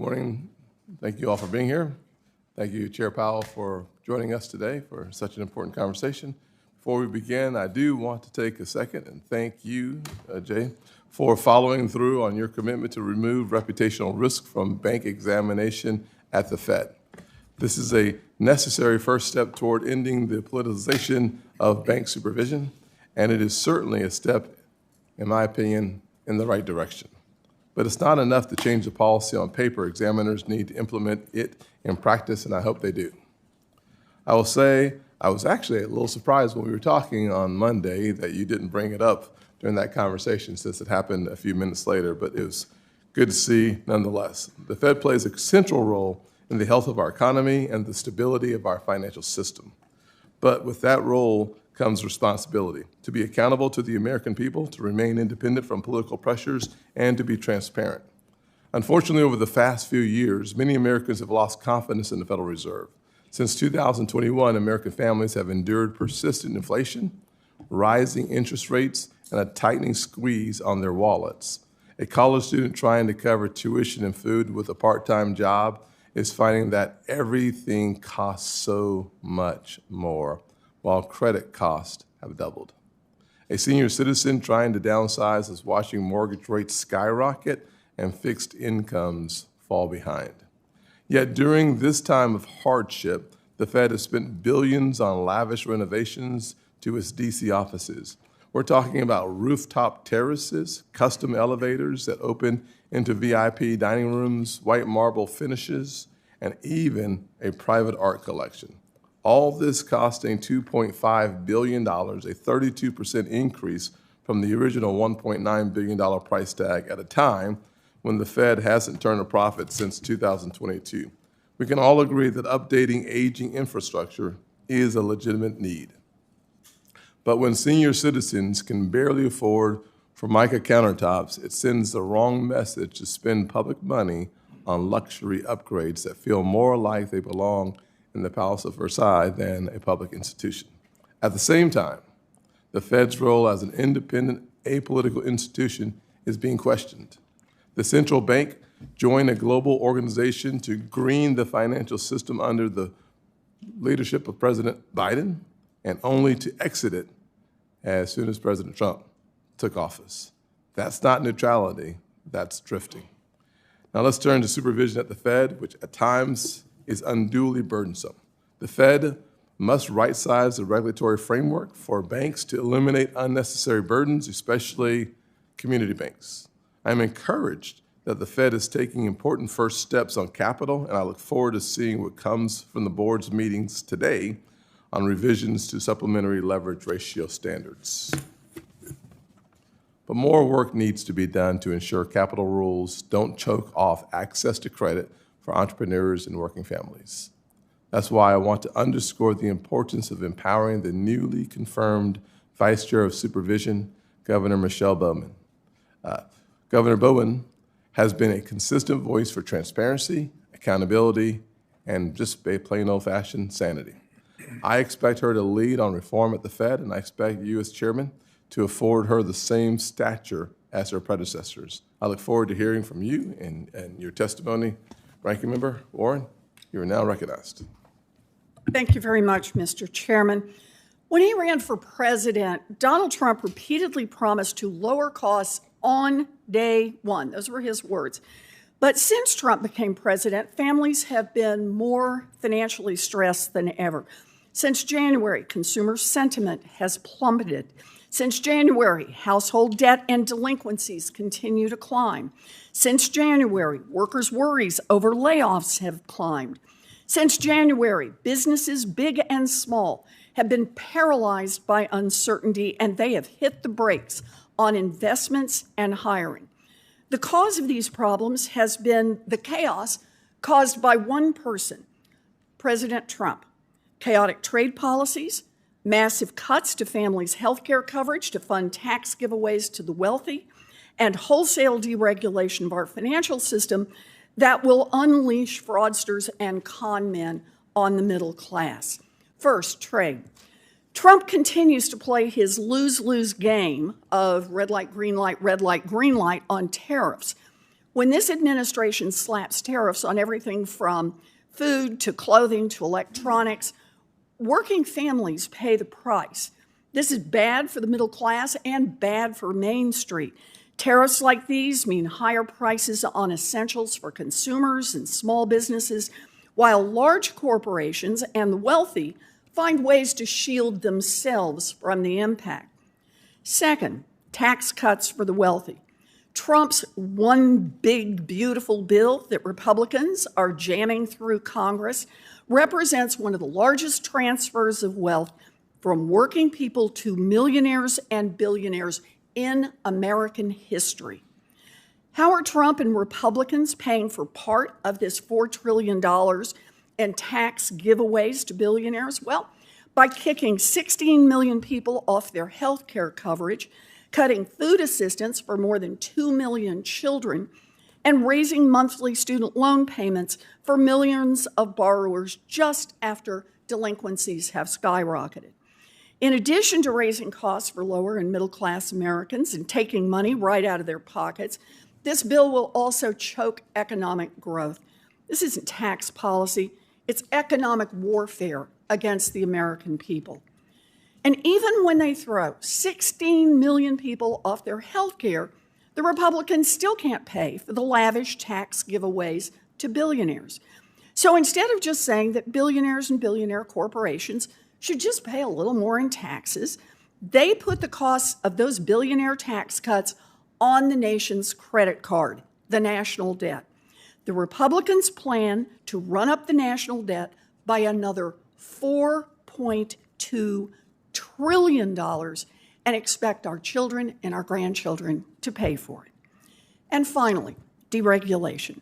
Good morning. Thank you all for being here. Thank you, Chair Powell, for joining us today for such an important conversation. Before we begin, I do want to take a second and thank you, Jay, for following through on your commitment to remove reputational risk from bank examination at the Fed. This is a necessary first step toward ending the politicization of bank supervision, and it is certainly a step, in my opinion, in the right direction. But it's not enough to change the policy on paper. Examiners need to implement it in practice, and I hope they do. I will say I was actually a little surprised when we were talking on Monday that you didn't bring it up during that conversation, since it happened a few minutes later, but it was good to see nonetheless. The Fed plays a central role in the health of our economy and the stability of our financial system. But with that role comes responsibility to be accountable to the American people, to remain independent from political pressures, and to be transparent. Unfortunately, over the past few years, many Americans have lost confidence in the Federal Reserve. Since 2021, American families have endured persistent inflation, rising interest rates, and a tightening squeeze on their wallets. A college student trying to cover tuition and food with a part-time job is finding that everything costs so much more, while credit costs have doubled. A senior citizen trying to downsize is watching mortgage rates skyrocket and fixed incomes fall behind. Yet during this time of hardship, the Fed has spent billions on lavish renovations to its DC offices. We're talking about rooftop terraces, custom elevators that open into VIP dining rooms, white marble finishes, and even a private art collection. All this costing $2.5 billion, a 32% increase from the original $1.9 billion price tag at a time when the Fed hasn't turned a profit since 2022. We can all agree that updating aging infrastructure is a legitimate need. But when senior citizens can barely afford Formica countertops, it sends the wrong message to spend public money on luxury upgrades that feel more like they belong in the Palace of Versailles than a public institution. At the same time, the Fed's role as an independent, apolitical institution is being questioned. The central bank joined a global organization to green the financial system under the leadership of President Biden, and only to exit it as soon as President Trump took office. That's not neutrality, that's drifting. Now let's turn to supervision at the Fed, which at times is unduly burdensome. The Fed must right-size the regulatory framework for banks to eliminate unnecessary burdens, especially community banks. I'm encouraged that the Fed is taking important first steps on capital, and I look forward to seeing what comes from the board's meetings today on revisions to supplementary leverage ratio standards. But more work needs to be done to ensure capital rules don't choke off access to credit for entrepreneurs and working families. That's why I want to underscore the importance of empowering the newly confirmed Vice Chair of Supervision, Governor Michelle Bowman. Governor Bowman has been a consistent voice for transparency, accountability, and just a plain old-fashioned sanity. I expect her to lead on reform at the Fed, and I expect you as chairman to afford her the same stature as her predecessors. I look forward to hearing from you and your testimony. Ranking Member Warren, you are now recognized. Thank you very much, Mr. Chairman. When he ran for president, Donald Trump repeatedly promised to lower costs on day one. Those were his words. But since Trump became president, families have been more financially stressed than ever. Since January, consumer sentiment has plummeted. Since January, household debt and delinquencies continue to climb. Since January, workers' worries over layoffs have climbed. Since January, businesses big and small have been paralyzed by uncertainty, and they have hit the brakes on investments and hiring. The cause of these problems has been the chaos caused by one person, President Trump. Chaotic trade policies, massive cuts to families' health care coverage to fund tax giveaways to the wealthy, and wholesale deregulation of our financial system that will unleash fraudsters and con men on the middle class. First, trade. Trump continues to play his lose-lose game of red light, green light on tariffs. When this administration slaps tariffs on everything from food to clothing to electronics, working families pay the price. This is bad for the middle class and bad for Main Street. Tariffs like these mean higher prices on essentials for consumers and small businesses, while large corporations and the wealthy find ways to shield themselves from the impact. Second, tax cuts for the wealthy. Trump's one big, beautiful bill that Republicans are jamming through Congress represents one of the largest transfers of wealth from working people to millionaires and billionaires in American history. How are Trump and Republicans paying for part of this $4 trillion in tax giveaways to billionaires? Well, by kicking 16 million people off their health care coverage, cutting food assistance for more than 2 million children, and raising monthly student loan payments for millions of borrowers just after delinquencies have skyrocketed. In addition to raising costs for lower and middle class Americans and taking money right out of their pockets, this bill will also choke economic growth. This isn't tax policy, it's economic warfare against the American people. And even when they throw 16 million people off their health care, the Republicans still can't pay for the lavish tax giveaways to billionaires. So instead of just saying that billionaires and billionaire corporations should just pay a little more in taxes, they put the costs of those billionaire tax cuts on the nation's credit card, the national debt. The Republicans plan to run up the national debt by another $4.2 trillion and expect our children and our grandchildren to pay for it. And finally, deregulation.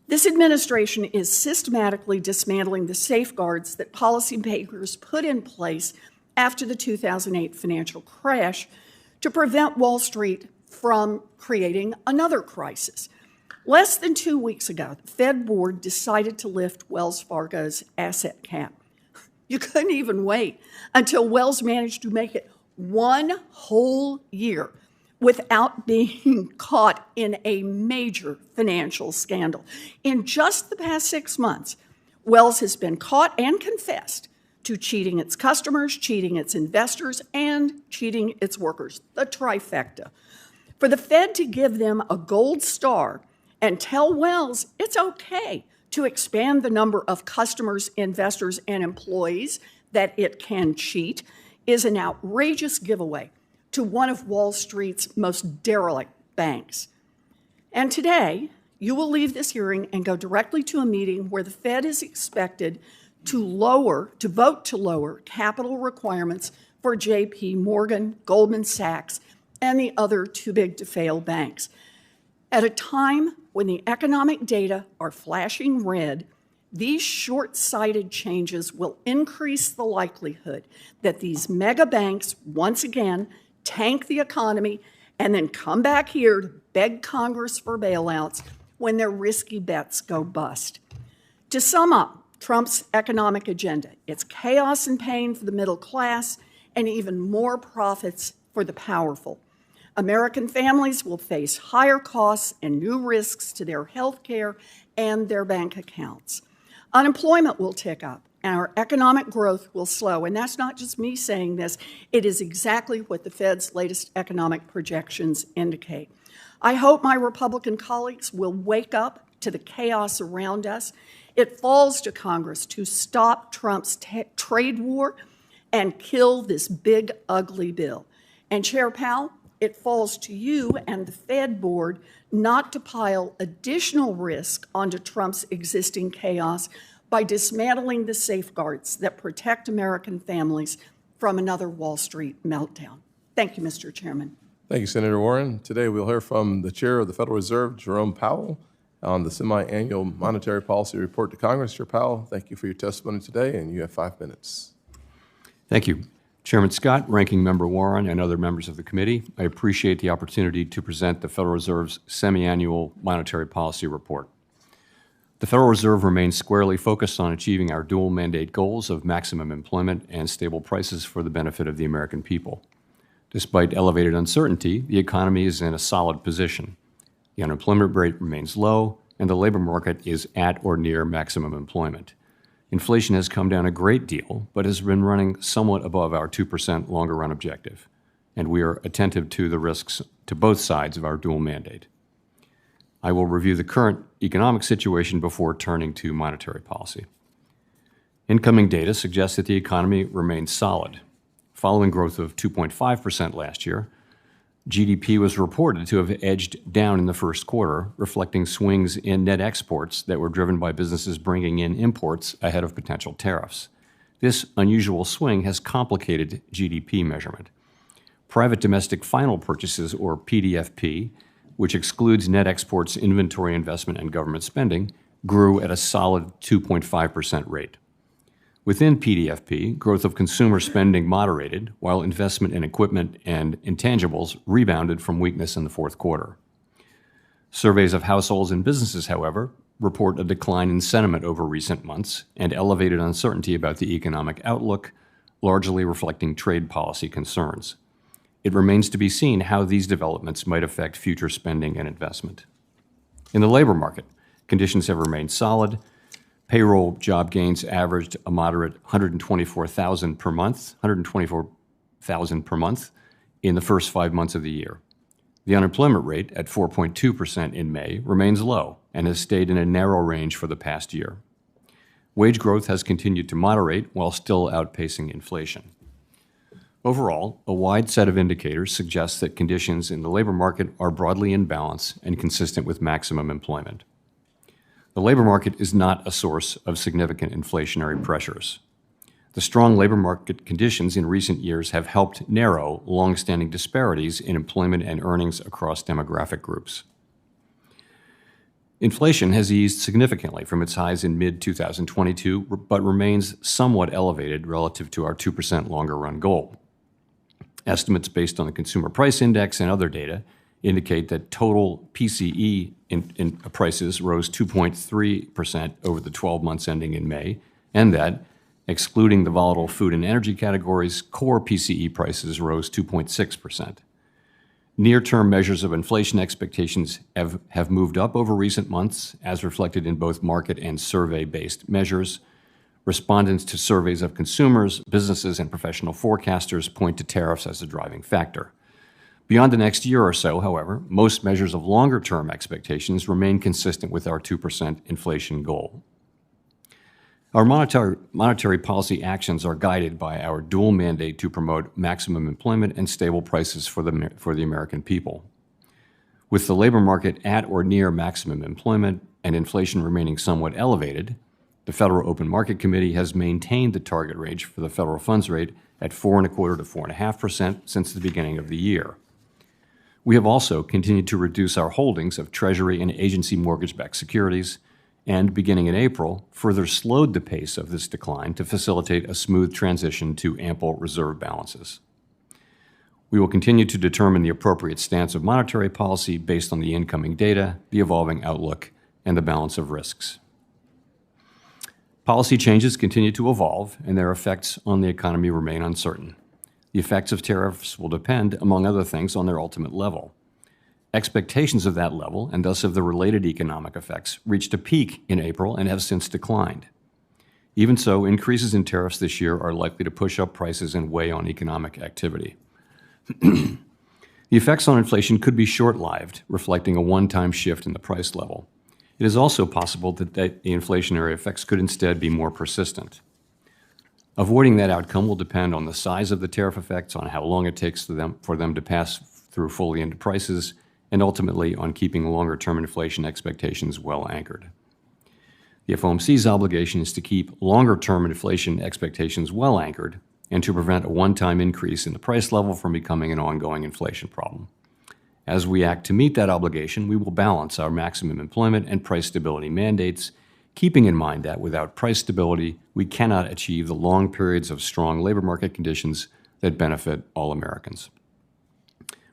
This administration is systematically dismantling the safeguards that policymakers put in place after the 2008 financial crash to prevent Wall Street from creating another crisis. Less than 2 weeks ago, the Fed board decided to lift Wells Fargo's asset cap. You couldn't even wait until Wells managed to make it one whole year without being caught in a major financial scandal. In just the past 6 months, Wells has been caught and confessed to cheating its customers, cheating its investors, and cheating its workers, the trifecta. For the Fed to give them a gold star and tell Wells it's okay to expand the number of customers, investors, and employees that it can cheat is an outrageous giveaway to one of Wall Street's most derelict banks. And today, you will leave this hearing and go directly to a meeting where the Fed is expected to vote to lower capital requirements for JP Morgan, Goldman Sachs, and the other too-big-to-fail banks. At a time when the economic data are flashing red, these short-sighted changes will increase the likelihood that these mega banks once again tank the economy and then come back here to beg Congress for bailouts when their risky bets go bust. To sum up Trump's economic agenda, it's chaos and pain for the middle class and even more profits for the powerful. American families will face higher costs and new risks to their health care and their bank accounts. Unemployment will tick up, and our economic growth will slow. And that's not just me saying this. It is exactly what the Fed's latest economic projections indicate. I hope my Republican colleagues will wake up to the chaos around us. It falls to Congress to stop Trump's trade war and kill this big, ugly bill. And Chair Powell, it falls to you and the Fed board not to pile additional risk onto Trump's existing chaos by dismantling the safeguards that protect American families from another Wall Street meltdown. Thank you, Mr. Chairman. Thank you, Senator Warren. Today we'll hear from the Chair of the Federal Reserve, Jerome Powell, on the semi-annual monetary policy report to Congress. Chair Powell, thank you for your testimony today, and you have 5 minutes. Thank you. Chairman Scott, Ranking Member Warren, and other members of the committee, I appreciate the opportunity to present the Federal Reserve's semi-annual monetary policy report. The Federal Reserve remains squarely focused on achieving our dual mandate goals of maximum employment and stable prices for the benefit of the American people. Despite elevated uncertainty, the economy is in a solid position. The unemployment rate remains low, and the labor market is at or near maximum employment. Inflation has come down a great deal, but has been running somewhat above our 2% longer-run objective, and we are attentive to the risks to both sides of our dual mandate. I will review the current economic situation before turning to monetary policy. Incoming data suggests that the economy remains solid. Following growth of 2.5% last year, GDP was reported to have edged down in the first quarter, reflecting swings in net exports that were driven by businesses bringing in imports ahead of potential tariffs. This unusual swing has complicated GDP measurement. Private domestic final purchases, or PDFP, which excludes net exports, inventory investment, and government spending, grew at a solid 2.5% rate. Within PDFP, growth of consumer spending moderated, while investment in equipment and intangibles rebounded from weakness in the fourth quarter. Surveys of households and businesses, however, report a decline in sentiment over recent months and elevated uncertainty about the economic outlook, largely reflecting trade policy concerns. It remains to be seen how these developments might affect future spending and investment. In the labor market, conditions have remained solid. Payroll job gains averaged a moderate 124,000 per month in the first 5 months of the year. The unemployment rate at 4.2% in May remains low and has stayed in a narrow range for the past year. Wage growth has continued to moderate while still outpacing inflation. Overall, a wide set of indicators suggests that conditions in the labor market are broadly in balance and consistent with maximum employment. The labor market is not a source of significant inflationary pressures. The strong labor market conditions in recent years have helped narrow long-standing disparities in employment and earnings across demographic groups. Inflation has eased significantly from its highs in mid-2022, but remains somewhat elevated relative to our 2% longer-run goal. Estimates based on the Consumer Price Index and other data indicate that total PCE in prices rose 2.3% over the 12 months ending in May, and that, excluding the volatile food and energy categories, core PCE prices rose 2.6%. Near-term measures of inflation expectations have moved up over recent months, as reflected in both market and survey-based measures. Respondents to surveys of consumers, businesses, and professional forecasters point to tariffs as a driving factor. Beyond the next year or so, however, most measures of longer-term expectations remain consistent with our 2% inflation goal. Our monetary policy actions are guided by our dual mandate to promote maximum employment and stable prices for the American people. With the labor market at or near maximum employment and inflation remaining somewhat elevated, the Federal Open Market Committee has maintained the target range for the federal funds rate at 4.25% to 4.5% since the beginning of the year. We have also continued to reduce our holdings of Treasury and agency mortgage-backed securities, and beginning in April, further slowed the pace of this decline to facilitate a smooth transition to ample reserve balances. We will continue to determine the appropriate stance of monetary policy based on the incoming data, the evolving outlook, and the balance of risks. Policy changes continue to evolve, and their effects on the economy remain uncertain. The effects of tariffs will depend, among other things, on their ultimate level. Expectations of that level, and thus of the related economic effects, reached a peak in April and have since declined. Even so, increases in tariffs this year are likely to push up prices and weigh on economic activity. The effects on inflation could be short-lived, reflecting a one-time shift in the price level. It is also possible that the inflationary effects could instead be more persistent. Avoiding that outcome will depend on the size of the tariff effects, on how long it takes for them to pass through fully into prices, and ultimately on keeping longer-term inflation expectations well anchored. The FOMC's obligation is to keep longer-term inflation expectations well anchored and to prevent a one-time increase in the price level from becoming an ongoing inflation problem. As we act to meet that obligation, we will balance our maximum employment and price stability mandates, keeping in mind that without price stability, we cannot achieve the long periods of strong labor market conditions that benefit all Americans.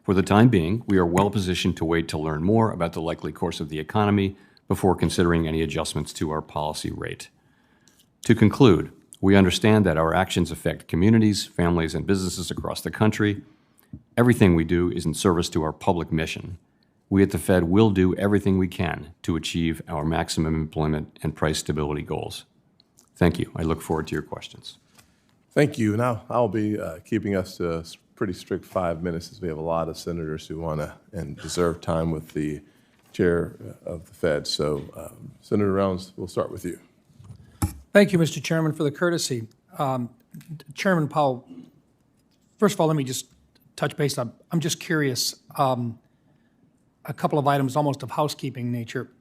For the time being, we are well positioned to wait to learn more about the likely course of the economy before considering any adjustments to our policy rate. To conclude, we understand that our actions affect communities, families, and businesses across the country. Everything we do is in service to our public mission. we at the Fed will do everything we can to achieve our maximum employment and price stability goals. Thank you. I look forward to your questions. Thank you. Now, I'll be keeping us to a pretty strict 5 minutes, as we have a lot of senators who want to and deserve time with the chair of the Fed. So, Senator Rounds, we'll start with you. Thank you, Mr. Chairman, for the courtesy. Chairman Powell, first of all, let me just touch base on, I'm just curious, a couple of items almost of housekeeping nature.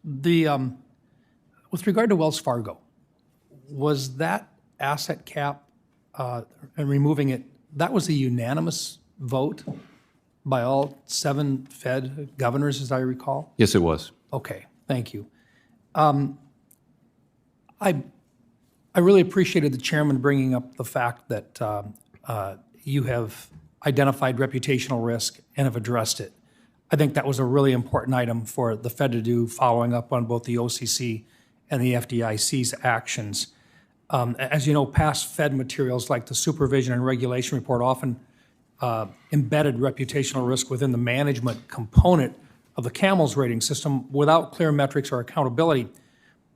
With regard to Wells Fargo, was that asset cap and removing it, that was a unanimous vote by all 7 Fed governors, as I recall? Yes, it was. Okay, thank you. I really appreciated the chairman bringing up the fact that you have identified reputational risk and have addressed it. I think that was a really important item for the Fed to do, following up on both the OCC and the FDIC's actions. As you know, past Fed materials like the Supervision and Regulation report often embedded reputational risk within the management component of the CAMELS rating system without clear metrics or accountability.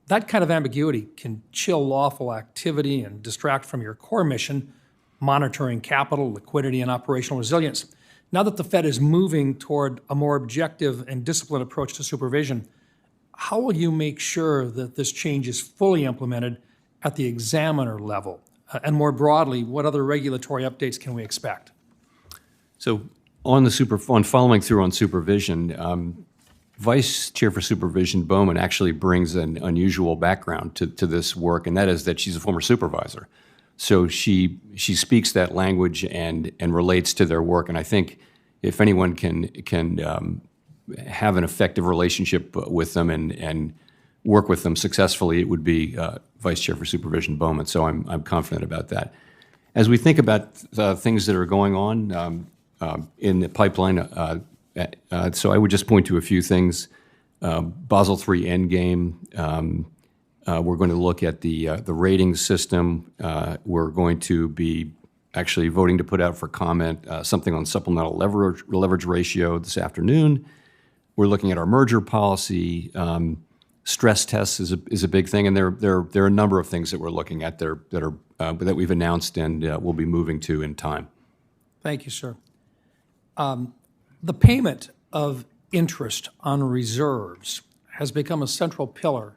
That kind of ambiguity can chill lawful activity and distract from your core mission, monitoring capital, liquidity, and operational resilience. Now that the Fed is moving toward a more objective and disciplined approach to supervision, how will you make sure that this change is fully implemented at the examiner level? And more broadly, what other regulatory updates can we expect? So on following through on supervision, Vice Chair for Supervision Bowman actually brings an unusual background to this work, and that is that she's a former supervisor. So she speaks that language and relates to their work. And I think if anyone can have an effective relationship with them and work with them successfully, it would be Vice Chair for Supervision Bowman. So I'm confident about that. As we think about things that are going on in the pipeline, so I would just point to a few things. Basel III Endgame. We're going to look at the rating system. We're going to be actually voting to put out for comment something on supplemental leverage ratio this afternoon. We're looking at our merger policy. Stress tests is a big thing, and there are a number of things that we're looking at that we've announced and we'll be moving to in time. Thank you, sir. The payment of interest on reserves has become a central pillar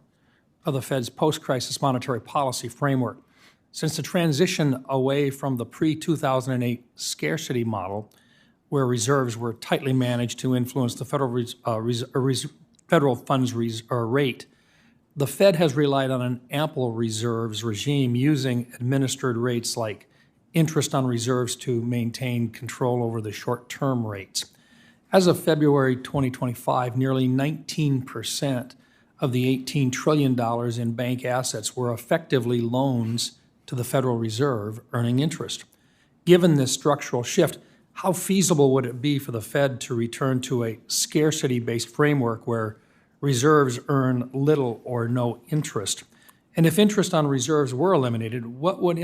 of the Fed's post-crisis monetary policy framework. Since the transition away from the pre-2008 scarcity model, where reserves were tightly managed to influence the federal funds rate, the Fed has relied on an ample reserves regime using administered rates like interest on reserves to maintain control over the short-term rates. As of February 2025, nearly 19% of the $18 trillion in bank assets were effectively loans to the Federal Reserve earning interest. Given this structural shift, how feasible would it be for the Fed to return to a scarcity-based framework where reserves earn little or no interest? And if interest on reserves were eliminated, what would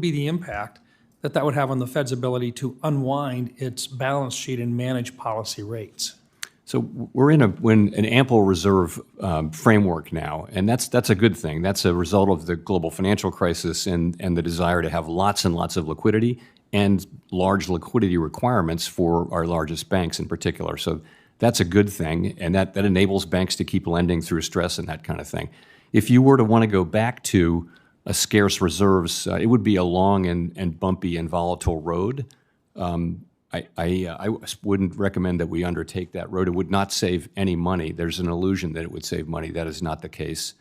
be the impact that would have on the Fed's ability to unwind its balance sheet and manage policy rates? So we're in an ample reserve framework now, and that's a good thing. That's a result of the global financial crisis and the desire to have lots and lots of liquidity and large liquidity requirements for our largest banks in particular. So that's a good thing, and that enables banks to keep lending through stress and that kind of thing. If you were to want to go back to a scarce reserves, it would be a long and bumpy and volatile road. I wouldn't recommend that we undertake that road. It would not save any money. There's an illusion that it would save money. That is not the case.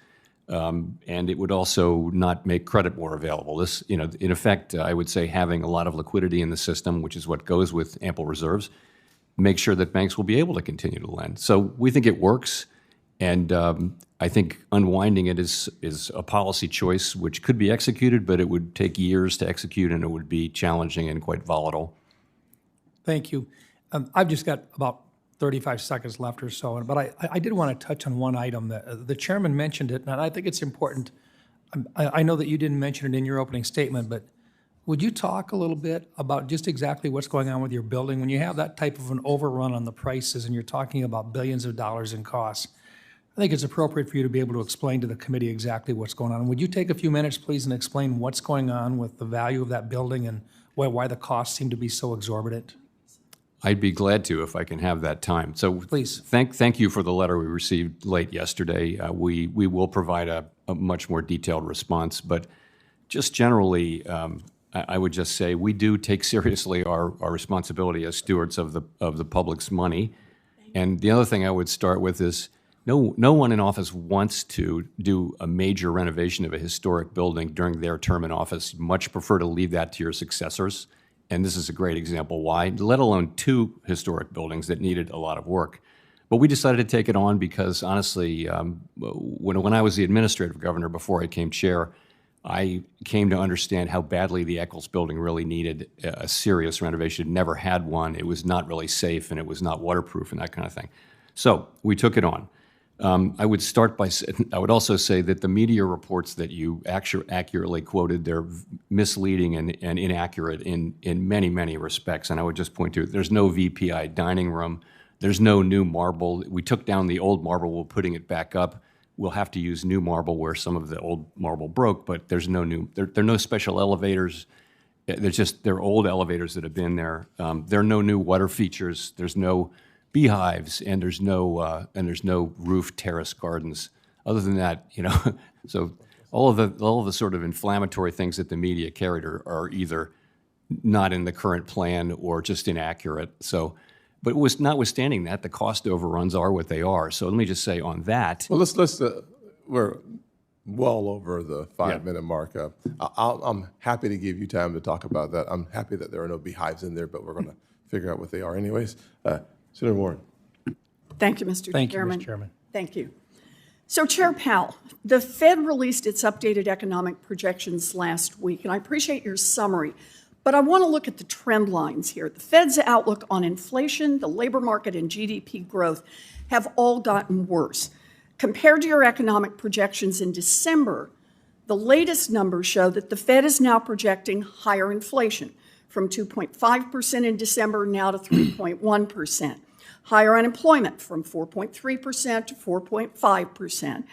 And it would also not make credit more available. This, in effect, I would say having a lot of liquidity in the system, which is what goes with ample reserves, make sure that banks will be able to continue to lend. So we think it works, and I think unwinding it is a policy choice which could be executed, but it would take years to execute, and it would be challenging and quite volatile. Thank you. I've just got about 35 seconds left or so, but I did want to touch on one item. That the chairman mentioned it, and I think it's important. I know that you didn't mention it in your opening statement, but Would you talk a little bit about just exactly what's going on with your building? When you have that type of an overrun on the prices and you're talking about billions of dollars in costs, I think it's appropriate for you to be able to explain to the committee exactly what's going on. Would you take a few minutes, please, and explain what's going on with the value of that building and why the costs seem to be so exorbitant? I'd be glad to if I can have that time. So Please. Thank you for the letter we received late yesterday. We will provide a much more detailed response, but just generally, I would just say we do take seriously our responsibility as stewards of the public's money. And the other thing I would start with is no one in office wants to do a major renovation of a historic building during their term in office. Much prefer to leave that to your successors. And this is a great example why, let alone 2 historic buildings that needed a lot of work. But we decided to take it on because, honestly, when I was the administrative governor before I became chair, I came to understand how badly the Eccles building really needed a serious renovation. It never had one. It was not really safe, and it was not waterproof and that kind of thing. So we took it on. I would start by I would also say that the media reports that you accurately quoted, they're misleading and inaccurate in many, many respects. And I would just point to, there's no VPI dining room. There's no new marble. We took down the old marble. We're putting it back up. We'll have to use new marble where some of the old marble broke, but there's no new, there are no special elevators. They're old elevators that have been there. There are no new water features. There's no beehives, and there's no roof terrace gardens. Other than that, so all of the sort of inflammatory things that the media carried are either not in the current plan or just inaccurate. So, but notwithstanding that, the cost overruns are what they are. So let me just say on that. Well, let's we're well over the 5-minute mark. I'm happy to give you time to talk about that. I'm happy that there are no beehives in there, but we're going to figure out what they are anyways. Senator Warren. Thank you, Mr. Thank you, Chairman. Mr. Chairman. Thank you. So, Chair Powell, the Fed released its updated economic projections last week, and I appreciate your summary, but I want to look at the trend lines here. The Fed's outlook on inflation, the labor market, and GDP growth have all gotten worse. Compared to your economic projections in December, the latest numbers show that the Fed is now projecting higher inflation, from 2.5% in December now to 3.1%. Higher unemployment from 4.3% to 4.5%.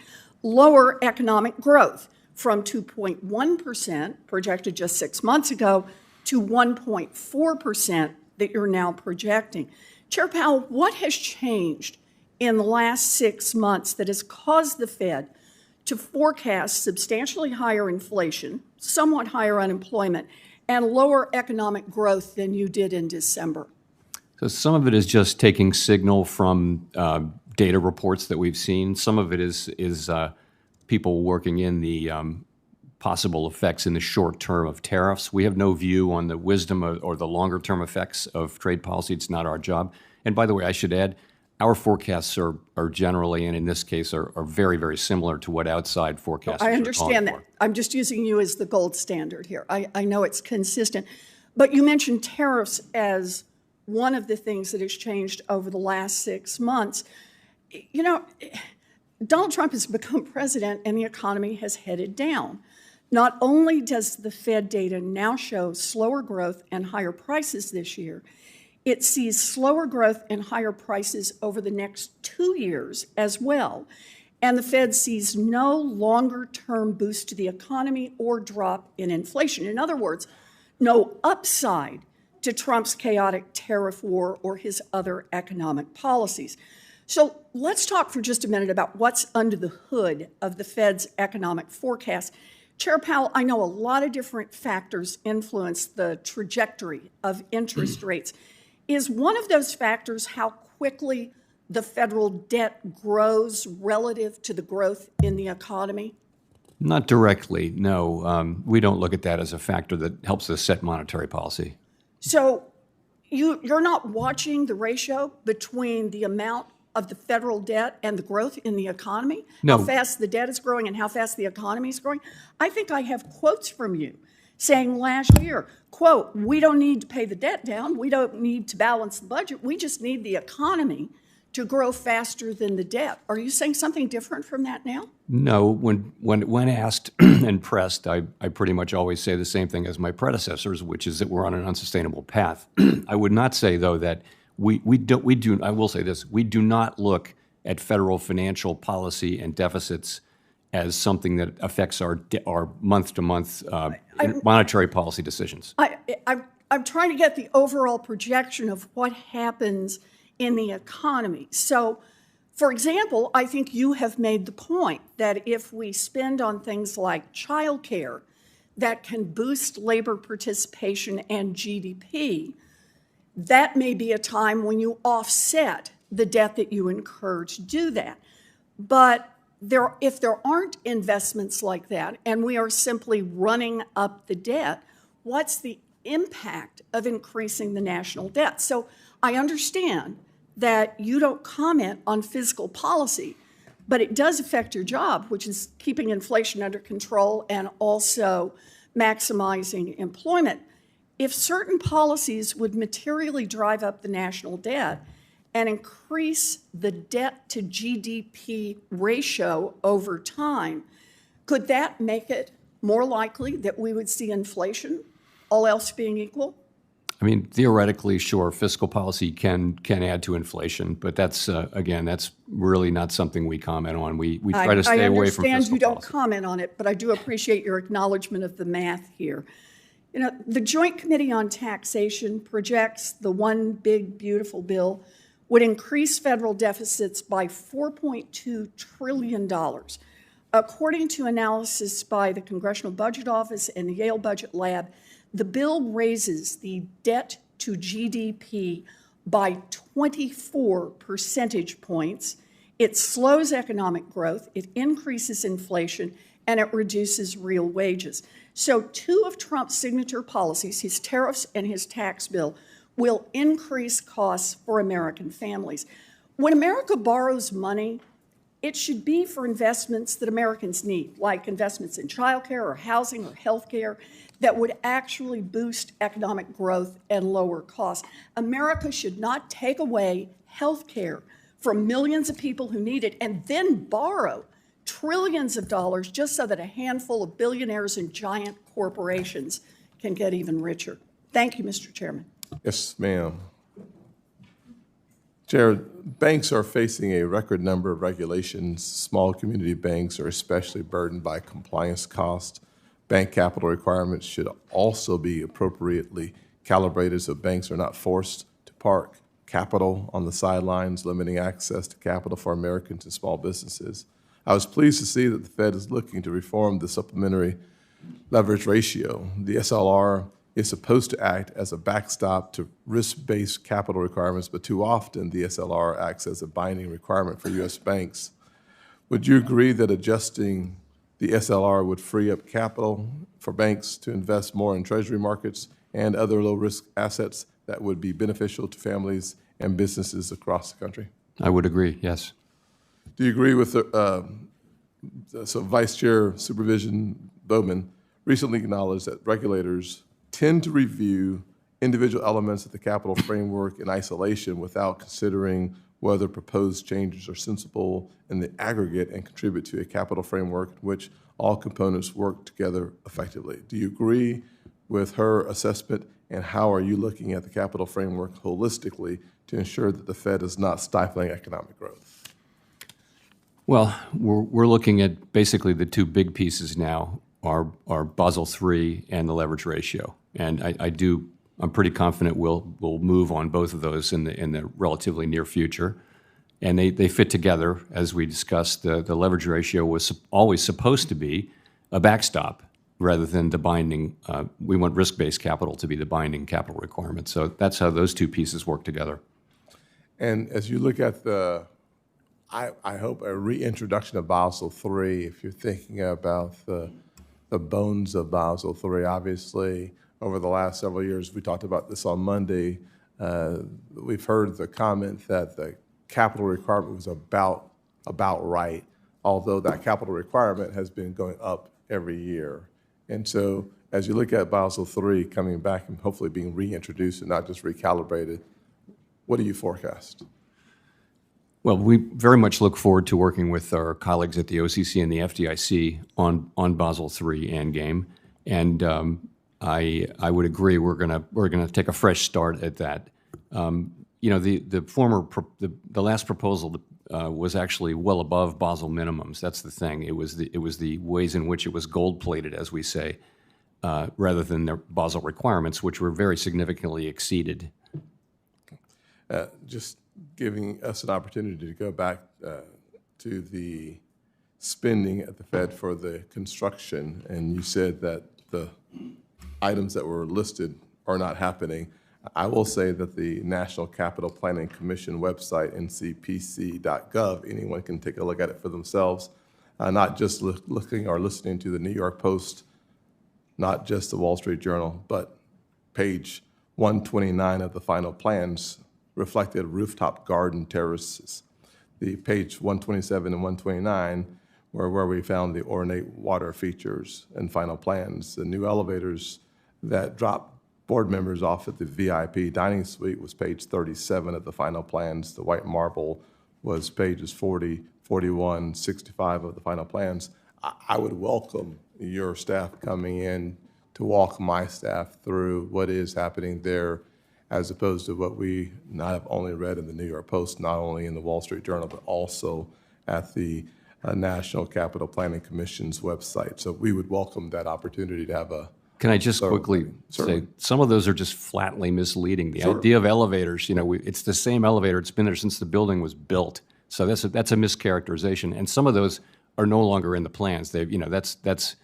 Lower economic growth from 2.1% projected just 6 months ago to 1.4% that you're now projecting. Chair Powell, what has changed in the last 6 months that has caused the Fed to forecast substantially higher inflation, somewhat higher unemployment, and lower economic growth than you did in December? So some of it is just taking signal from data reports that we've seen. Some of it is people working in the possible effects in the short term of tariffs. We have no view on the wisdom or the longer term effects of trade policy. It's not our job. And by the way, I should add, our forecasts are generally, and in this case, are very, very similar to what outside forecasters are calling for. I understand that. I'm just using you as the gold standard here. I know it's consistent. But you mentioned tariffs as one of the things that has changed over the last 6 months. Donald Trump has become president and the economy has headed down. Not only does the Fed data now show slower growth and higher prices this year, it sees slower growth and higher prices over the next 2 years as well. And the Fed sees no longer-term boost to the economy or drop in inflation. In other words, no upside to Trump's chaotic tariff war or his other economic policies. So let's talk for just a minute about what's under the hood of the Fed's economic forecast. Chair Powell, I know a lot of different factors influence the trajectory of interest rates. Is one of those factors how quickly the federal debt grows relative to the growth in the economy? Not directly, no. We don't look at that as a factor that helps us set monetary policy. So you're not watching the ratio between the amount of the federal debt and the growth in the economy? No. How fast the debt is growing and how fast the economy is growing? I think I have quotes from you saying last year, quote, we don't need to pay the debt down. We don't need to balance the budget. We just need the economy to grow faster than the debt. Are you saying something different from that now? No, when asked and pressed, I pretty much always say the same thing as my predecessors, which is that we're on an unsustainable path. I would not say, though, that I will say this, we do not look at federal financial policy and deficits as something that affects our month-to-month monetary policy decisions. I'm trying to get the overall projection of what happens in the economy. So, for example, I think you have made the point that if we spend on things like childcare that can boost labor participation and GDP, that may be a time when you offset the debt that you incur to do that. But if there aren't investments like that and we are simply running up the debt, what's the impact of increasing the national debt? So I understand that you don't comment on fiscal policy, but it does affect your job, which is keeping inflation under control and also maximizing employment. If certain policies would materially drive up the national debt and increase the debt to GDP ratio over time, could that make it more likely that we would see inflation, all else being equal? I mean, theoretically, sure, fiscal policy can add to inflation, but that's, again, that's really not something we comment on. We try to stay away from fiscal policy. I understand you don't comment on it, but I do appreciate your acknowledgement of the math here. You know, the Joint Committee on Taxation projects the one big, beautiful bill would increase federal deficits by $4.2 trillion. According to analysis by the Congressional Budget Office and the Yale Budget Lab, the bill raises the debt to GDP by 24 percentage points. It slows economic growth, it increases inflation, and it reduces real wages. So two of Trump's signature policies, his tariffs and his tax bill, will increase costs for American families. When America borrows money, it should be for investments that Americans need, like investments in childcare or housing or healthcare that would actually boost economic growth and lower costs. America should not take away healthcare from millions of people who need it and then borrow trillions of dollars just so that a handful of billionaires and giant corporations can get even richer. Thank you, Mr. Chairman. Yes, ma'am. Chair, banks are facing a record number of regulations. Small community banks are especially burdened by compliance costs. Bank capital requirements should also be appropriately calibrated so banks are not forced to park capital on the sidelines, limiting access to capital for Americans and small businesses. I was pleased to see that the Fed is looking to reform the supplementary leverage ratio. The SLR is supposed to act as a backstop to risk-based capital requirements, but too often the SLR acts as a binding requirement for U.S. banks. Would you agree that adjusting the SLR would free up capital for banks to invest more in treasury markets and other low-risk assets that would be beneficial to families and businesses across the country? I would agree, yes. Do you agree with Vice Chair Supervision Bowman recently acknowledged that regulators tend to review individual elements of the capital framework in isolation without considering whether proposed changes are sensible in the aggregate and contribute to a capital framework in which all components work together effectively? Do you agree with her assessment, and how are you looking at the capital framework holistically to ensure that the Fed is not stifling economic growth? Well, we're looking at basically the two big pieces now are Basel III and the leverage ratio. And I'm pretty confident we'll move on both of those in the relatively near future. And they fit together, as we discussed. The leverage ratio was always supposed to be a backstop rather than the binding. We want risk-based capital to be the binding capital requirement. So that's how those two pieces work together. And as you look at I hope, a reintroduction of Basel III, if you're thinking about the bones of Basel III, obviously, over the last several years, we talked about this on Monday, we've heard the comment that the capital requirement was about right, although that capital requirement has been going up every year. And so as you look at Basel III coming back and hopefully being reintroduced and not just recalibrated, what do you forecast? Well, we very much look forward to working with our colleagues at the OCC and the FDIC on Basel III Endgame, and I would agree we're gonna take a fresh start at that. You know, the last proposal was actually well above Basel minimums. That's the thing. It was the ways in which it was gold plated, as we say, rather than the Basel requirements, which were very significantly exceeded. Just giving us an opportunity to go back to the spending at the Fed for the construction, and you said that the items that were listed are not happening. I will say that the National Capital Planning Commission website, ncpc.gov, anyone can take a look at it for themselves, not just looking or listening to the New York Post, not just the Wall Street Journal, but page 129 of the final plans reflected rooftop garden terraces. The page 127 and 129 were where we found the ornate water features and final plans. The new elevators that dropped board members off at the VIP dining suite was page 37 of the final plans. The white marble was pages 40, 41, 65 of the final plans. I would welcome your staff coming in to walk my staff through what is happening there, as opposed to what we not have only read in the New York Post, not only in the Wall Street Journal, but also at the National Capital Planning Commission's website. So we would welcome that opportunity to have a. Can I just quickly say, some of those are just flatly misleading. The idea of elevators, you know, it's the same elevator. It's been there since the building was built. So that's a mischaracterization. And some of those are no longer in the plans. They've, you know, that's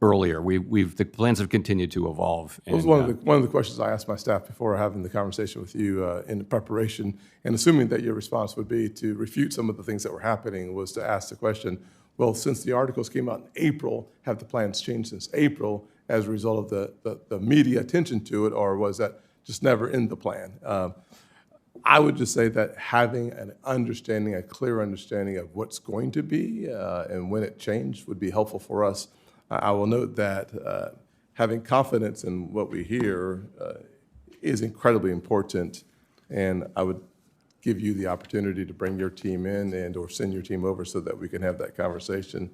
earlier. The plans have continued to evolve. That was one of the questions I asked my staff before having the conversation with you in preparation, and assuming that your response would be to refute some of the things that were happening, was to ask the question, well, since the articles came out in April, have the plans changed since April as a result of the media attention to it, or was that just never in the plan? I would just say that having an understanding, a clear understanding of what's going to be and when it changed would be helpful for us. I will note that having confidence in what we hear is incredibly important, and I would give you the opportunity to bring your team in and or send your team over so that we can have that conversation.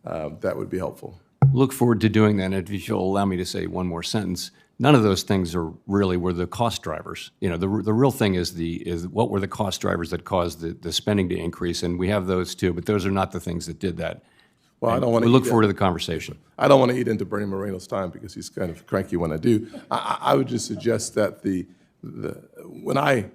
That would be helpful. Look forward to doing that. And if you'll allow me to say one more sentence, none of those things were the cost drivers. You know, the real thing is what were the cost drivers that caused the spending to increase, and we have those too, but those are not the things that did that. Well, I don't want to. We look forward to the conversation. I don't want to eat into Bernie Moreno's time because he's kind of cranky when I do. I would just suggest that when I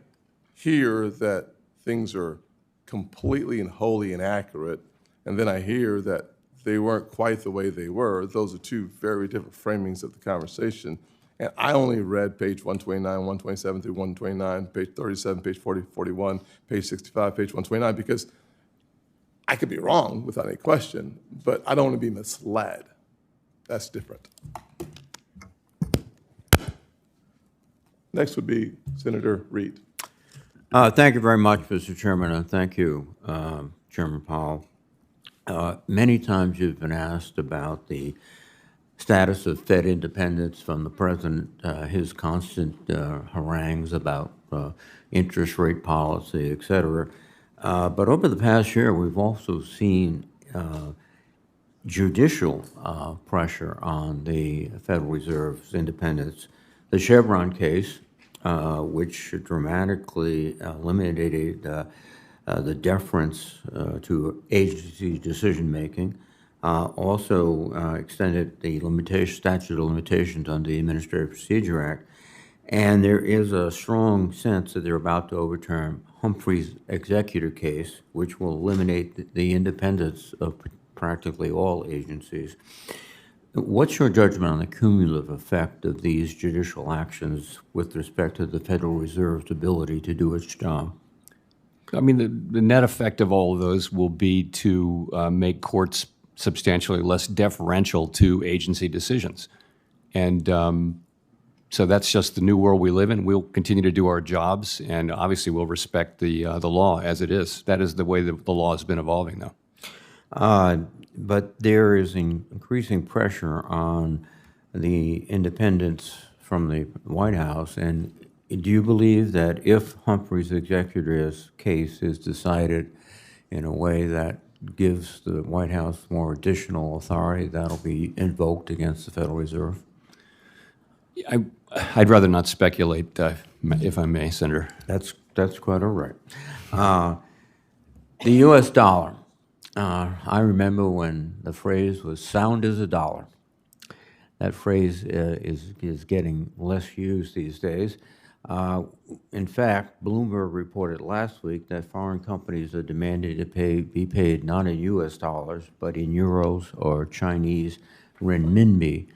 hear that things are completely and wholly inaccurate, and then I hear that they weren't quite the way they were, those are two very different framings of the conversation. And I only read page 129, 127 through 129, page 37, page 40, 41, page 65, page 129, because I could be wrong without any question, but I don't want to be misled. That's different. Next would be Senator Reed. Thank you very much, Mr. Chairman, and thank you, Chairman Powell. Many times you've been asked about the status of Fed independence from the President, his constant harangues about interest rate policy, et cetera. But over the past year, we've also seen judicial pressure on the Federal Reserve's independence. The Chevron case, which dramatically eliminated the deference to agency decision-making, also extended the statute of limitations on the Administrative Procedure Act. And there is a strong sense that they're about to overturn Humphrey's executor case, which will eliminate the independence of practically all agencies. What's your judgment on the cumulative effect of these judicial actions with respect to the Federal Reserve's ability to do its job? I mean, the net effect of all of those will be to make courts substantially less deferential to agency decisions. And so that's just the new world we live in. We'll continue to do our jobs, and obviously we'll respect the law as it is. That is the way the law has been evolving, though. But there is increasing pressure on the independence from the White House, and do you believe that if Humphrey's executor's case is decided in a way that gives the White House more additional authority, that'll be invoked against the Federal Reserve? I'd rather not speculate, if I may, Senator. That's quite all right. The U.S. dollar. I remember when the phrase was "sound as a dollar." That phrase is getting less used these days. In fact, Bloomberg reported last week that foreign companies are demanding to be paid not in U.S. dollars, but in euros or Chinese renminbi.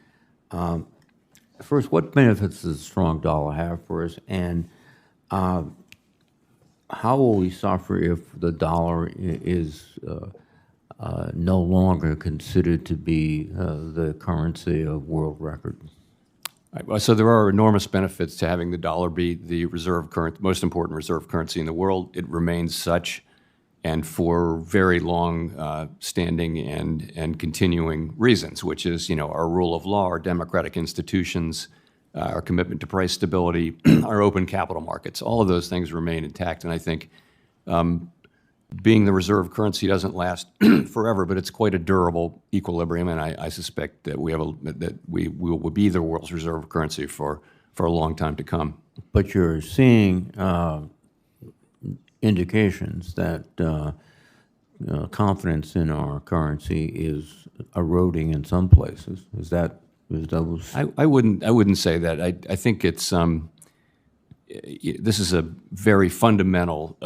First, what benefits does a strong dollar have for us, and how will we suffer if the dollar is no longer considered to be the currency of world record? So there are enormous benefits to having the dollar be the most important reserve currency in the world. It remains such, and for very long standing and continuing reasons, which is, our rule of law, our democratic institutions, our commitment to price stability, our open capital markets. All of those things remain intact, and I think being the reserve currency doesn't last forever, but it's quite a durable equilibrium, and I suspect that we will be the world's reserve currency for a long time to come. But you're seeing indications that confidence in our currency is eroding in some places. Is that those? I wouldn't say that. I think it's this is a very fundamental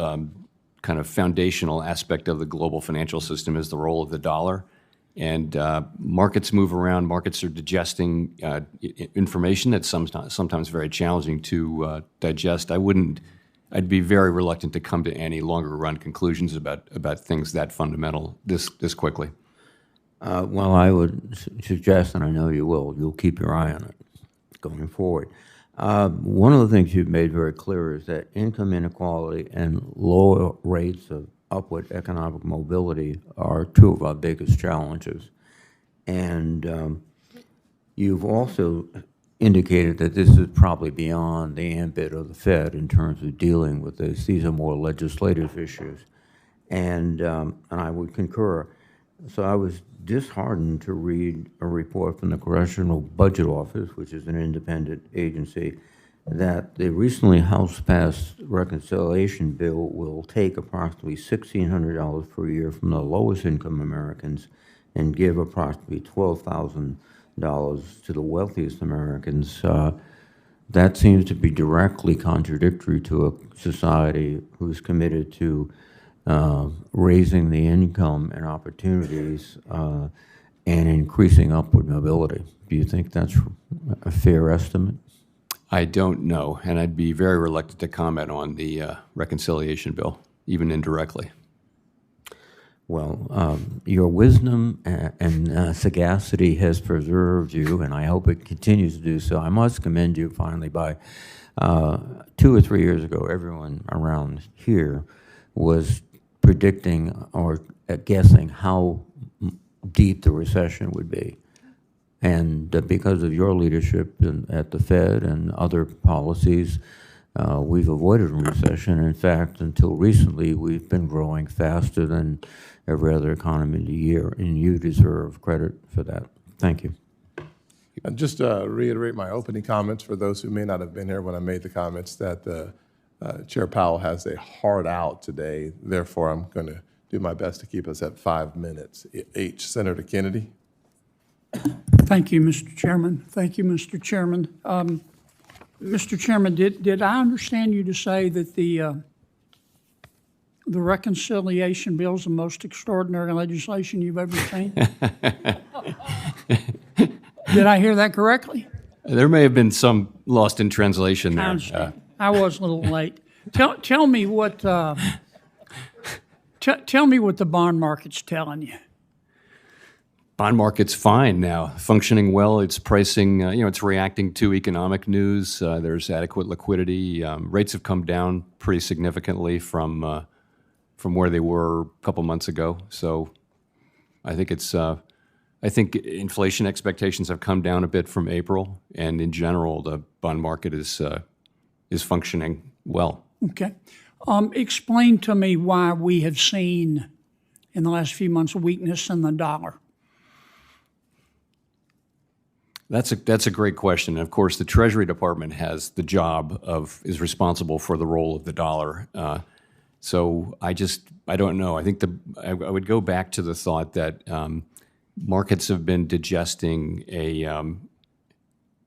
kind of foundational aspect of the global financial system, is the role of the dollar. And markets move around. Markets are digesting information that's sometimes very challenging to digest. I'd be very reluctant to come to any longer run conclusions about things that fundamental this quickly. Well, I would suggest, and I know you will, you'll keep your eye on it going forward. One of the things you've made very clear is that income inequality and lower rates of upward economic mobility are two of our biggest challenges. And you've also indicated that this is probably beyond the ambit of the Fed in terms of dealing with this. These are more legislative issues. And I would concur. So I was disheartened to read a report from the Congressional Budget Office, which is an independent agency, that the recently House-passed reconciliation bill will take approximately $1,600 per year from the lowest income Americans and give approximately $12,000 to the wealthiest Americans. That seems to be directly contradictory to a society who's committed to raising the income and opportunities and increasing upward mobility. Do you think that's a fair estimate? I don't know, and I'd be very reluctant to comment on the reconciliation bill, even indirectly. Well, your wisdom and sagacity has preserved you, and I hope it continues to do so. I must commend you finally. By 2 or 3 years ago, everyone around here was predicting or guessing how deep the recession would be. And because of your leadership at the Fed and other policies, we've avoided a recession. In fact, until recently, we've been growing faster than every other economy in the year, and you deserve credit for that. Thank you. And just to reiterate my opening comments for those who may not have been here when I made the comments that Chair Powell has a hard out today. Therefore, I'm going to do my best to keep us at 5 minutes each. Senator Kennedy. Thank you, Mr. Chairman. Thank you, Mr. Chairman. Mr. Chairman, did I understand you to say that the reconciliation bill is the most extraordinary legislation you've ever seen? Did I hear that correctly? There may have been some lost in translation there. I was a little late. Tell me what tell me what the bond market's telling you. Bond market's fine now, functioning well. It's pricing, it's reacting to economic news. There's adequate liquidity. Rates have come down pretty significantly from where they were a couple months ago. So I think I think inflation expectations have come down a bit from April, and in general, the bond market is is functioning well. Okay. Explain to me why we have seen in the last few months weakness in the dollar. That's a great question. And of course, the Treasury Department is responsible for the role of the dollar. So I don't know. I think I would go back to the thought that markets have been digesting an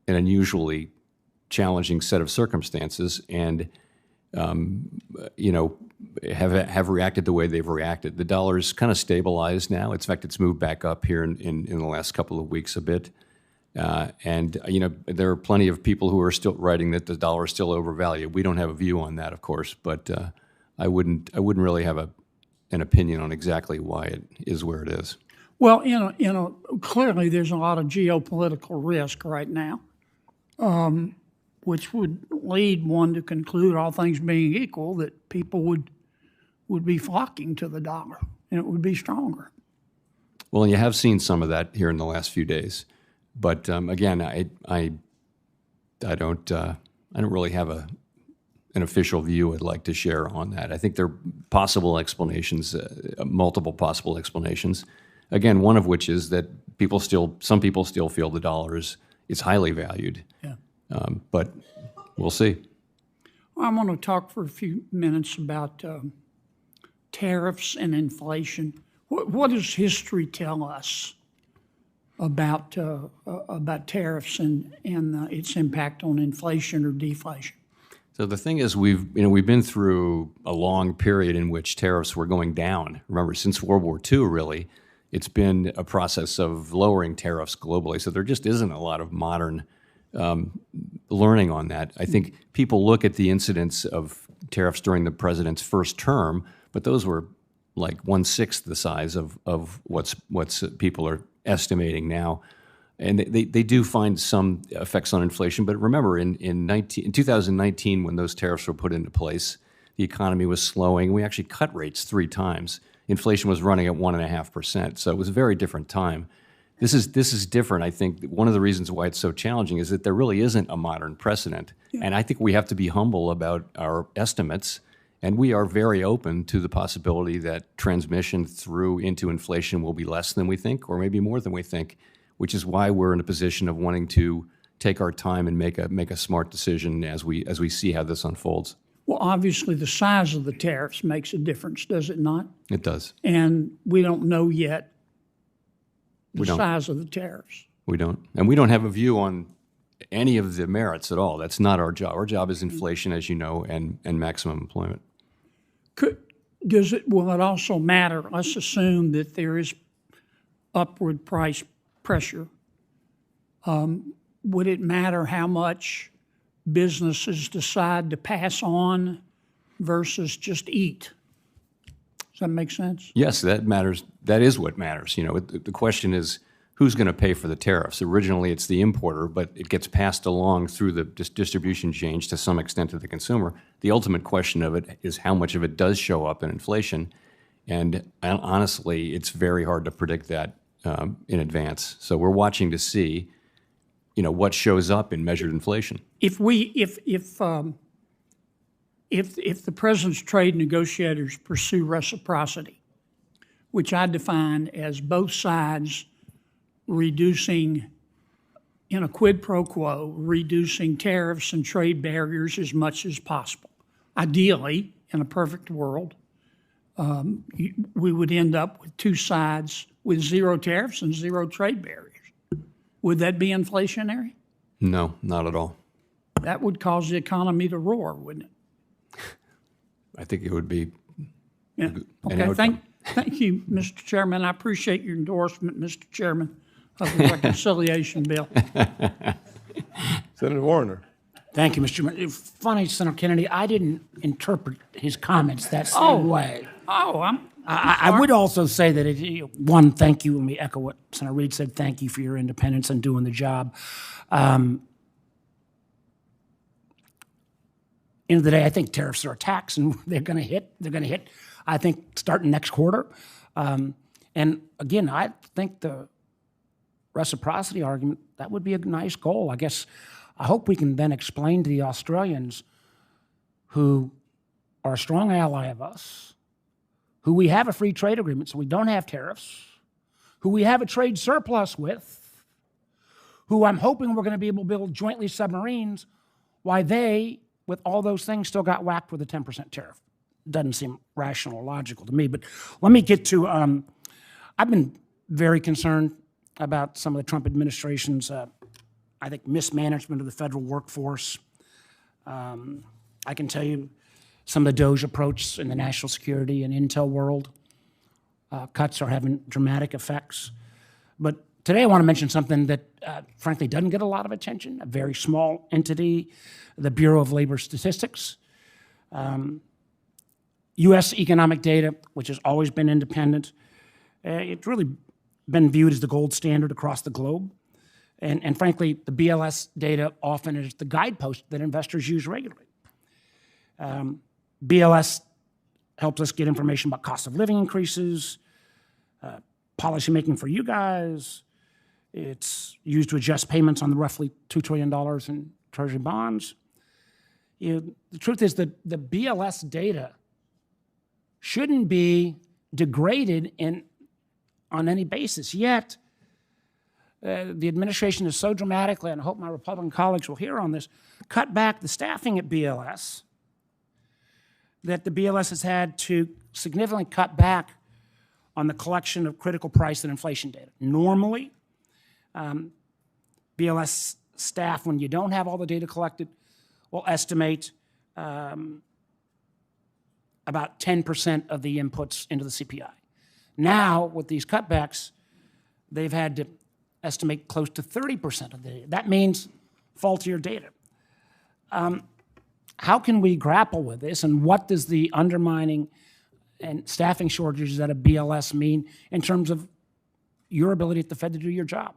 unusually challenging set of circumstances, and have reacted the way they've reacted. The dollar's kind of stabilized now. In fact, it's moved back up here in the last couple of weeks a bit. And there are plenty of people who are still writing that the dollar is still overvalued. We don't have a view on that, of course, but I wouldn't really have an opinion on exactly why it is where it is. Well, clearly there's a lot of geopolitical risk right now, which would lead one to conclude, all things being equal, that people would be flocking to the dollar and it would be stronger. Well, you have seen some of that here in the last few days, but again, I don't really have an official view I'd like to share on that. I think there are possible explanations, multiple possible explanations. Again, one of which is that some people still feel the dollar is highly valued. Yeah. But we'll see. I want to talk for a few minutes about tariffs and inflation. What does history tell us about tariffs and its impact on inflation or deflation? So the thing is, we've been through a long period in which tariffs were going down. Remember, since World War II, really, it's been a process of lowering tariffs globally. So there just isn't a lot of modern learning on that. I think people look at the incidence of tariffs during the president's first term, but those were like 1/6 the size of what's people are estimating now. And they do find some effects on inflation. But remember, in 2019, when those tariffs were put into place, the economy was slowing. We actually cut rates 3 times. Inflation was running at 1.5%. So it was a very different time. This is different. I think one of the reasons why it's so challenging is that there really isn't a modern precedent. Yeah. And I think we have to be humble about our estimates. And we are very open to the possibility that transmission through into inflation will be less than we think, or maybe more than we think, which is why we're in a position of wanting to take our time and make a smart decision as we see how this unfolds. Well, obviously the size of the tariffs makes a difference, does it not? It does. And we don't know yet the size of the tariffs. We don't. And we don't have a view on any of the merits at all. That's not our job. Our job is inflation, as you know, and maximum employment. Will it also matter? Let's assume that there is upward price pressure. Would it matter how much businesses decide to pass on versus just eat? Does that make sense? Yes, that matters. That is what matters. The question is, who's going to pay for the tariffs? Originally, it's the importer, but it gets passed along through the distribution chain to some extent to the consumer. The ultimate question of it is how much of it does show up in inflation. And honestly, it's very hard to predict that in advance. So we're watching to see, what shows up in measured inflation. If the president's trade negotiators pursue reciprocity, which I define as both sides reducing, in a quid pro quo, reducing tariffs and trade barriers as much as possible. Ideally, in a perfect world, we would end up with 2 sides with 0 tariffs and 0 trade barriers. Would that be inflationary? No, not at all. That would cause the economy to roar, wouldn't it? I think it would be. Yeah. Okay. Thank you, Mr. Chairman. I appreciate your endorsement, Mr. Chairman, of the reconciliation bill. Senator Warner. Thank you, Mr. Chairman. Funny, Senator Kennedy, I didn't interpret his comments that same way. I would also say that, one, thank you, and we echo what Senator Reid said, thank you for your independence and doing the job. End of the day, I think tariffs are a tax, and they're going to hit. They're going to hit, I think, starting next quarter. And again, I think the reciprocity argument, that would be a nice goal. I guess I hope we can then explain to the Australians who are a strong ally of us, who we have a free trade agreement, so we don't have tariffs, who we have a trade surplus with, who I'm hoping we're going to be able to build jointly submarines, why they, with all those things, still got whacked with a 10% tariff. Doesn't seem rational or logical to me. But let me get to, I've been very concerned about some of the Trump administration's, I think, mismanagement of the federal workforce. I can tell you some of the DOGE approach in the national security and intel world. Cuts are having dramatic effects. But today I want to mention something that, frankly, doesn't get a lot of attention, a very small entity, the Bureau of Labor Statistics. U.S. economic data, which has always been independent, it's really been viewed as the gold standard across the globe. And frankly, the BLS data often is the guidepost that investors use regularly. BLS helps us get information about cost of living increases, policy making for you guys. It's used to adjust payments on the roughly $2 trillion in Treasury bonds. The truth is that the BLS data shouldn't be degraded on any basis. Yet, the administration is so dramatically, and I hope my Republican colleagues will hear on this, cut back the staffing at BLS that the BLS has had to significantly cut back on the collection of critical price and inflation data. Normally, BLS staff, when you don't have all the data collected, will estimate about 10% of the inputs into the CPI. Now, with these cutbacks, they've had to estimate close to 30% of the data. That means faultier data. How can we grapple with this, and what does the undermining and staffing shortages at a BLS mean in terms of your ability at the Fed to do your job?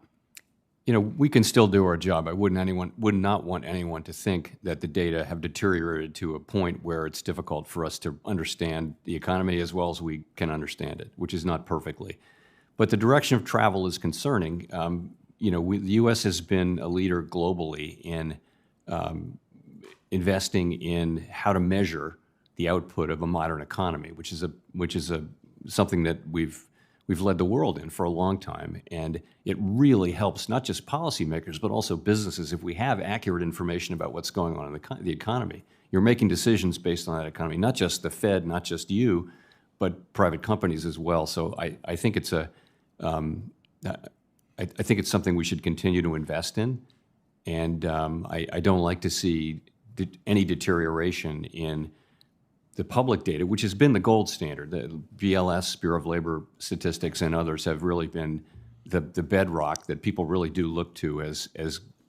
You know, we can still do our job. I would not want anyone to think that the data have deteriorated to a point where it's difficult for us to understand the economy as well as we can understand it, which is not perfectly. But the direction of travel is concerning. The U.S. has been a leader globally in investing in how to measure the output of a modern economy, which is something that we've led the world in for a long time. And it really helps not just policymakers, but also businesses if we have accurate information about what's going on in the economy. You're making decisions based on that economy, not just the Fed, not just you, but private companies as well. So I think it's I think it's something we should continue to invest in. And I don't like to see any deterioration in the public data, which has been the gold standard. The BLS, Bureau of Labor Statistics, and others have really been the bedrock that people really do look to as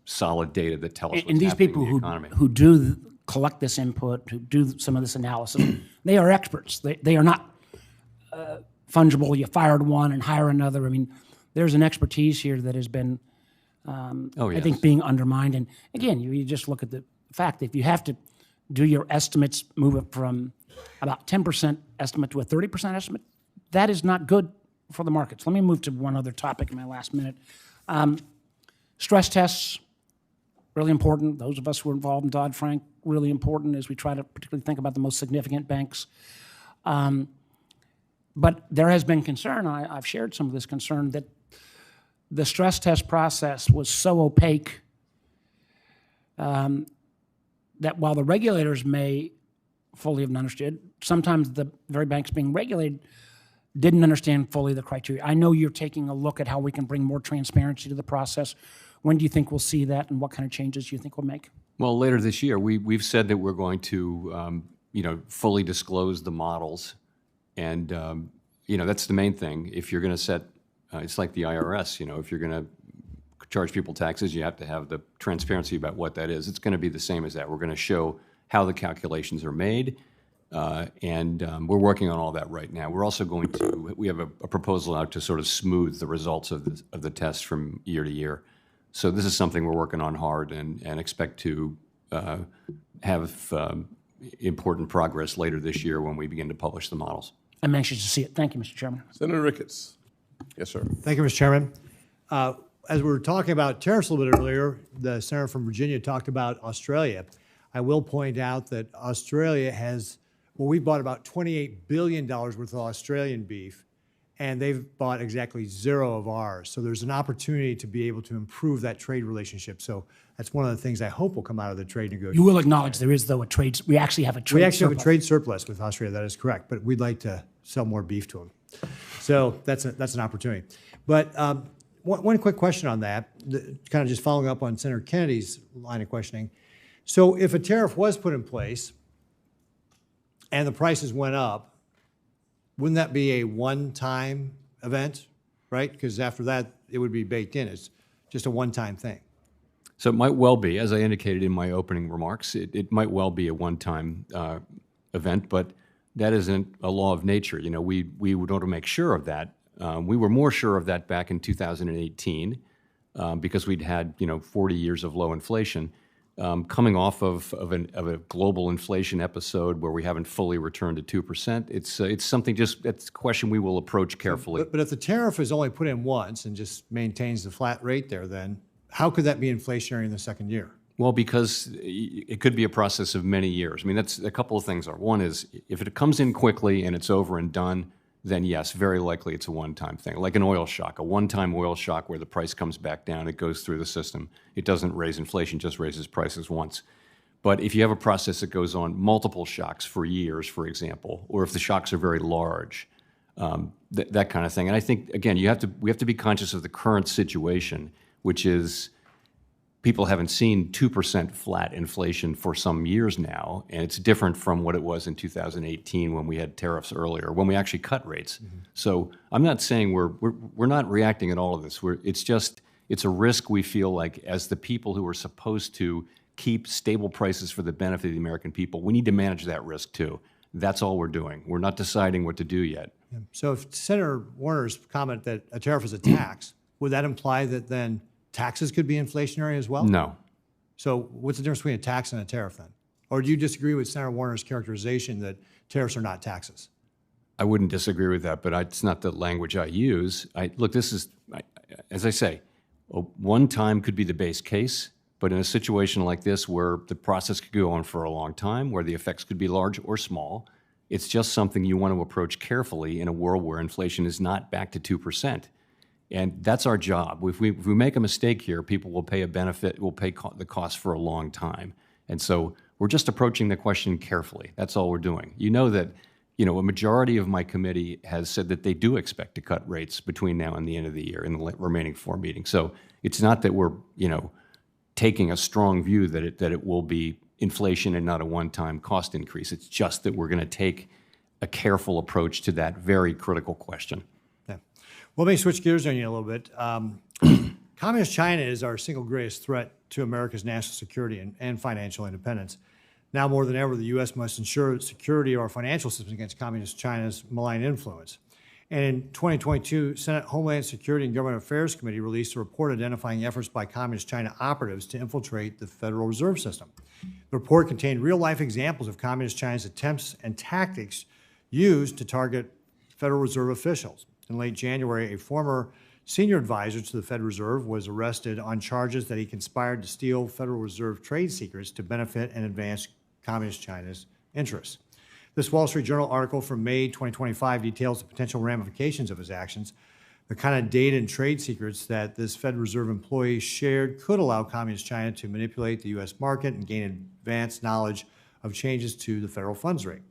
solid data that tell us what's and these happening people in the economy. who do collect this input, who do some of this analysis, they are experts. They are not fungible. You fired one and hire another. I mean, there's an expertise here that has been, I think, being undermined. And again, you just look at the fact that if you have to do your estimates, move it from about 10% estimate to a 30% estimate, that is not good for the markets. Let me move to one other topic in my last minute. Stress tests, really important. Those of us who are involved in Dodd-Frank, really important as we try to particularly think about the most significant banks. But there has been concern, I've shared some of this concern, that the stress test process was so opaque that while the regulators may fully have understood, sometimes the very banks being regulated didn't understand fully the criteria. I know you're taking a look at how we can bring more transparency to the process. When do you think we'll see that, and what kind of changes do you think we'll make? Well, later this year, we've said that we're going to fully disclose the models, and that's the main thing. If you're going to set, it's like the IRS. If you're going to charge people taxes, you have to have the transparency about what that is. It's going to be the same as that. We're going to show how the calculations are made, and we're working on all that right now. We're also going to, we have a proposal out to sort of smooth the results of the test from year to year. So this is something we're working on hard and expect to have important progress later this year when we begin to publish the models. I'm anxious to see it. Thank you, Mr. Chairman. Senator Ricketts. Yes, sir. Thank you, Mr. Chairman. As we were talking about tariffs a little bit earlier, the senator from Virginia talked about Australia. I will point out that Australia has, well, we bought about $28 billion worth of Australian beef, and they've bought exactly 0 of ours. So there's an opportunity to be able to improve that trade relationship. So that's one of the things I hope will come out of the trade negotiations. You will acknowledge there is, though, we actually have a trade We actually have a surplus. trade surplus with Australia, that is correct, but we'd like to sell more beef to them. So that's an opportunity. But one quick question on that, kind of just following up on Senator Kennedy's line of questioning. So if a tariff was put in place and the prices went up, wouldn't that be a one-time event, right? Because after that, it would be baked in. It's just a one-time thing. So it might well be, as I indicated in my opening remarks, it might well be a one-time event, but that isn't a law of nature. You know, we would want to make sure of that. We were more sure of that back in 2018 because we'd had, 40 years of low inflation. Coming off of a global inflation episode where we haven't fully returned to 2%, it's something that's a question we will approach carefully. But if the tariff is only put in once and just maintains the flat rate there, then how could that be inflationary in the second year? Well, because it could be a process of many years. I mean, that's a couple of things are. One is if it comes in quickly and it's over and done, then yes, very likely it's a one-time thing, like an oil shock, a one-time oil shock where the price comes back down, it goes through the system. It doesn't raise inflation, just raises prices once. But if you have a process that goes on multiple shocks for years, for example, or if the shocks are very large, that kind of thing. And I think, again, we have to be conscious of the current situation, which is people haven't seen 2% flat inflation for some years now, and it's different from what it was in 2018 when we had tariffs earlier, when we actually cut rates. Mm-hmm. So I'm not saying we're not reacting at all to this. It's a risk we feel like as the people who are supposed to keep stable prices for the benefit of the American people, we need to manage that risk too. That's all we're doing. We're not deciding what to do yet. Yeah. So if Senator Warner's comment that a tariff is a tax, would that imply that then taxes could be inflationary as well? No. So what's the difference between a tax and a tariff then? Or do you disagree with Senator Warner's characterization that tariffs are not taxes? I wouldn't disagree with that, but it's not the language I use. Look, this is, as I say, one time could be the base case, but in a situation like this where the process could go on for a long time, where the effects could be large or small, it's just something you want to approach carefully in a world where inflation is not back to 2%. And that's our job. If we make a mistake here, people will pay the cost for a long time. And so we're just approaching the question carefully. That's all we're doing. You know that, a majority of my committee has said that they do expect to cut rates between now and the end of the year in the remaining 4 meetings. So it's not that we're, taking a strong view that it will be inflation and not a one-time cost increase. It's just that we're going to take a careful approach to that very critical question. Well, let me switch gears on you a little bit. Communist China is our single greatest threat to America's national security and financial independence. Now more than ever, the U.S. must ensure security of our financial systems against Communist China's malign influence. And in 2022, Senate Homeland Security and Government Affairs Committee released a report identifying efforts by Communist China operatives to infiltrate the Federal Reserve System. The report contained real-life examples of Communist China's attempts and tactics used to target Federal Reserve officials. In late January, a former senior advisor to the Federal Reserve was arrested on charges that he conspired to steal Federal Reserve trade secrets to benefit and advance Communist China's interests. This Wall Street Journal article from May 2025 details the potential ramifications of his actions. The kind of data and trade secrets that this Federal Reserve employee shared could allow Communist China to manipulate the U.S. market and gain advanced knowledge of changes to the federal funds rate.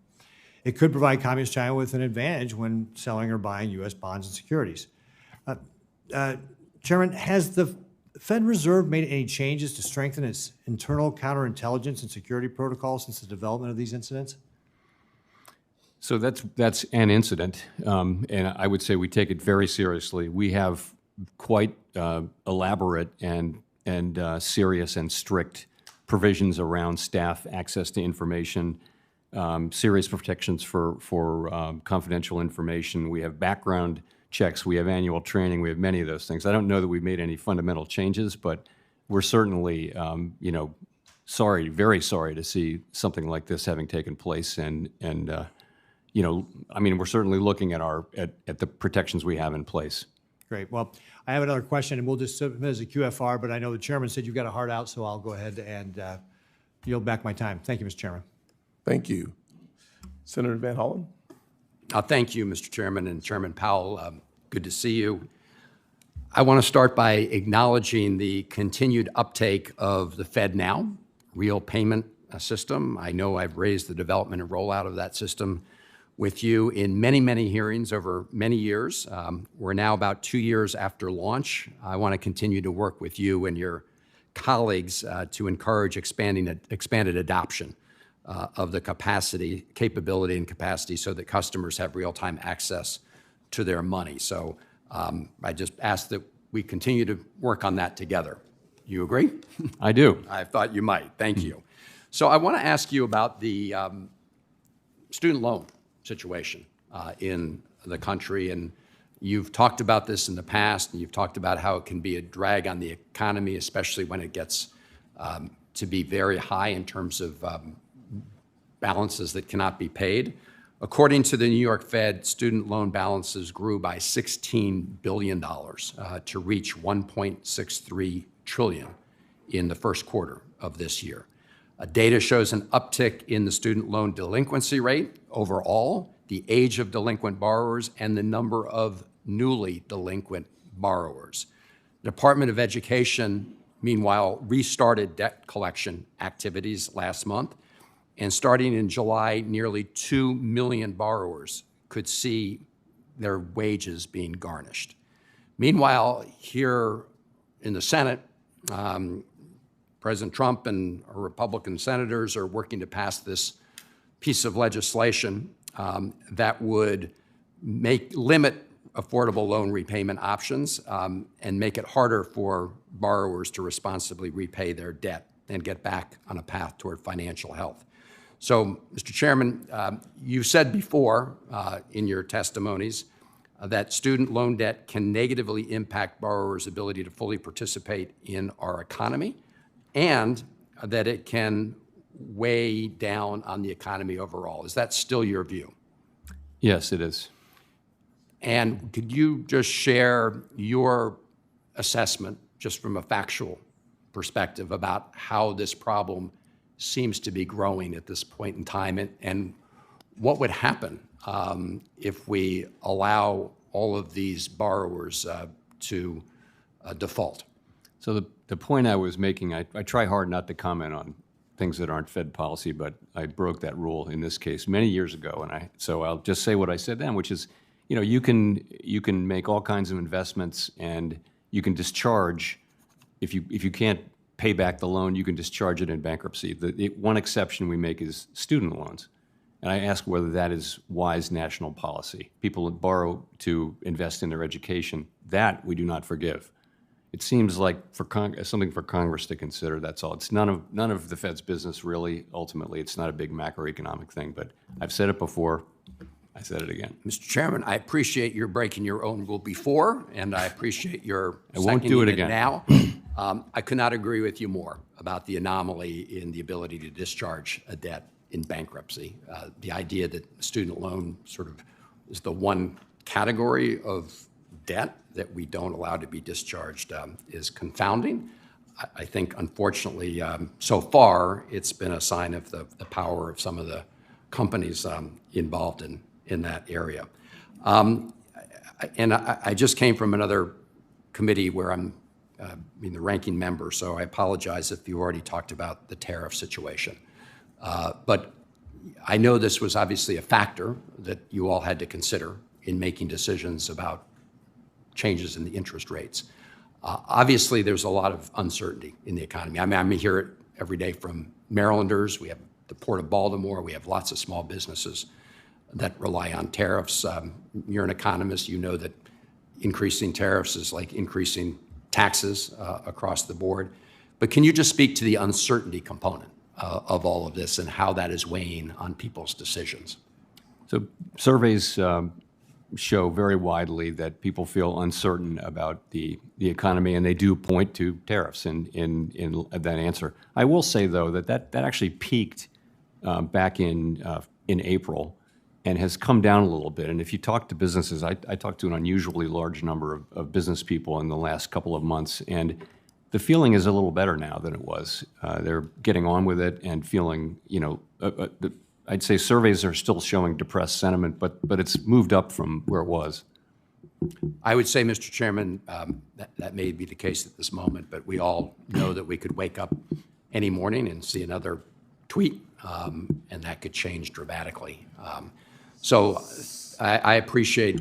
It could provide Communist China with an advantage when selling or buying U.S. bonds and securities. Chairman, has the Fed Reserve made any changes to strengthen its internal counterintelligence and security protocols since the development of these incidents? So that's an incident, and I would say we take it very seriously. We have quite elaborate and serious and strict provisions around staff access to information, serious protections for confidential information. We have background checks. We have annual training. We have many of those things. I don't know that we've made any fundamental changes, but we're certainly, sorry, very sorry to see something like this having taken place. We're certainly looking at the protections we have in place. Great. Well, I have another question, and we'll just submit as a QFR, but I know the chairman said you've got a heart out, so I'll go ahead and yield back my time. Thank you, Mr. Chairman. Thank you. Senator Van Hollen? Thank you, Mr. Chairman and Chairman Powell. Good to see you. I want to start by acknowledging the continued uptake of the FedNow real payment system. I know I've raised the development and rollout of that system with you in many, many hearings over many years. We're now about 2 years after launch. I want to continue to work with you and your colleagues to encourage expanded adoption of the capability and capacity so that customers have real-time access to their money. So I just ask that we continue to work on that together. You agree? I do. I thought you might. Thank you. So I want to ask you about the student loan situation in the country. And you've talked about this in the past, and you've talked about how it can be a drag on the economy, especially when it gets to be very high in terms of balances that cannot be paid. According to the New York Fed, student loan balances grew by $16 billion to reach $1.63 trillion in the first quarter of this year. Data shows an uptick in the student loan delinquency rate overall, the age of delinquent borrowers, and the number of newly delinquent borrowers. The Department of Education, meanwhile, restarted debt collection activities last month. And starting in July, nearly 2 million borrowers could see their wages being garnished. Meanwhile, here in the Senate, President Trump and Republican senators are working to pass this piece of legislation that would limit affordable loan repayment options and make it harder for borrowers to responsibly repay their debt and get back on a path toward financial health. So, Mr. Chairman, you said before in your testimonies that student loan debt can negatively impact borrowers' ability to fully participate in our economy, and that it can weigh down on the economy overall. Is that still your view? Yes, it is. And could you just share your assessment, just from a factual perspective, about how this problem seems to be growing at this point in time, and what would happen if we allow all of these borrowers to default? So the point I was making, I try hard not to comment on things that aren't Fed policy, but I broke that rule in this case many years ago, and so I'll just say what I said then, which is, you can make all kinds of investments, and you can discharge if you can't pay back the loan, you can discharge it in bankruptcy. The one exception we make is student loans, and I ask whether that is wise national policy. People that borrow to invest in their education, that we do not forgive. It seems like something for Congress to consider. That's all. It's none of the Fed's business, really. Ultimately, it's not a big macroeconomic thing. But I've said it before. I said it again. Mr. Chairman, I appreciate your breaking your own rule before, and I appreciate your I won't do it again. Now. I could not agree with you more about the anomaly in the ability to discharge a debt in bankruptcy. The idea that student loan sort of is the one category of debt that we don't allow to be discharged is confounding. I think, unfortunately, so far, it's been a sign of the power of some of the companies involved in that area. And I just came from another committee where I'm the ranking member, so I apologize if you already talked about the tariff situation. But I know this was obviously a factor that you all had to consider in making decisions about changes in the interest rates. Obviously, there's a lot of uncertainty in the economy. I hear it every day from Marylanders. We have the Port of Baltimore. We have lots of small businesses that rely on tariffs. You're an economist. You know that increasing tariffs is like increasing taxes across the board. But can you just speak to the uncertainty component of all of this and how that is weighing on people's decisions? So surveys show very widely that people feel uncertain about the economy, and they do point to tariffs in that answer. I will say, though, that actually peaked back in April and has come down a little bit. And if you talk to businesses, I talked to an unusually large number of business people in the last couple of months, and the feeling is a little better now than it was. They're getting on with it and feeling, I'd say surveys are still showing depressed sentiment, but it's moved up from where it was. I would say, Mr. Chairman, that may be the case at this moment, but we all know that we could wake up any morning and see another tweet, and that could change dramatically. So I appreciate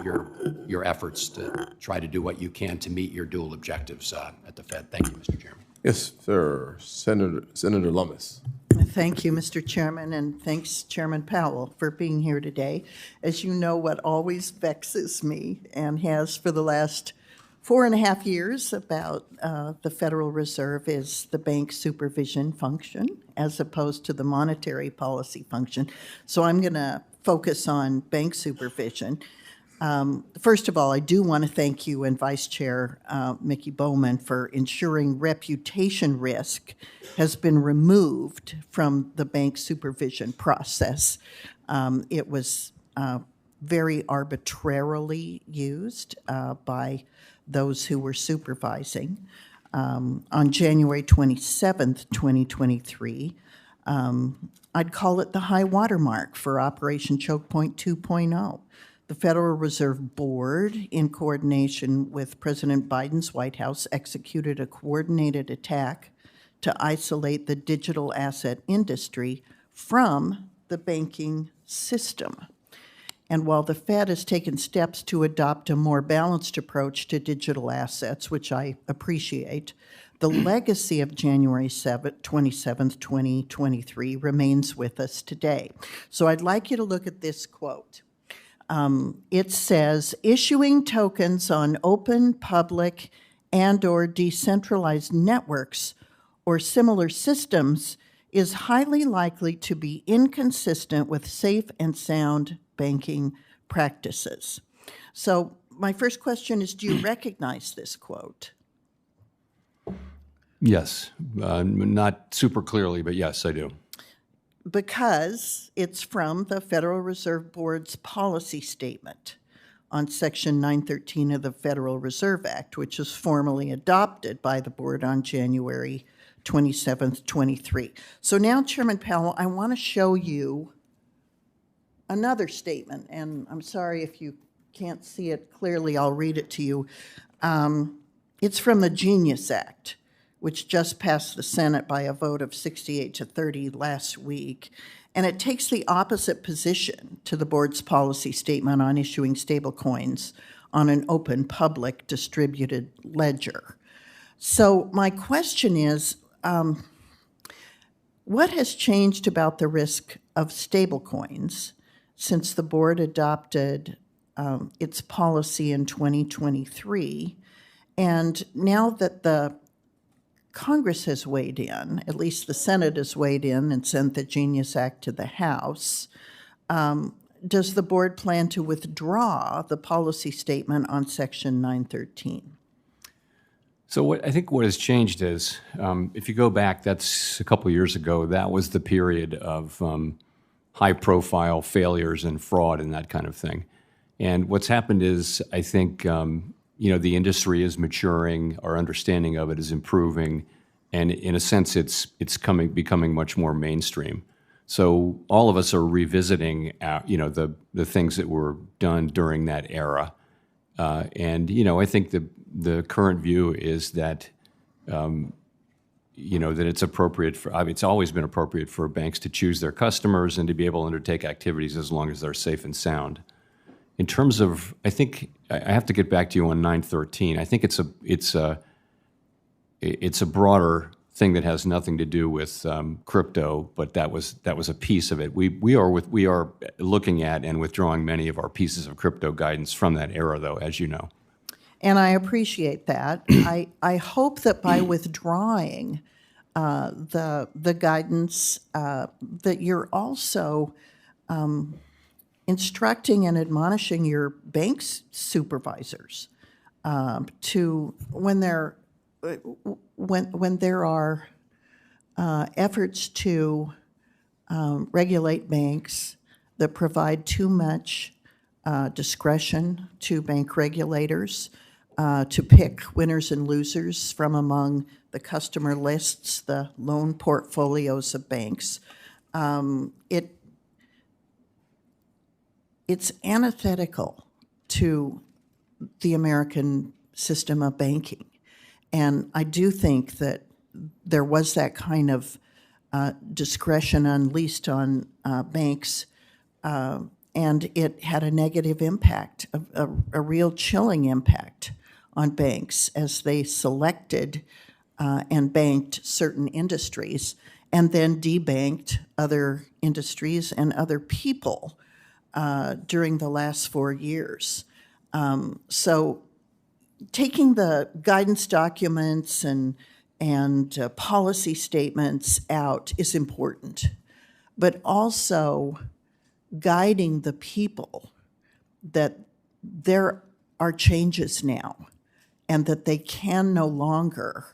your efforts to try to do what you can to meet your dual objectives at the Fed. Thank you, Mr. Chairman. Yes, sir. Senator Lummis. Thank you, Mr. Chairman, and thanks, Chairman Powell, for being here today. As you know, what always vexes me and has for the last 4.5 years about the Federal Reserve is the bank supervision function as opposed to the monetary policy function. So I'm going to focus on bank supervision. First of all, I do want to thank you and Vice Chair Mickey Bowman for ensuring reputation risk has been removed from the bank supervision process. It was very arbitrarily used by those who were supervising. On January 27th, 2023, I'd call it the high watermark for Operation Choke Point 2.0. The Federal Reserve Board, in coordination with President Biden's White House, executed a coordinated attack to isolate the digital asset industry from the banking system. And while the Fed has taken steps to adopt a more balanced approach to digital assets, which I appreciate, the legacy of January 27th, 2023 remains with us today. So I'd like you to look at this quote. It says, issuing tokens on open, public, and/or decentralized networks or similar systems is highly likely to be inconsistent with safe and sound banking practices. So my first question is, do you recognize this quote? Yes, not super clearly, but yes, I do. Because it's from the Federal Reserve Board's policy statement on Section 913 of the Federal Reserve Act, which was formally adopted by the board on January 27th, 23. So now, Chairman Powell, I want to show you another statement, and I'm sorry if you can't see it clearly, I'll read it to you. It's from the Genius Act, which just passed the Senate by a vote of 68 to 30 last week. And it takes the opposite position to the board's policy statement on issuing stablecoins on an open, public, distributed ledger. So my question is, what has changed about the risk of stablecoins since the board adopted its policy in 2023? And now that the Congress has weighed in, at least the Senate has weighed in and sent the Genius Act to the House, does the board plan to withdraw the policy statement on Section 913? So I think what has changed is, if you go back, that's a couple of years ago, that was the period of high-profile failures and fraud and that kind of thing. And what's happened is, I think, the industry is maturing, our understanding of it is improving, and in a sense, it's becoming much more mainstream. So all of us are revisiting, the things that were done during that era, and I think the current view is that, that it's appropriate for. It's always been appropriate for banks to choose their customers and to be able to undertake activities as long as they're safe and sound. In terms of, I think I have to get back to you on 913. I think it's a broader thing that has nothing to do with crypto, but that was a piece of it. We are looking at and withdrawing many of our pieces of crypto guidance from that era, though, as you know. And I appreciate that. I hope that by withdrawing the guidance that you're also instructing and admonishing your bank's supervisors to when there are efforts to regulate banks that provide too much discretion to bank regulators, to pick winners and losers from among the customer lists, the loan portfolios of banks. It's antithetical to the American system of banking. And I do think that there was that kind of discretion unleashed on banks, and it had a negative impact, a real chilling impact on banks as they selected and banked certain industries and then debanked other industries and other people during the last 4 years. So taking the guidance documents and policy statements out is important, but also guiding the people that there are changes now and that they can no longer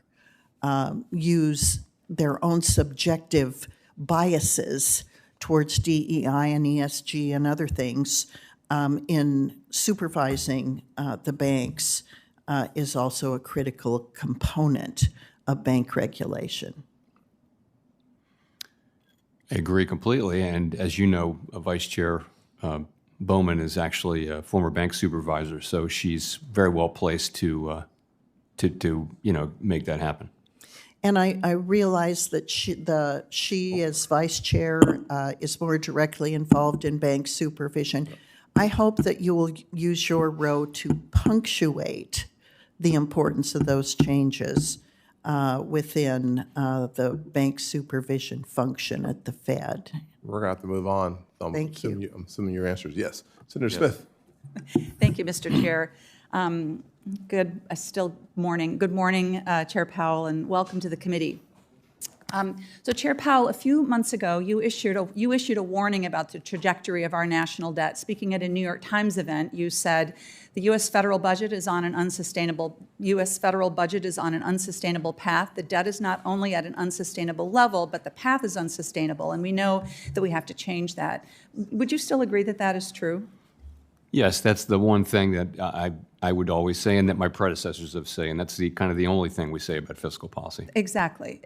use their own subjective biases towards DEI and ESG and other things in supervising the banks is also a critical component of bank regulation. I agree completely. And as you know, Vice Chair Bowman is actually a former bank supervisor, so she's very well placed to make that happen. And I realize that she as vice chair is more directly involved in bank supervision. I hope that you will use your role to punctuate the importance of those changes within the bank supervision function at the Fed. We're going to have to move on. Thank you. I'm assuming your answer is yes. Senator Smith. Thank you, Mr. Chair. Good morning, Chair Powell, and welcome to the committee. So, Chair Powell, a few months ago, you issued a warning about the trajectory of our national debt. Speaking at a New York Times event, you said the U.S. federal budget is on an unsustainable path. The debt is not only at an unsustainable level, but the path is unsustainable, and we know that we have to change that. Would you still agree that that is true? Yes, that's the one thing that I would always say, and that my predecessors have said, and that's the kind of the only thing we say about fiscal policy. Exactly.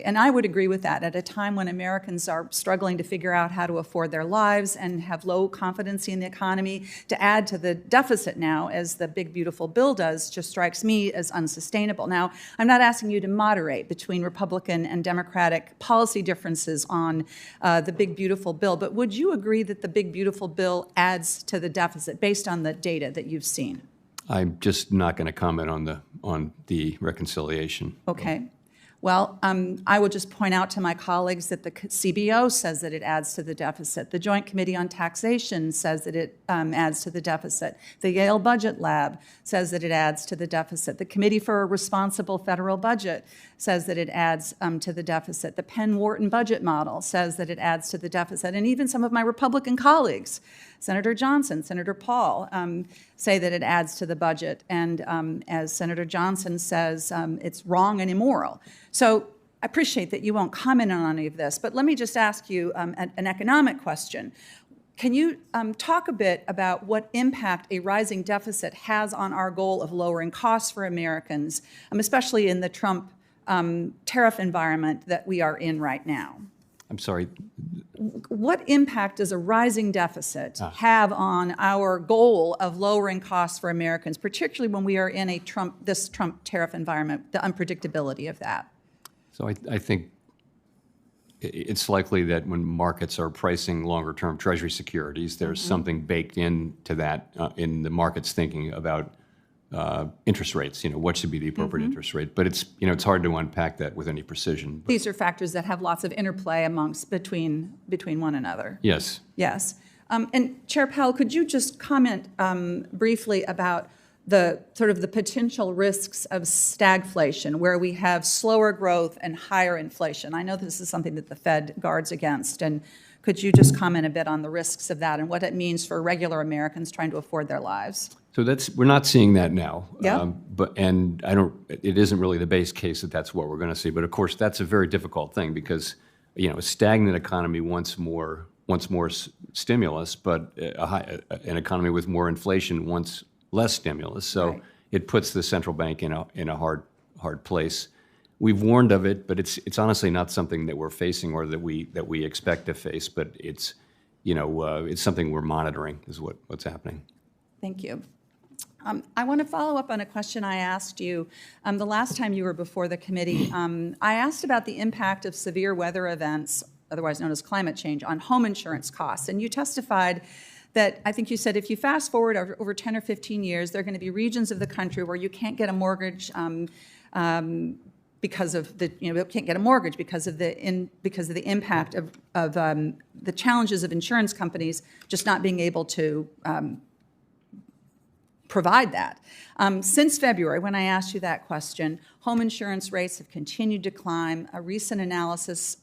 And I would agree with that. At a time when Americans are struggling to figure out how to afford their lives and have low confidence in the economy, to add to the deficit now, as the big, beautiful bill does, just strikes me as unsustainable. Now, I'm not asking you to moderate between Republican and Democratic policy differences on the big, beautiful bill, but would you agree that the big, beautiful bill adds to the deficit based on the data that you've seen? I'm just not going to comment on the reconciliation. Okay. Well, I will just point out to my colleagues that the CBO says that it adds to the deficit. The Joint Committee on Taxation says that it adds to the deficit. The Yale Budget Lab says that it adds to the deficit. The Committee for a Responsible Federal Budget says that it adds to the deficit. The Penn-Wharton budget model says that it adds to the deficit. And even some of my Republican colleagues, Senator Johnson, Senator Paul, say that it adds to the budget. And as Senator Johnson says, it's wrong and immoral. So I appreciate that you won't comment on any of this, but let me just ask you an economic question. Can you talk a bit about what impact a rising deficit has on our goal of lowering costs for Americans, especially in the Trump tariff environment that we are in right now? I'm sorry. What impact does a rising deficit have on our goal of lowering costs for Americans, particularly when we are in this Trump tariff environment, the unpredictability of that? So I think it's likely that when markets are pricing longer-term Treasury securities, there's something baked into that in the market's thinking about interest rates. What should be the appropriate interest rate? But it's hard to unpack that with any precision. These are factors that have lots of interplay between one another. Yes. Yes. And Chair Powell, could you just comment briefly about the potential risks of stagflation, where we have slower growth and higher inflation? I know this is something that the Fed guards against, and could you just comment a bit on the risks of that and what it means for regular Americans trying to afford their lives? So we're not seeing that now. Yeah. It isn't really the base case that that's what we're going to see. But of course, that's a very difficult thing because, a stagnant economy wants more stimulus, but an economy with more inflation wants less stimulus. So it puts the central bank in a hard place. We've warned of it, but it's honestly not something that we're facing or that we expect to face. But it's it's something we're monitoring is what's happening. Thank you. I want to follow up on a question I asked you the last time you were before the committee. I asked about the impact of severe weather events, otherwise known as climate change, on home insurance costs. And you testified that, I think you said, if you fast forward over 10 or 15 years, there are going to be regions of the country where you can't get a mortgage because of the, can't get a mortgage because of the impact of the challenges of insurance companies just not being able to provide that. Since February, when I asked you that question, home insurance rates have continued to climb. A recent analysis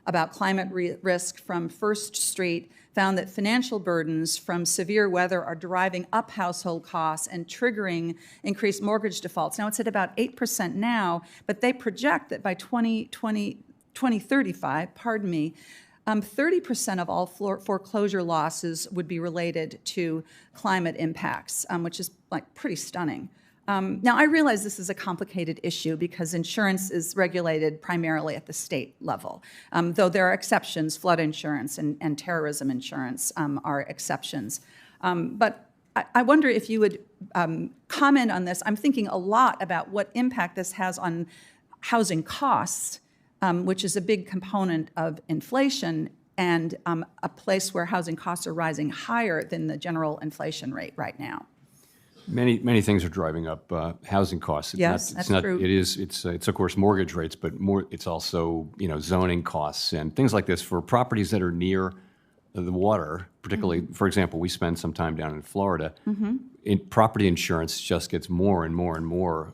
about climate risk from First Street found that financial burdens from severe weather are driving up household costs and triggering increased mortgage defaults. Now, it's at about 8% now, but they project that by 2035, 30% of all foreclosure losses would be related to climate impacts, which is pretty stunning. Now, I realize this is a complicated issue because insurance is regulated primarily at the state level, though there are exceptions. Flood insurance and terrorism insurance are exceptions. But I wonder if you would comment on this. I'm thinking a lot about what impact this has on housing costs, which is a big component of inflation and a place where housing costs are rising higher than the general inflation rate right now. Many things are driving up housing costs. That's true. It's of course mortgage rates, but it's also zoning costs and things like this for properties that are near the water. Particularly, for example, we spend some time down in Florida. Property insurance just gets more and more and more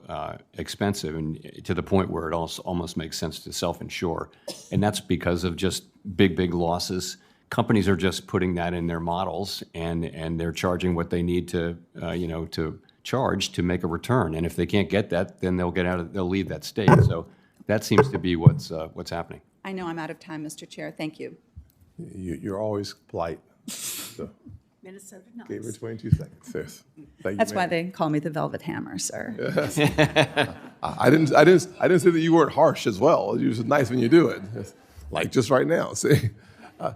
expensive, and to the point where it almost makes sense to self-insure, and that's because of just big losses. Companies are just putting that in their models, and they're charging what they need to to charge to make a return. And if they can't get that, then they'll leave that state. So that seems to be what's happening. I know I'm out of time, Mr. Chair. Thank you. You're always polite. So Minnesota nice. gave her 22 seconds. Yes. Thank you, That's why ma'am. they call me the Velvet Hammer, sir. I didn't say that you weren't harsh as well. You was nice when you do it, like just right now. See.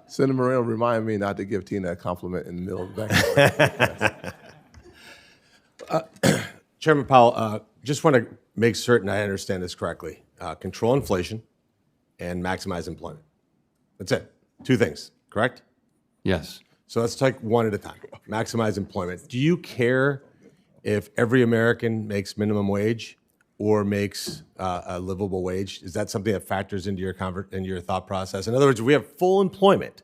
Senator Moreno reminded me not to give Tina a compliment in the middle of the back. Chairman Powell, just want to make certain I understand this correctly. Control inflation and maximize employment. That's it. Two things, correct? Yes. So let's take one at a time. Maximize employment. Do you care if every American makes minimum wage or makes a livable wage? Is that something that factors into your thought process? In other words, if we have full employment,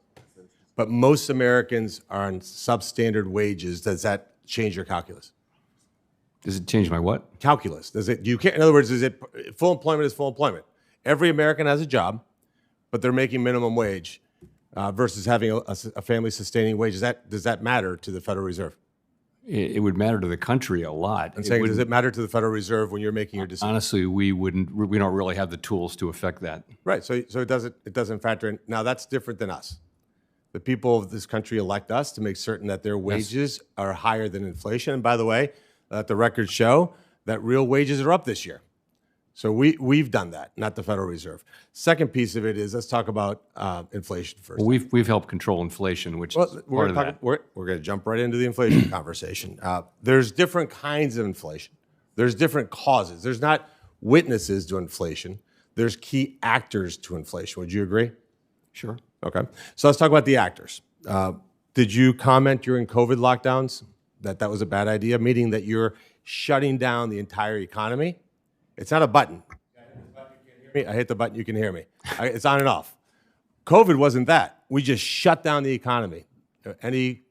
but most Americans are on substandard wages, does that change your calculus? Does it change my what? Calculus. Does it? You can't. In other words, is it full employment is full employment? Every American has a job, but they're making minimum wage versus having a family-sustaining wage. Does that matter to the Federal Reserve? It would matter to the country a lot. I'm saying, does it matter to the Federal Reserve when you're making your decision? Honestly, we don't really have the tools to affect that. Right. So it doesn't factor in. Now that's different than us. The people of this country elect us to make certain that their wages are higher than inflation. And by the way, let the records show that real wages are up this year. So we've done that, not the Federal Reserve. Second piece of it is, let's talk about inflation first. Well, we've helped control inflation, which is part of that. We're going to jump right into the inflation conversation. There's different kinds of inflation. There's different causes. There's not witnesses to inflation. There's key actors to inflation. Would you agree? Sure. Okay. So let's talk about the actors. Did you comment during COVID lockdowns that was a bad idea, meaning that you're shutting down the entire economy? It's not a button. I hit the button, you can hear me. It's on and off. COVID wasn't that. We just shut down the economy. Any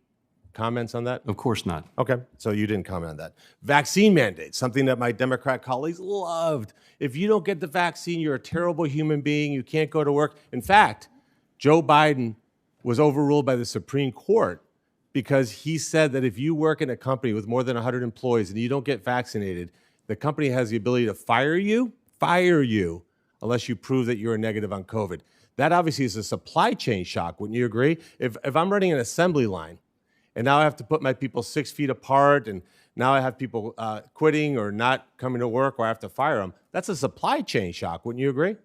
comments on that? Of course not. Okay, so you didn't comment on that. Vaccine mandates, something that my Democrat colleagues loved. If you don't get the vaccine, you're a terrible human being. You can't go to work. In fact, Joe Biden was overruled by the Supreme Court because he said that if you work in a company with more than 100 employees and you don't get vaccinated, the company has the ability to fire you, unless you prove that you're negative on COVID. That obviously is a supply chain shock, wouldn't you agree? If I'm running an assembly line and now I have to put my people 6 feet apart and Now I have people quitting or not coming to work, or I have to fire them. That's a supply chain shock. Wouldn't you agree?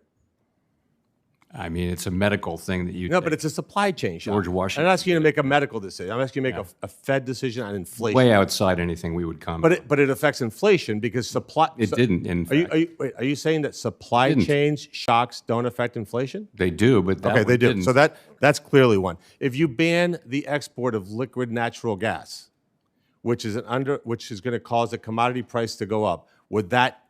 I mean, it's a medical thing that you No, take. but it's a supply chain shock. George Washington I'm not asking you to make a medical decision. I'm asking you to make a Fed decision on inflation. way outside anything we would comment. But it affects inflation because supply. It didn't, in fact. Are you saying that supply chain shocks don't affect inflation? They do, but that Okay, they one do. didn't. So that's clearly one. If you ban the export of liquid natural gas, which is going to cause the commodity price to go up, would that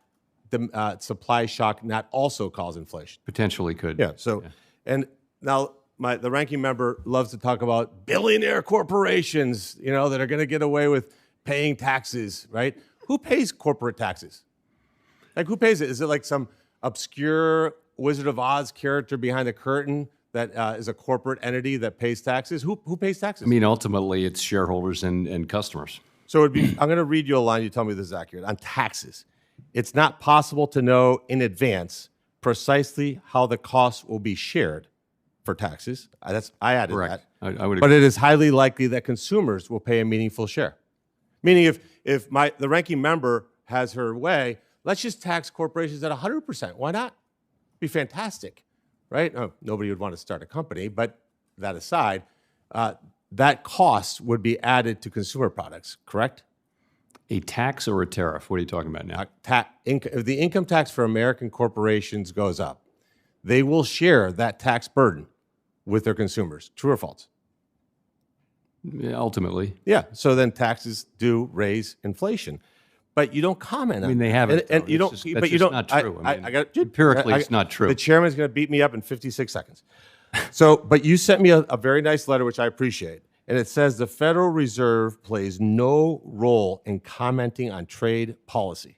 supply shock not also cause inflation? Potentially could. Yeah. So, and now the ranking member loves to talk about billionaire corporations, that are going to get away with paying taxes, right? Who pays corporate taxes? Like, who pays it? Is it like some obscure Wizard of Oz character behind the curtain that is a corporate entity that pays taxes? Who pays taxes? I mean, ultimately, it's shareholders and customers. So I'm going to read you a line. You tell me this is accurate. On taxes, it's not possible to know in advance precisely how the costs will be shared for taxes. I added Correct. that. I would But agree. it is highly likely that consumers will pay a meaningful share. Meaning if the ranking member has her way, let's just tax corporations at 100%. Why not? Be fantastic, right? Oh, nobody would want to start a company, but that aside, that cost would be added to consumer products, correct? A tax or a tariff? What are you talking about now? If the income tax for American corporations goes up, they will share that tax burden with their consumers. True or false? Yeah, ultimately. Yeah. So then taxes do raise inflation, but you don't comment on it. I mean, they haven't. And though. you It's don't. just- But that's you just don't. not true. I mean, I got empirically, it's not true. The chairman's going to beat me up in 56 seconds. So, but you sent me a very nice letter, which I appreciate. And it says the Federal Reserve plays no role in commenting on trade policy.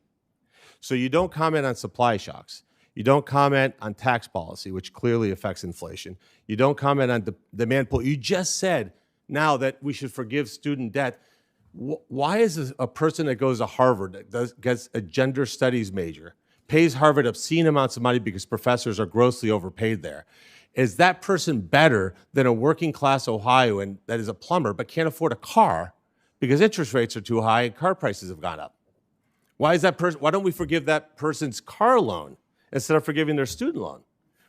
So you don't comment on supply shocks. You don't comment on tax policy, which clearly affects inflation. You don't comment on demand pull. You just said now that we should forgive student debt. Why is a person that goes to Harvard, that gets a gender studies major, pays Harvard obscene amounts of money because professors are grossly overpaid there? Is that person better than a working class Ohioan that is a plumber but can't afford a car because interest rates are too high and car prices have gone up? Why don't we forgive that person's car loan instead of forgiving their student loan?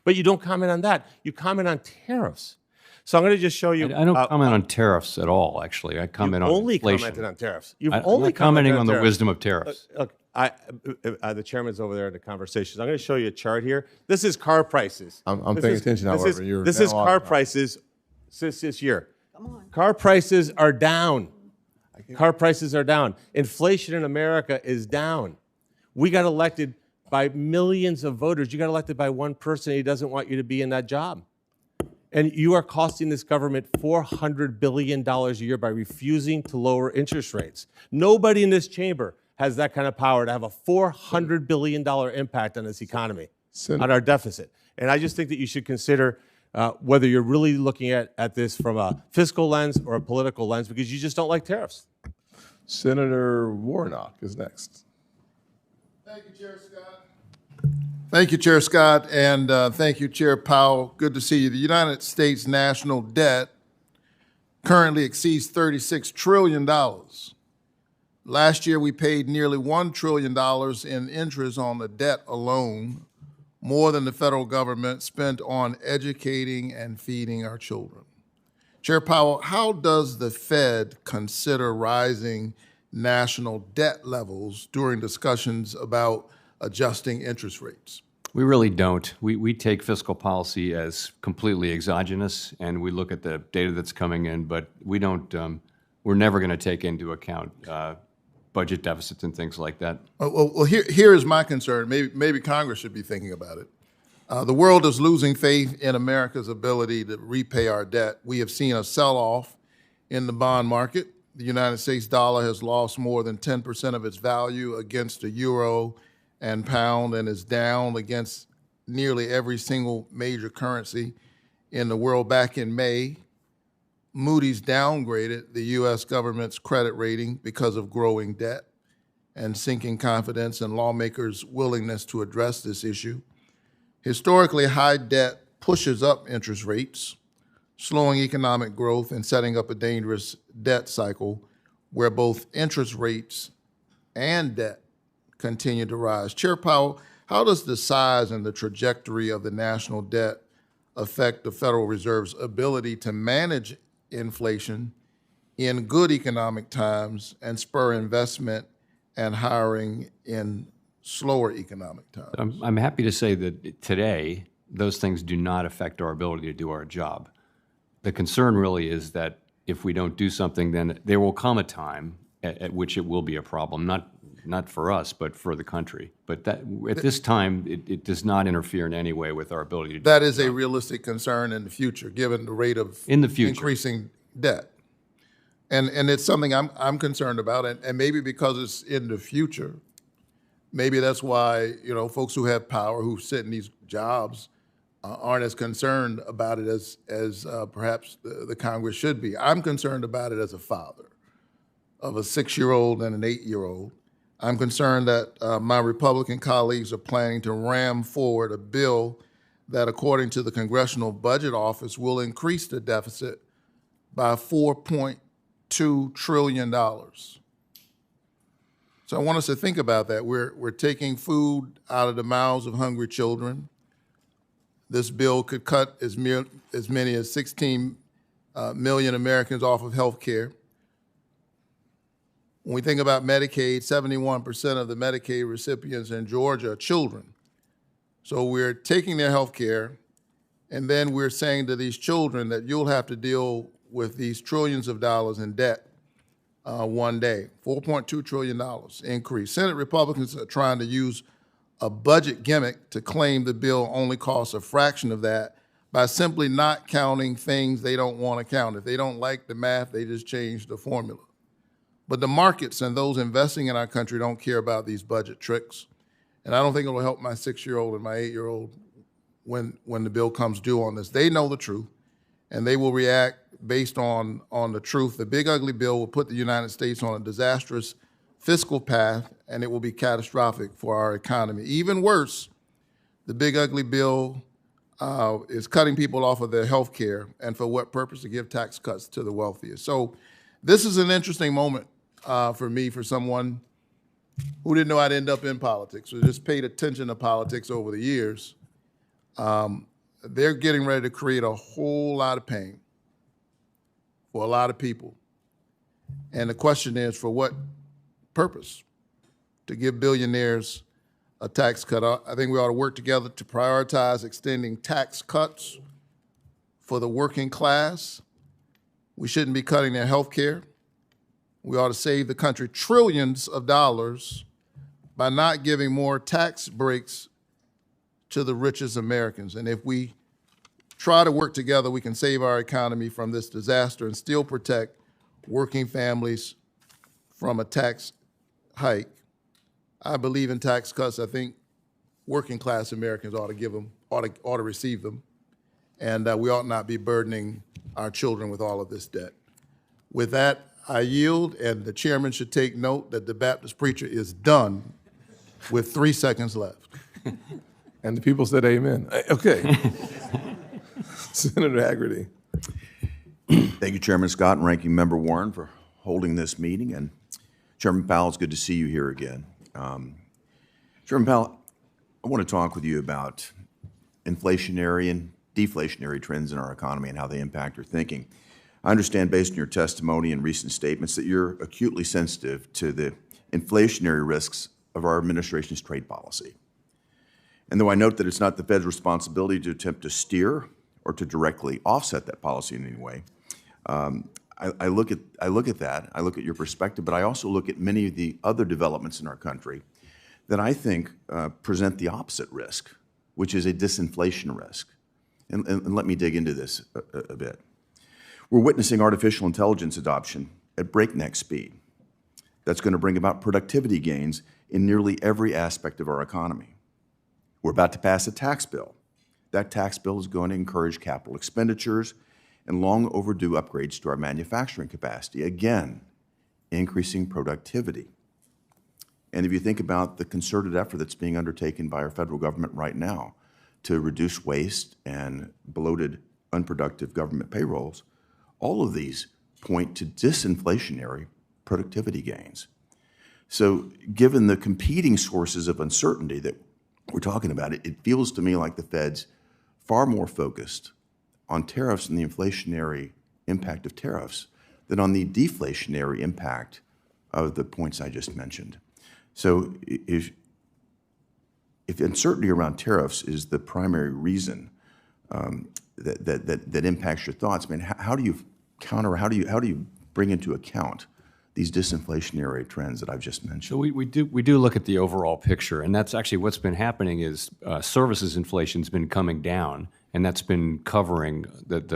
But you don't comment on that. You comment on tariffs. So I'm going to just show you. I don't comment on tariffs at all, actually. I comment on only inflation. commented on tariffs. You've I'm only not commenting on the tariffs. wisdom of tariffs. Look, the chairman's over there in the conversations. I'm going to show you a chart here. This is car prices. I'm paying attention, however. This is car prices since this year. Come on. Car prices are down. Car prices are down. Inflation in America is down. We got elected by millions of voters. You got elected by one person. He doesn't want you to be in that job. And you are costing this government $400 billion a year by refusing to lower interest rates. Nobody in this chamber has that kind of power to have a $400 billion impact on this economy, on our deficit. And I just think that you should consider whether you're really looking at this from a fiscal lens or a political lens, because you just don't like tariffs. Senator Warnock is next. Thank you, Chair Scott. Thank you, Chair Scott, and thank you, Chair Powell. Good to see you. The United States national debt currently exceeds $36 trillion. Last year, we paid nearly $1 trillion in interest on the debt alone, more than the federal government spent on educating and feeding our children. Chair Powell, how does the Fed consider rising national debt levels during discussions about adjusting interest rates? We really don't. We take fiscal policy as completely exogenous, and we look at the data that's coming in, but we don't, we're never going to take into account budget deficits and things like that. Well, here is my concern. Maybe Congress should be thinking about it. The world is losing faith in America's ability to repay our debt. We have seen a sell-off in the bond market. The United States dollar has lost more than 10% of its value against the euro and pound, and is down against nearly every single major currency in the world. Back in May, Moody's downgraded the U.S. government's credit rating because of growing debt and sinking confidence in lawmakers' willingness to address this issue. Historically, high debt pushes up interest rates, slowing economic growth and setting up a dangerous debt cycle where both interest rates and debt continue to rise. Chair Powell, how does the size and the trajectory of the national debt affect the Federal Reserve's ability to manage inflation in good economic times and spur investment and hiring in slower economic times? I'm happy to say that today, those things do not affect our ability to do our job. The concern really is that if we don't do something, then there will come a time at which it will be a problem, not for us, but for the country. But that, at this time, it does not interfere in any way with our ability to do that is a realistic concern in the future, given the rate of increasing debt. And it's something I'm concerned about, and maybe because it's in the future, maybe that's why, you know, folks who have power, who sit in these jobs, aren't as concerned about it as perhaps the Congress should be. I'm concerned about it as a father of a 6-year-old and an 8-year-old. I'm concerned that my Republican colleagues are planning to ram forward a bill that, according to the Congressional Budget Office, will increase the deficit by $4.2 trillion. So I want us to think about that. We're taking food out of the mouths of hungry children. This bill could cut as many as 16 million Americans off of health care. When we think about Medicaid, 71% of the Medicaid recipients in Georgia are children. So we're taking their health care, and then we're saying to these children that you'll have to deal with these trillions of dollars in debt one day. $4.2 trillion increase. Senate Republicans are trying to use a budget gimmick to claim the bill only costs a fraction of that by simply not counting things they don't want to count. If they don't like the math, they just change the formula. But the markets and those investing in our country don't care about these budget tricks. And I don't think it will help my 6-year-old and my 8-year-old when the bill comes due on this. They know the truth, and they will react based on the truth. The big ugly bill will put the United States on a disastrous fiscal path, and it will be catastrophic for our economy. Even worse, the big ugly bill is cutting people off of their health care, and for what purpose? To give tax cuts to the wealthiest. So this is an interesting moment for me, for someone who didn't know I'd end up in politics, or just paid attention to politics over the years. They're getting ready to create a whole lot of pain for a lot of people. And the question is, for what purpose? To give billionaires a tax cut. I think we ought to work together to prioritize extending tax cuts for the working class. We shouldn't be cutting their health care. We ought to save the country trillions of dollars by not giving more tax breaks to the richest Americans. And if we try to work together, we can save our economy from this disaster and still protect working families from a tax hike. I believe in tax cuts. I think working class Americans ought to give them, ought to receive them, and we ought not be burdening our children with all of this debt. With that, I yield, and the chairman should take note that the Baptist preacher is done with 3 seconds left. And the people said amen. Okay. Senator Haggerty. Thank you, Chairman Scott and Ranking Member Warren, for holding this meeting. And Chairman Powell, it's good to see you here again. Chairman Powell, I want to talk with you about inflationary and deflationary trends in our economy and how they impact your thinking. I understand, based on your testimony and recent statements, that you're acutely sensitive to the inflationary risks of our administration's trade policy. And though I note that it's not the Fed's responsibility to attempt to steer or to directly offset that policy in any way, I look at that, I look at your perspective, but I also look at many of the other developments in our country that I think present the opposite risk, which is a disinflation risk. And let me dig into this a bit. We're witnessing artificial intelligence adoption at breakneck speed. That's going to bring about productivity gains in nearly every aspect of our economy. We're about to pass a tax bill. That tax bill is going to encourage capital expenditures and long overdue upgrades to our manufacturing capacity, again, increasing productivity. And if you think about the concerted effort that's being undertaken by our federal government right now to reduce waste and bloated, unproductive government payrolls, all of these point to disinflationary productivity gains. So given the competing sources of uncertainty that we're talking about, it feels to me like the Fed's far more focused on tariffs and the inflationary impact of tariffs than on the deflationary impact of the points I just mentioned. So if uncertainty around tariffs is the primary reason that impacts your thoughts, I mean, how do you counter, how do you bring into account these disinflationary trends that I've just mentioned? So we do look at the overall picture, and that's actually what's been happening is services inflation's been coming down, and that's been covering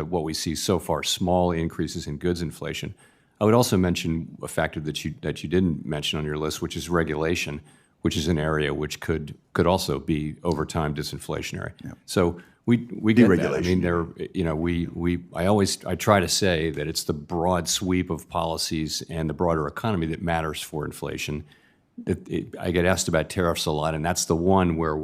what we see so far, small increases in goods inflation. I would also mention a factor that you didn't mention on your list, which is regulation, which is an area which could also be over time disinflationary. Yeah. So we get that. I mean, I try to say that it's the broad sweep of policies and the broader economy that matters for inflation. I get asked about tariffs a lot, and that's the one where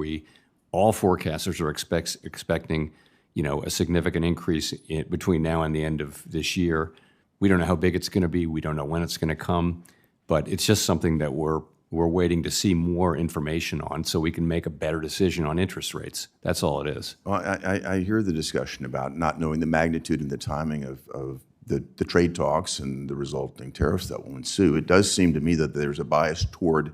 all forecasters are expecting, a significant increase between now and the end of this year. We don't know how big it's going to be. We don't know when it's going to come, but it's just something that we're waiting to see more information on so we can make a better decision on interest rates. That's all it is. Well, I hear the discussion about not knowing the magnitude and the timing of the trade talks and the resulting tariffs that will ensue. It does seem to me that there's a bias toward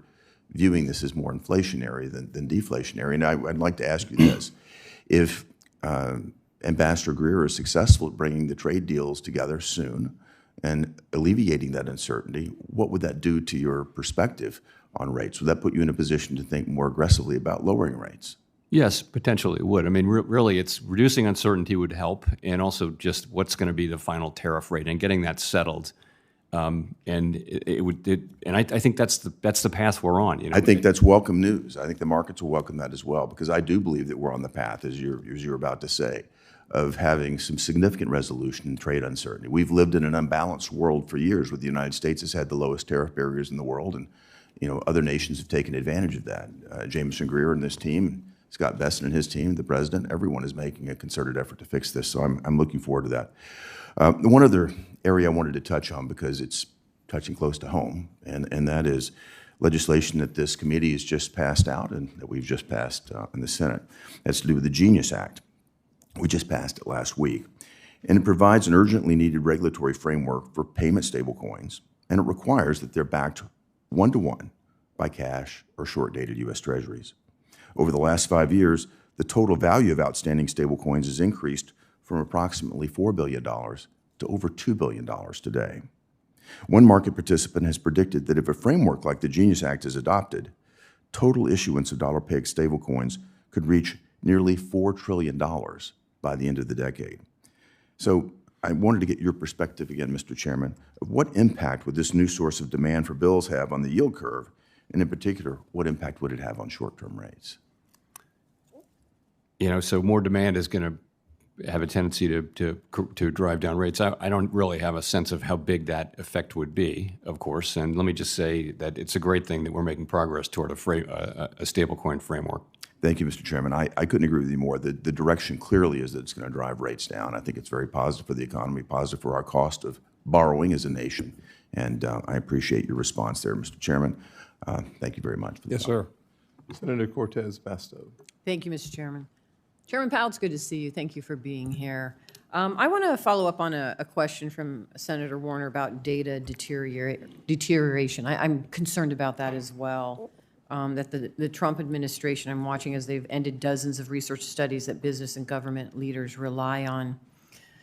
viewing this as more inflationary than deflationary. And I'd like to ask you this. If Ambassador Greer is successful at bringing the trade deals together soon and alleviating that uncertainty, what would that do to your perspective on rates? Would that put you in a position to think more aggressively about lowering rates? Yes, potentially it would. I mean, really, it's reducing uncertainty would help, and also just what's going to be the final tariff rate and getting that settled. And I think that's the path we're on. I think that's welcome news. I think the markets will welcome that as well, because I do believe that we're on the path, as you're about to say, of having some significant resolution in trade uncertainty. We've lived in an unbalanced world for years, where the United States has had the lowest tariff barriers in the world, and other nations have taken advantage of that. Jameson Greer and this team, Scott Bessent and his team, the president, everyone is making a concerted effort to fix this. So I'm looking forward to that. One other area I wanted to touch on, because it's touching close to home, and that is legislation that this committee has just passed out and that we've just passed in the Senate. That's to do with the Genius Act. We just passed it last week, and it provides an urgently needed regulatory framework for payment stablecoins, and it requires that they're backed one-to-one by cash or short-dated U.S. Treasuries. Over the last 5 years, the total value of outstanding stablecoins has increased from approximately $4 billion to over $2 billion today. One market participant has predicted that if a framework like the Genius Act is adopted, total issuance of dollar-pegged stablecoins could reach nearly $4 trillion by the end of the decade. So I wanted to get your perspective again, Mr. Chairman, of what impact would this new source of demand for bills have on the yield curve, and in particular, what impact would it have on short-term rates? So more demand is going to have a tendency to drive down rates. I don't really have a sense of how big that effect would be, of course. And let me just say that it's a great thing that we're making progress toward a stablecoin framework. Thank you, Mr. Chairman. I couldn't agree with you more. The direction clearly is that it's going to drive rates down. I think it's very positive for the economy, positive for our cost of borrowing as a nation. And I appreciate your response there, Mr. Chairman. Thank you very much. For the yes, sir. Senator Cortez Masto. Thank you, Mr. Chairman. Chairman Powell, it's good to see you. Thank you for being here. I want to follow up on a question from Senator Warner about data deterioration. I'm concerned about that as well. That the Trump administration, I'm watching as they've ended dozens of research studies that business and government leaders rely on.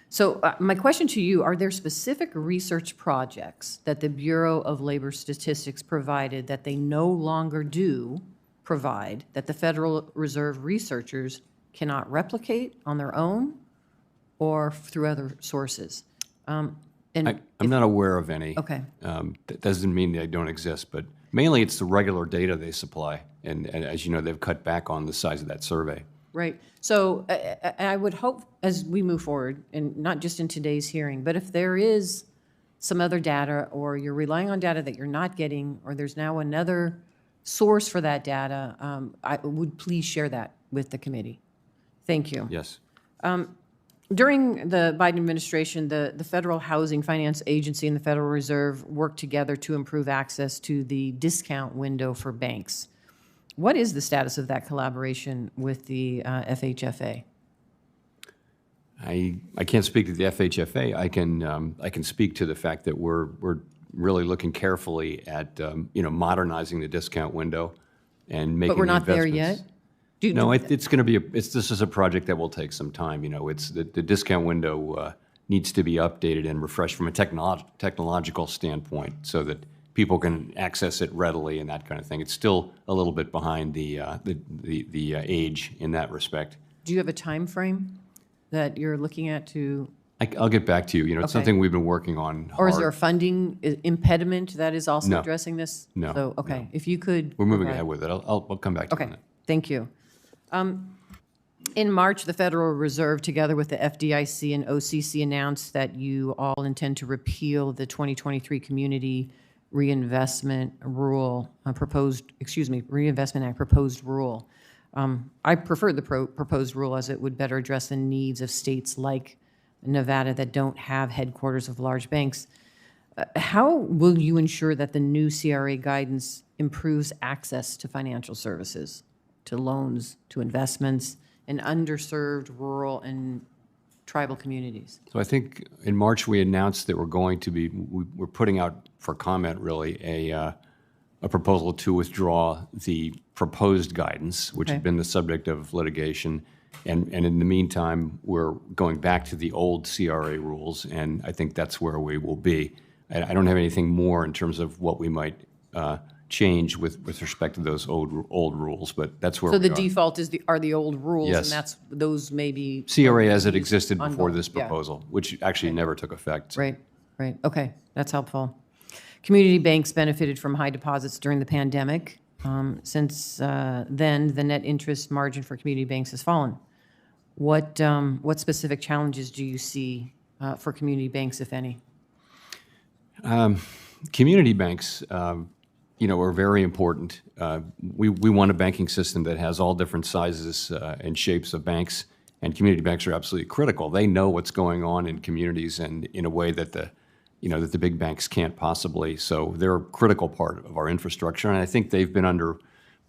So my question to you, are there specific research projects that the Bureau of Labor Statistics provided that they no longer do provide, that the Federal Reserve researchers cannot replicate on their own or through other sources? I'm not aware of any. Okay. That doesn't mean they don't exist, but mainly it's the regular data they supply. And as you know, they've cut back on the size of that survey. Right. So I would hope as we move forward, and not just in today's hearing, but if there is some other data or you're relying on data that you're not getting, or there's now another source for that data, I would please share that with the committee. Thank you. Yes. During the Biden administration, the Federal Housing Finance Agency and the Federal Reserve worked together to improve access to the discount window for banks. What is the status of that collaboration with the FHFA? I can't speak to the FHFA. I can speak to the fact that we're really looking carefully at modernizing the discount window and making. But we're not there investments. yet. No, it's going to be this is a project that will take some time. It's the discount window needs to be updated and refreshed from a technological standpoint so that people can access it readily and that kind of thing. It's still a little bit behind the age in that respect. Do you have a time frame that you're looking at to? I'll get back to you. It's Okay. something we've been working on hard. Or is there a funding impediment that is also No. addressing this? No, So, okay, if you could. We're moving provide- ahead with it. I'll come back to you on Okay, that. thank you. In March, the Federal Reserve, together with the FDIC and OCC, announced that you all intend to repeal the 2023 Community Reinvestment Reinvestment Act proposed rule. I prefer the proposed rule as it would better address the needs of states like Nevada that don't have headquarters of large banks. How will you ensure that the new CRA guidance improves access to financial services, to loans, to investments in underserved rural and tribal communities? So I think in March we announced that we're putting out for comment really a proposal to withdraw the proposed guidance, which Okay. had been the subject of litigation. And in the meantime, we're going back to the old CRA rules, and I think that's where we will be. I don't have anything more in terms of what we might change with respect to those old rules, but that's where So we the are. default are the old rules, Yes. and those may be. CRA as it existed before ongoing. this Yeah. proposal, which actually never took effect. Right, right. Okay, that's helpful. Community banks benefited from high deposits during the pandemic. Since then, the net interest margin for community banks has fallen. What specific challenges do you see for community banks, if any? Community banks, are very important. We want a banking system that has all different sizes and shapes of banks, and community banks are absolutely critical. They know what's going on in communities and in a way that the big banks can't possibly. So they're a critical part of our infrastructure, and I think they've been under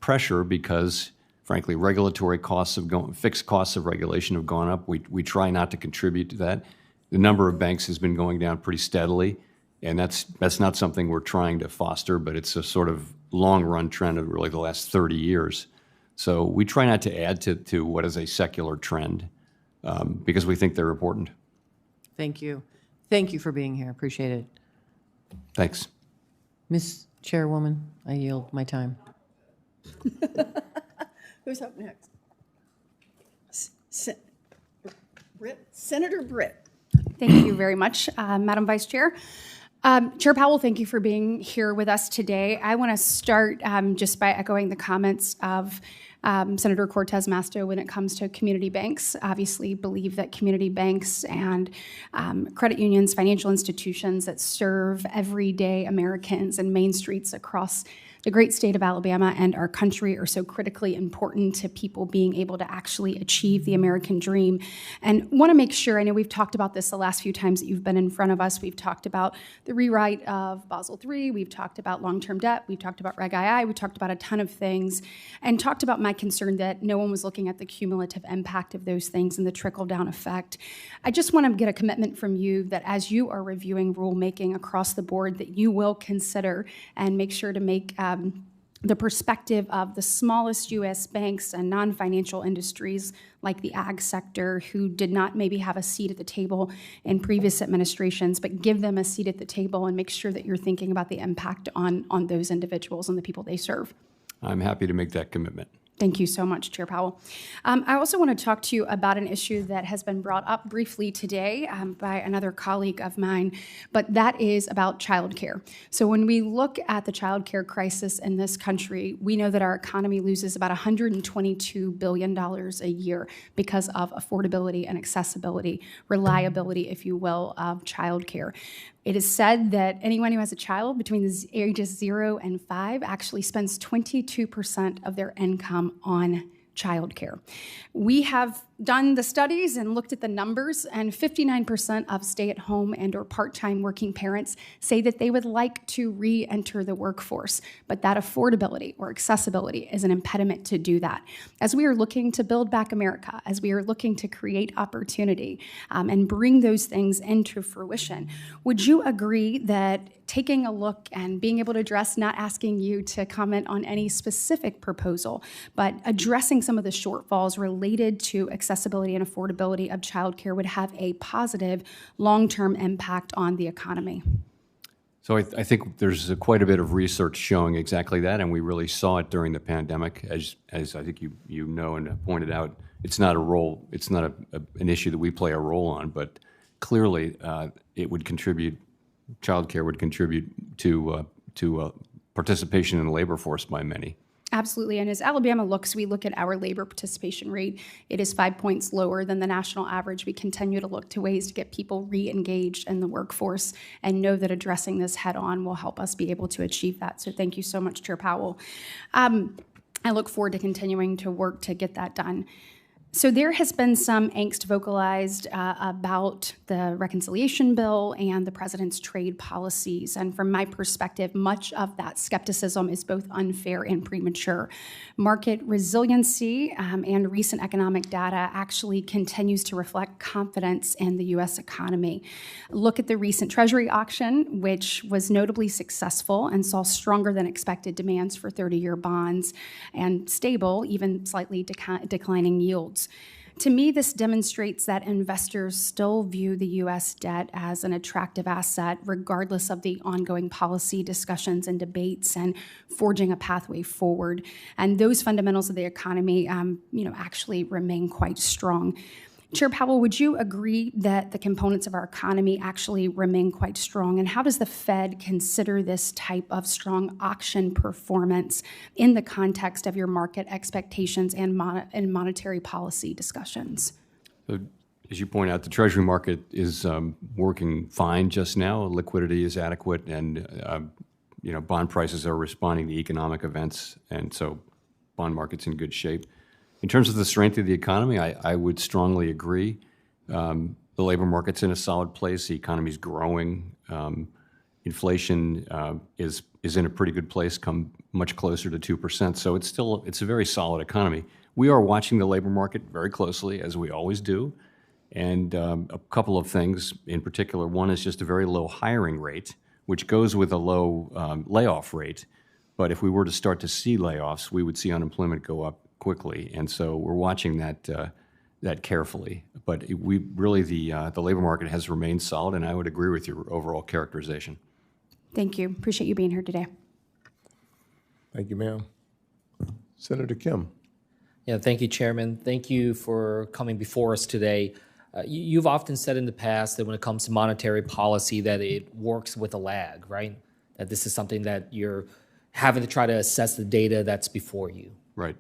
pressure because, frankly, regulatory costs fixed costs of regulation have gone up. We try not to contribute to that. The number of banks has been going down pretty steadily. And that's not something we're trying to foster, but it's a sort of long-run trend of really the last 30 years. So we try not to add to what is a secular trend because we think they're important. Thank you. Thank you for being here. Appreciate it. Thanks. Ms. Chairwoman, I yield my time. Who's up next? Senator Britt. Thank you very much, Madam Vice Chair. Chair Powell, thank you for being here with us today. I want to start just by echoing the comments of Senator Cortez Masto when it comes to community banks. Obviously believe that community banks and credit unions, financial institutions that serve everyday Americans and main streets across the great state of Alabama and our country are so critically important to people being able to actually achieve the American dream. And want to make sure, I know we've talked about this the last few times that you've been in front of us. We've talked about the rewrite of Basel III. We've talked about long-term debt. We've talked about Reg II. We talked about a ton of things and talked about my concern that no one was looking at the cumulative impact of those things and the trickle-down effect. I just want to get a commitment from you that as you are reviewing rulemaking across the board, that you will consider and make sure to make the perspective of the smallest U.S. banks and non-financial industries like the ag sector who did not maybe have a seat at the table in previous administrations, but give them a seat at the table and make sure that you're thinking about the impact on those individuals and the people they serve. I'm happy to make that commitment. Thank you so much, Chair Powell. I also want to talk to you about an issue that has been brought up briefly today by another colleague of mine, but that is about childcare. So when we look at the childcare crisis in this country, we know that our economy loses about $122 billion a year because of affordability and accessibility, reliability, if you will, of childcare. It is said that anyone who has a child between the ages 0 and 5 actually spends 22% of their income on childcare. We have done the studies and looked at the numbers, and 59% of stay-at-home and or part-time working parents say that they would like to re-enter the workforce, but that affordability or accessibility is an impediment to do that. As we are looking to build back America, as we are looking to create opportunity and bring those things into fruition, would you agree that taking a look and being able to address, not asking you to comment on any specific proposal, but addressing some of the shortfalls related to accessibility and affordability of childcare would have a positive long-term impact on the economy? So I think there's quite a bit of research showing exactly that, and we really saw it during the pandemic. As I think you know and pointed out, it's not an issue that we play a role on, but clearly it would contribute. Childcare would contribute to participation in the labor force by many. Absolutely, and as Alabama looks, we look at our labor participation rate. It is 5 points lower than the national average. We continue to look to ways to get people re-engaged in the workforce and know that addressing this head on will help us be able to achieve that. So thank you so much, Chair Powell. I look forward to continuing to work to get that done. So there has been some angst vocalized about the reconciliation bill and the president's trade policies. And from my perspective, much of that skepticism is both unfair and premature. Market resiliency and recent economic data actually continues to reflect confidence in the U.S. economy. Look at the recent Treasury auction, which was notably successful and saw stronger than expected demands for 30-year bonds and stable, even slightly declining yields. To me, this demonstrates that investors still view the U.S. debt as an attractive asset, regardless of the ongoing policy discussions and debates and forging a pathway forward. And those fundamentals of the economy, actually remain quite strong. Chair Powell, would you agree that the components of our economy actually remain quite strong? And how does the Fed consider this type of strong auction performance in the context of your market expectations and monetary policy discussions? So, as you point out, the Treasury market is working fine just now. Liquidity is adequate, and bond prices are responding to economic events, and so bond market's in good shape. In terms of the strength of the economy, I would strongly agree. The labor market's in a solid place. The economy's growing. Inflation is in a pretty good place, come much closer to 2%. So it's a very solid economy. We are watching the labor market very closely, as we always do. And a couple of things in particular. One is just a very low hiring rate, which goes with a low layoff rate. But if we were to start to see layoffs, we would see unemployment go up quickly, and so we're watching that carefully. But the labor market has remained solid, and I would agree with your overall characterization. Thank you. Appreciate you being here today. Thank you, ma'am. Senator Kim. Yeah, thank you, Chairman. Thank you for coming before us today. You've often said in the past that when it comes to monetary policy that it works with a lag, right? That this is something that you're having to try to assess the data that's before you. Right.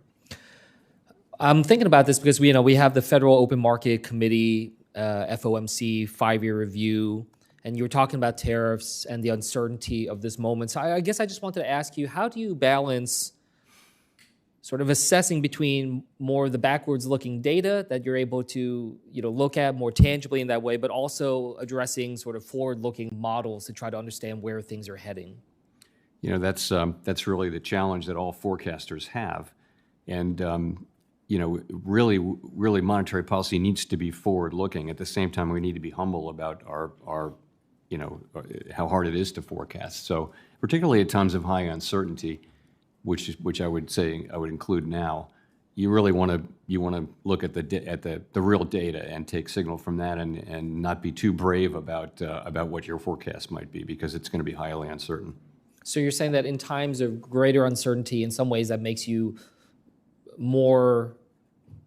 I'm thinking about this because we have the Federal Open Market Committee, FOMC 5-year review, and you were talking about tariffs and the uncertainty of this moment. So I guess I just wanted to ask you, how do you balance sort of assessing between more of the backwards-looking data that you're able to look at more tangibly in that way, but also addressing sort of forward-looking models to try to understand where things are heading? That's really the challenge that all forecasters have, and really monetary policy needs to be forward-looking. At the same time, we need to be humble about our how hard it is to forecast. So particularly at times of high uncertainty, which I would say I would include now, you really want to look at the real data and take signal from that, and not be too brave about what your forecast might be, because it's going to be highly uncertain. So you're saying that in times of greater uncertainty, in some ways that makes you more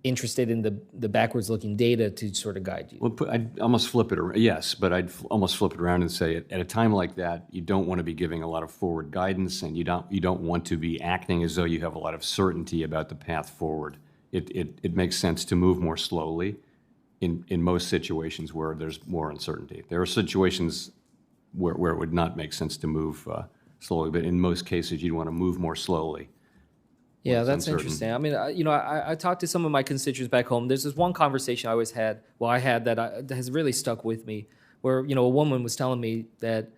interested in the backwards-looking data to sort of guide you? Well, I'd almost flip it around. Yes, but I'd almost flip it around and say at a time like that, you don't want to be giving a lot of forward guidance, and you don't want to be acting as though you have a lot of certainty about the path forward. It makes sense to move more slowly in most situations where there's more uncertainty. There are situations where it would not make sense to move slowly, but in most cases, you'd want to move more slowly. Yeah, it's that's uncertain. interesting. I mean, I talked to some of my constituents back home. There's this one conversation I always had, that has really stuck with me, where, a woman was telling me that,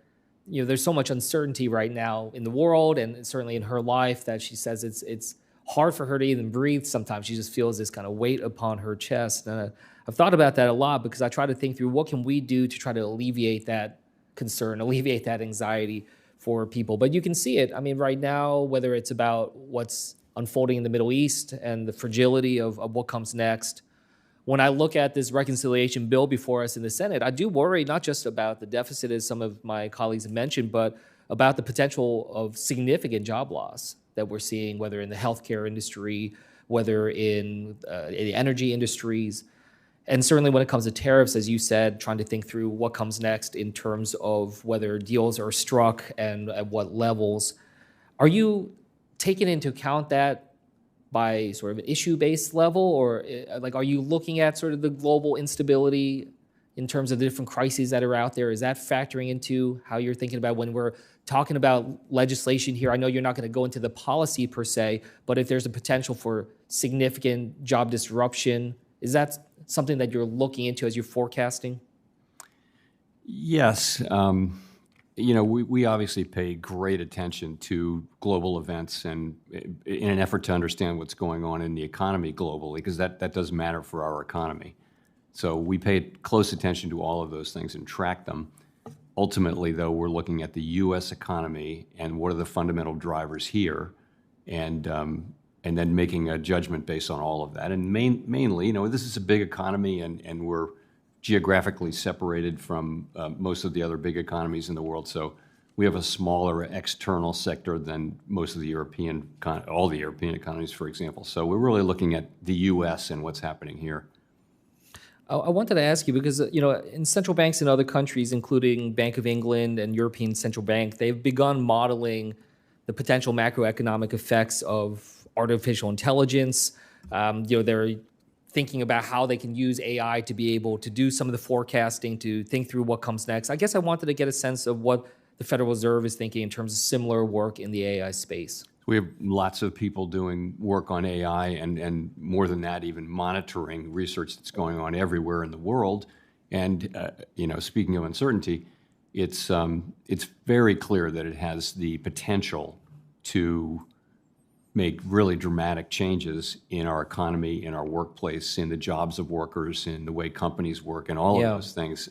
there's so much uncertainty right now in the world and certainly in her life that she says it's hard for her to even breathe sometimes. She just feels this kind of weight upon her chest. And I've thought about that a lot because I try to think through what can we do to try to alleviate that concern, alleviate that anxiety for people. But you can see it. I mean, right now, whether it's about what's unfolding in the Middle East and the fragility of what comes next. When I look at this reconciliation bill before us in the Senate, I do worry not just about the deficit, as some of my colleagues have mentioned, but about the potential of significant job loss that we're seeing, whether in the healthcare industry, whether in the energy industries. And certainly when it comes to tariffs, as you said, trying to think through what comes next in terms of whether deals are struck and at what levels. Are you taking into account that by sort of an issue-based level, or are you looking at sort of the global instability in terms of the different crises that are out there? Is that factoring into how you're thinking about when we're talking about legislation here? I know you're not going to go into the policy per se, but if there's a potential for significant job disruption, is that something that you're looking into as you're forecasting? Yes. We obviously pay great attention to global events and in an effort to understand what's going on in the economy globally, because that does matter for our economy. So we pay close attention to all of those things and track them. Ultimately, though, we're looking at the U.S. economy and what are the fundamental drivers here, and then making a judgment based on all of that. And mainly, this is a big economy, and we're geographically separated from most of the other big economies in the world. So we have a smaller external sector than most of the all the European economies, for example. So we're really looking at the U.S. and what's happening here. I wanted to ask you because, in central banks in other countries, including Bank of England and European Central Bank, they've begun modeling the potential macroeconomic effects of artificial intelligence. They're thinking about how they can use AI to be able to do some of the forecasting, to think through what comes next. I guess I wanted to get a sense of what the Federal Reserve is thinking in terms of similar work in the AI space. We have lots of people doing work on AI and more than that, even monitoring research that's going on everywhere in the world. And, speaking of uncertainty, it's very clear that it has the potential to make really dramatic changes in our economy, in our workplace, in the jobs of workers, in the way companies work, and all of those things.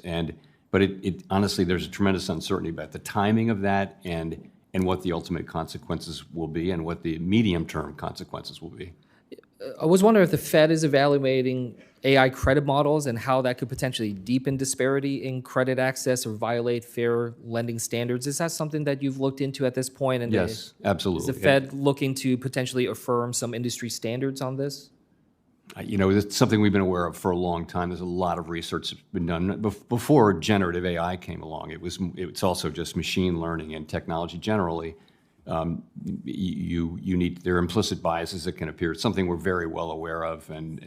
But it honestly, there's a tremendous uncertainty about the timing of that and what the ultimate consequences will be and what the medium-term consequences will be. I was wondering if the Fed is evaluating AI credit models and how that could potentially deepen disparity in credit access or violate fair lending standards. Is that something that you've looked into at this point? And yes, absolutely. Is the Fed looking to potentially affirm some industry standards on this? It's something we've been aware of for a long time. There's a lot of research that's been done. Before generative AI came along, it's also just machine learning and technology generally. You need, there are implicit biases that can appear. It's something we're very well aware of, and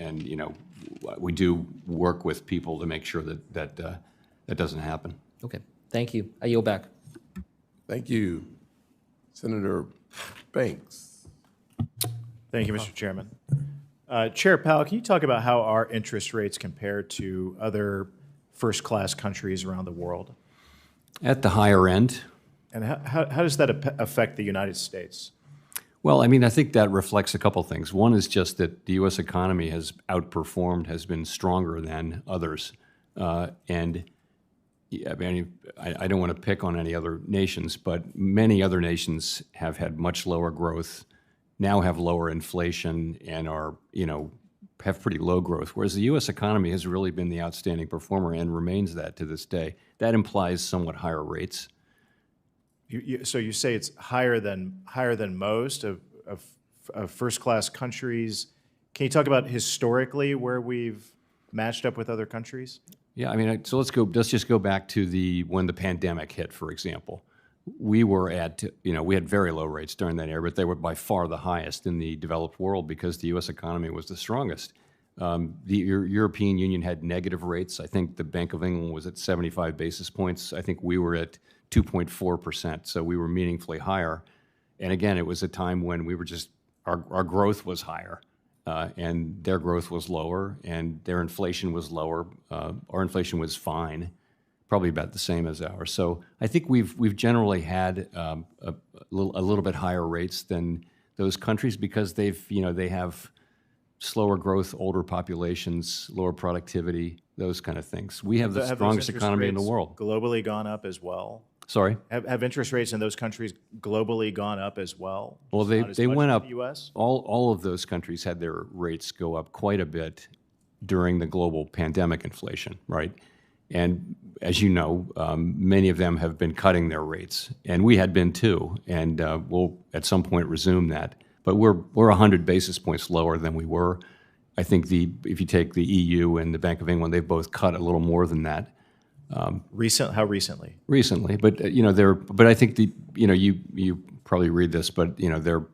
we do work with people to make sure that doesn't happen. Okay, thank you. I yield back. Thank you. Senator Banks. Thank you, Mr. Chairman. Chair Powell, can you talk about how our interest rates compare to other first-class countries around the world? At the higher end. And how does that affect the United States? Well, I think that reflects a couple things. One is just that the U.S. economy has outperformed, has been stronger than others. I don't want to pick on any other nations, but many other nations have had much lower growth, now have lower inflation, and are, have pretty low growth, whereas the U.S. economy has really been the outstanding performer and remains that to this day. That implies somewhat higher rates. So you say it's higher than most of first-class countries. Can you talk about historically where we've matched up with other countries? Yeah, so let's just go back to when the pandemic hit, for example. We were we had very low rates during that era, but they were by far the highest in the developed world because the U.S. economy was the strongest. The European Union had negative rates. I think the Bank of England was at 75 basis points. I think we were at 2.4%, so we were meaningfully higher. And again, it was a time when we were just our growth was higher, and their growth was lower, and their inflation was lower. Our inflation was fine, probably about the same as ours. So I think we've generally had a little bit higher rates than those countries because they have slower growth, older populations, lower productivity, those kind of things. We have the strongest economy in the world. Globally gone up as well? Sorry? Have interest rates in those countries globally gone up as well? Well, Not as they much went as up. the US? All of those countries had their rates go up quite a bit during the global pandemic inflation, right? And as you know, many of them have been cutting their rates, and we had been too, and we'll at some point resume that. But we're 100 basis points lower than we were. I think if you take the EU and the Bank of England, they've both cut a little more than that. How recently? Recently, but but I think you probably read this, but they're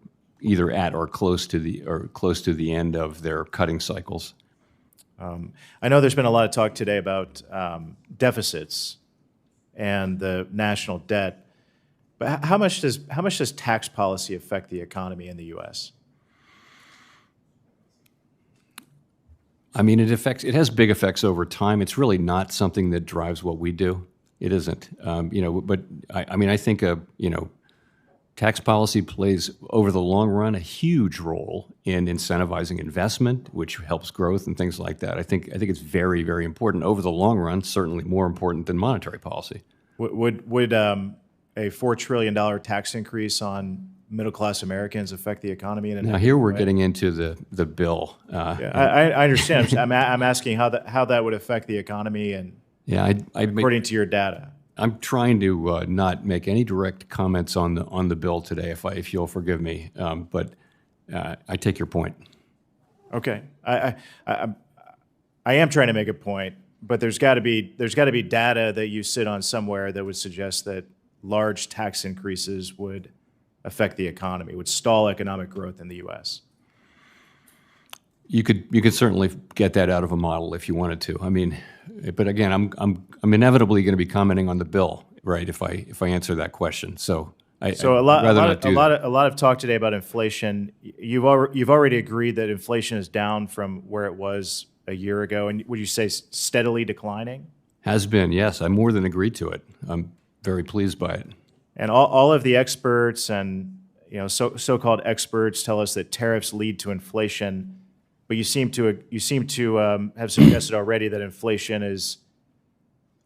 either at or close to the end of their cutting cycles. I know there's been a lot of talk today about deficits and the national debt, but how much does tax policy affect the economy in the U.S.? I mean, it has big effects over time. It's really not something that drives what we do. It isn't. But I think tax policy plays over the long run a huge role in incentivizing investment, which helps growth and things like that. I think it's very, very important over the long run. Certainly more important than monetary policy. Would a $4 trillion tax increase on middle-class Americans affect the economy in a Now here we're getting into the bill. I understand. I'm asking how that would affect the economy and according to your data. I'm trying to not make any direct comments on the bill today, if you'll forgive me. But I take your point. Okay, I am trying to make a point, but there's got to be data that you sit on somewhere that would suggest that large tax increases would affect the economy, would stall economic growth in the U.S. You could certainly get that out of a model if you wanted to. I mean, but again, I'm inevitably going to be commenting on the bill, right? If I answer that question, a lot of talk today about inflation. You've already agreed that inflation is down from where it was a year ago, and would you say steadily declining? Has been, yes. I more than agreed to it. I'm very pleased by it. And all of the experts and so-called experts tell us that tariffs lead to inflation, but you seem to have suggested already that inflation is,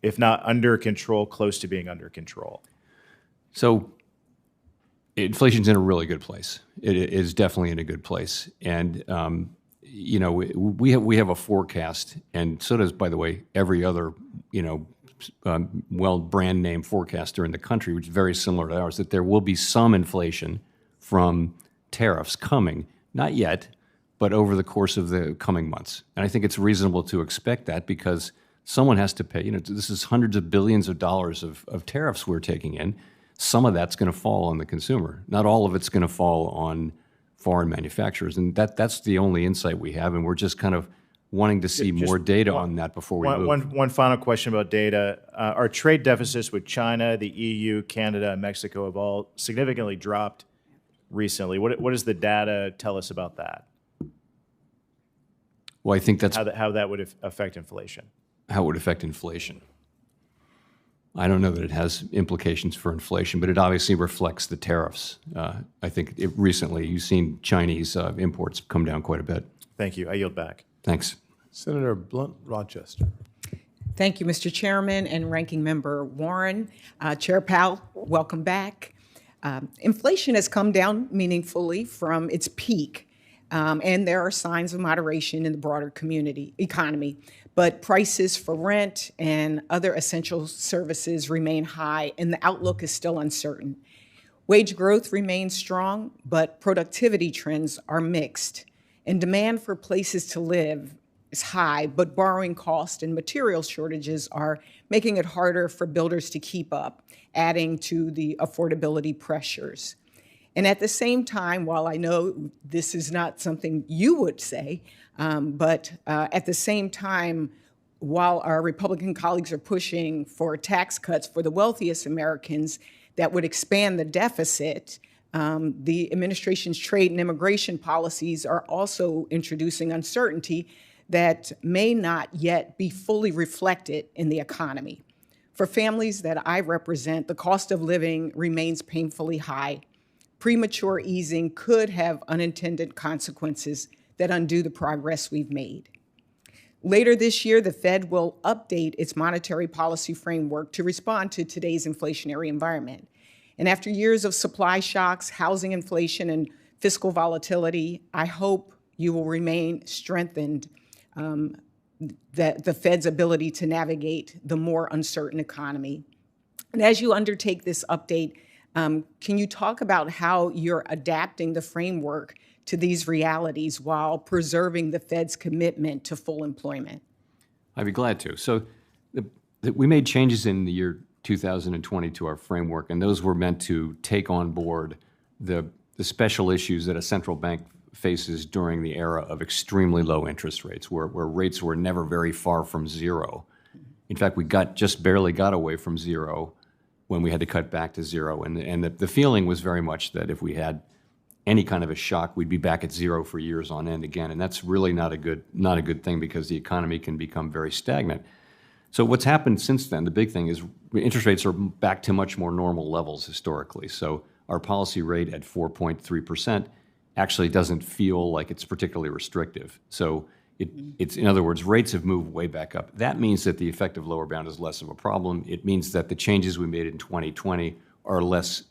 if not under control, close to being under control. So inflation's in a really good place. It is definitely in a good place, and we have a forecast, and so does, by the way, every other brand name forecaster in the country, which is very similar to ours, that there will be some inflation from tariffs coming, not yet, but over the course of the coming months. And I think it's reasonable to expect that because someone has to pay. This is hundreds of billions of dollars of tariffs we're taking in. Some of that's going to fall on the consumer. Not all of it's going to fall on foreign manufacturers. And that's the only insight we have, and we're just kind of wanting to see more data on that before we move. One final question about data. Our trade deficits with China, the EU, Canada, and Mexico have all significantly dropped recently. What does the data tell us about that? Well, I think that's how that would affect inflation. How it would affect inflation. I don't know that it has implications for inflation, but it obviously reflects the tariffs. I think recently you've seen Chinese imports come down quite a bit. Thank you. I yield back. Thanks. Senator Blunt Rochester. Thank you, Mr. Chairman and Ranking Member Warren. Chair Powell, welcome back. Inflation has come down meaningfully from its peak, and there are signs of moderation in the broader economy. But prices for rent and other essential services remain high, and the outlook is still uncertain. Wage growth remains strong, but productivity trends are mixed, and demand for places to live is high, but borrowing costs and material shortages are making it harder for builders to keep up, adding to the affordability pressures. And at the same time, while I know this is not something you would say, but at the same time, while our Republican colleagues are pushing for tax cuts for the wealthiest Americans that would expand the deficit, The administration's trade and immigration policies are also introducing uncertainty that may not yet be fully reflected in the economy. For families that I represent, the cost of living remains painfully high. Premature easing could have unintended consequences that undo the progress we've made. Later this year, the Fed will update its monetary policy framework to respond to today's inflationary environment. And after years of supply shocks, housing inflation, and fiscal volatility, I hope you will remain strengthened that the Fed's ability to navigate the more uncertain economy. And as you undertake this update, can you talk about how you're adapting the framework to these realities while preserving the Fed's commitment to full employment? I'd be glad to. So we made changes in the year 2020 to our framework, and those were meant to take on board the special issues that a central bank faces during the era of extremely low interest rates, where rates were never very far from zero. In fact, we just barely got away from zero when we had to cut back to zero. And the feeling was very much that if we had any kind of a shock, we'd be back at zero for years on end again. And that's really not a good thing, because the economy can become very stagnant. So what's happened since then, the big thing is interest rates are back to much more normal levels historically. So our policy rate at 4.3% actually doesn't feel like it's particularly restrictive. So it's, in other words, rates have moved way back up. That means that the effective lower bound is less of a problem. It means that the changes we made in 2020 are less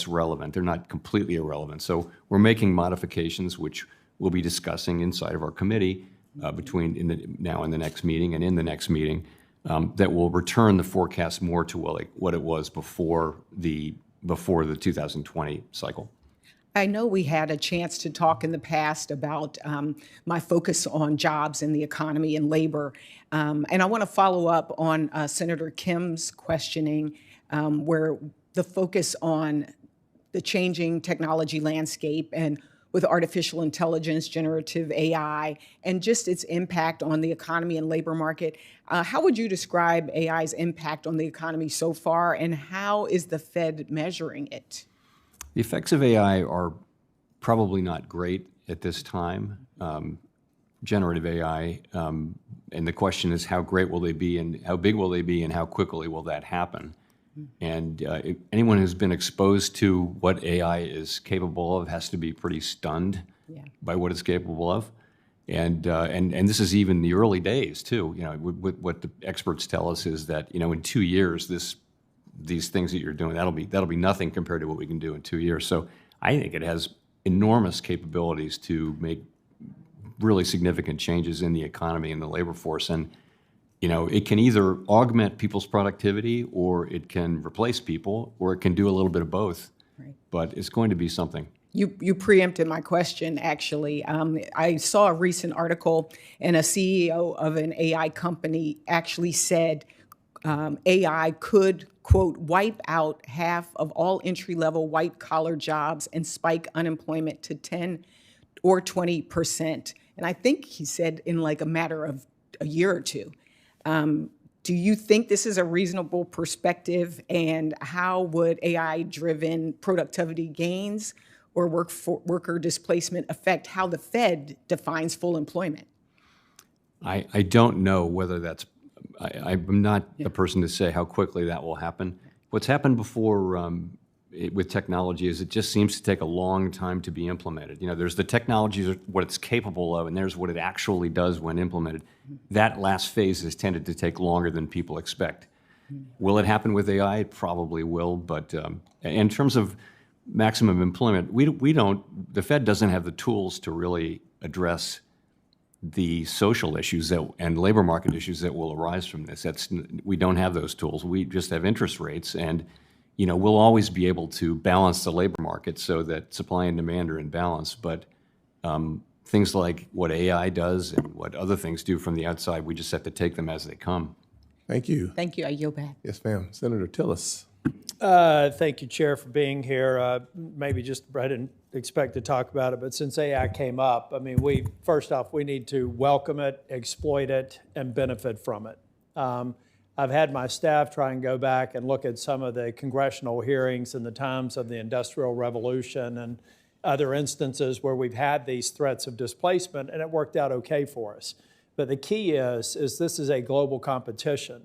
relevant. They're not completely irrelevant. So we're making modifications, which we'll be discussing inside of our committee now in the next meeting and in the next meeting, that will return the forecast more to what it was before the 2020 cycle. I know we had a chance to talk in the past about my focus on jobs and the economy and labor. And I want to follow up on Senator Kim's questioning, where the focus on the changing technology landscape and with artificial intelligence, generative AI, and just its impact on the economy and labor market. How would you describe AI's impact on the economy so far, and how is the Fed measuring it? The effects of AI are probably not great at this time, generative AI, and the question is how great will they be, and how big will they be, and how quickly will that happen? And anyone who's been exposed to what AI is capable of has to be pretty stunned by what it's capable of. And this is even the early days too. What the experts tell us is that in 2 years these things that you're doing, that'll be nothing compared to what we can do in 2 years. So I think it has enormous capabilities to make really significant changes in the economy and the labor force. And it can either augment people's productivity, or it can replace people, or it can do a little bit of both. Right. But it's going to be something. You preempted my question, actually. I saw a recent article, and a CEO of an AI company actually said AI could, quote, wipe out half of all entry-level white-collar jobs and spike unemployment to 10 or 20%. And I think he said in like a matter of a year or two. Do you think this is a reasonable perspective, and how would AI-driven productivity gains or worker displacement affect how the Fed defines full employment? I don't know whether that's, I'm not the person to say how quickly that will happen. What's happened before with technology is it just seems to take a long time to be implemented. There's the technology, what it's capable of, and there's what it actually does when implemented. That last phase has tended to take longer than people expect. Will it happen with AI? It probably will, but in terms of maximum employment, the Fed doesn't have the tools to really address the social issues and labor market issues that will arise from this. We don't have those tools. We just have interest rates, and we'll always be able to balance the labor market so that supply and demand are in balance. But things like what AI does and what other things do from the outside, we just have to take them as they come. Thank you. Thank you. I yield back. Yes, ma'am. Senator Tillis. Thank you, Chair, for being here. I didn't expect to talk about it, but since AI came up, first off, we need to welcome it, exploit it, and benefit from it. I've had my staff try and go back and look at some of the congressional hearings in the times of the Industrial Revolution and other instances where we've had these threats of displacement, and it worked out okay for us. But the key is this is a global competition,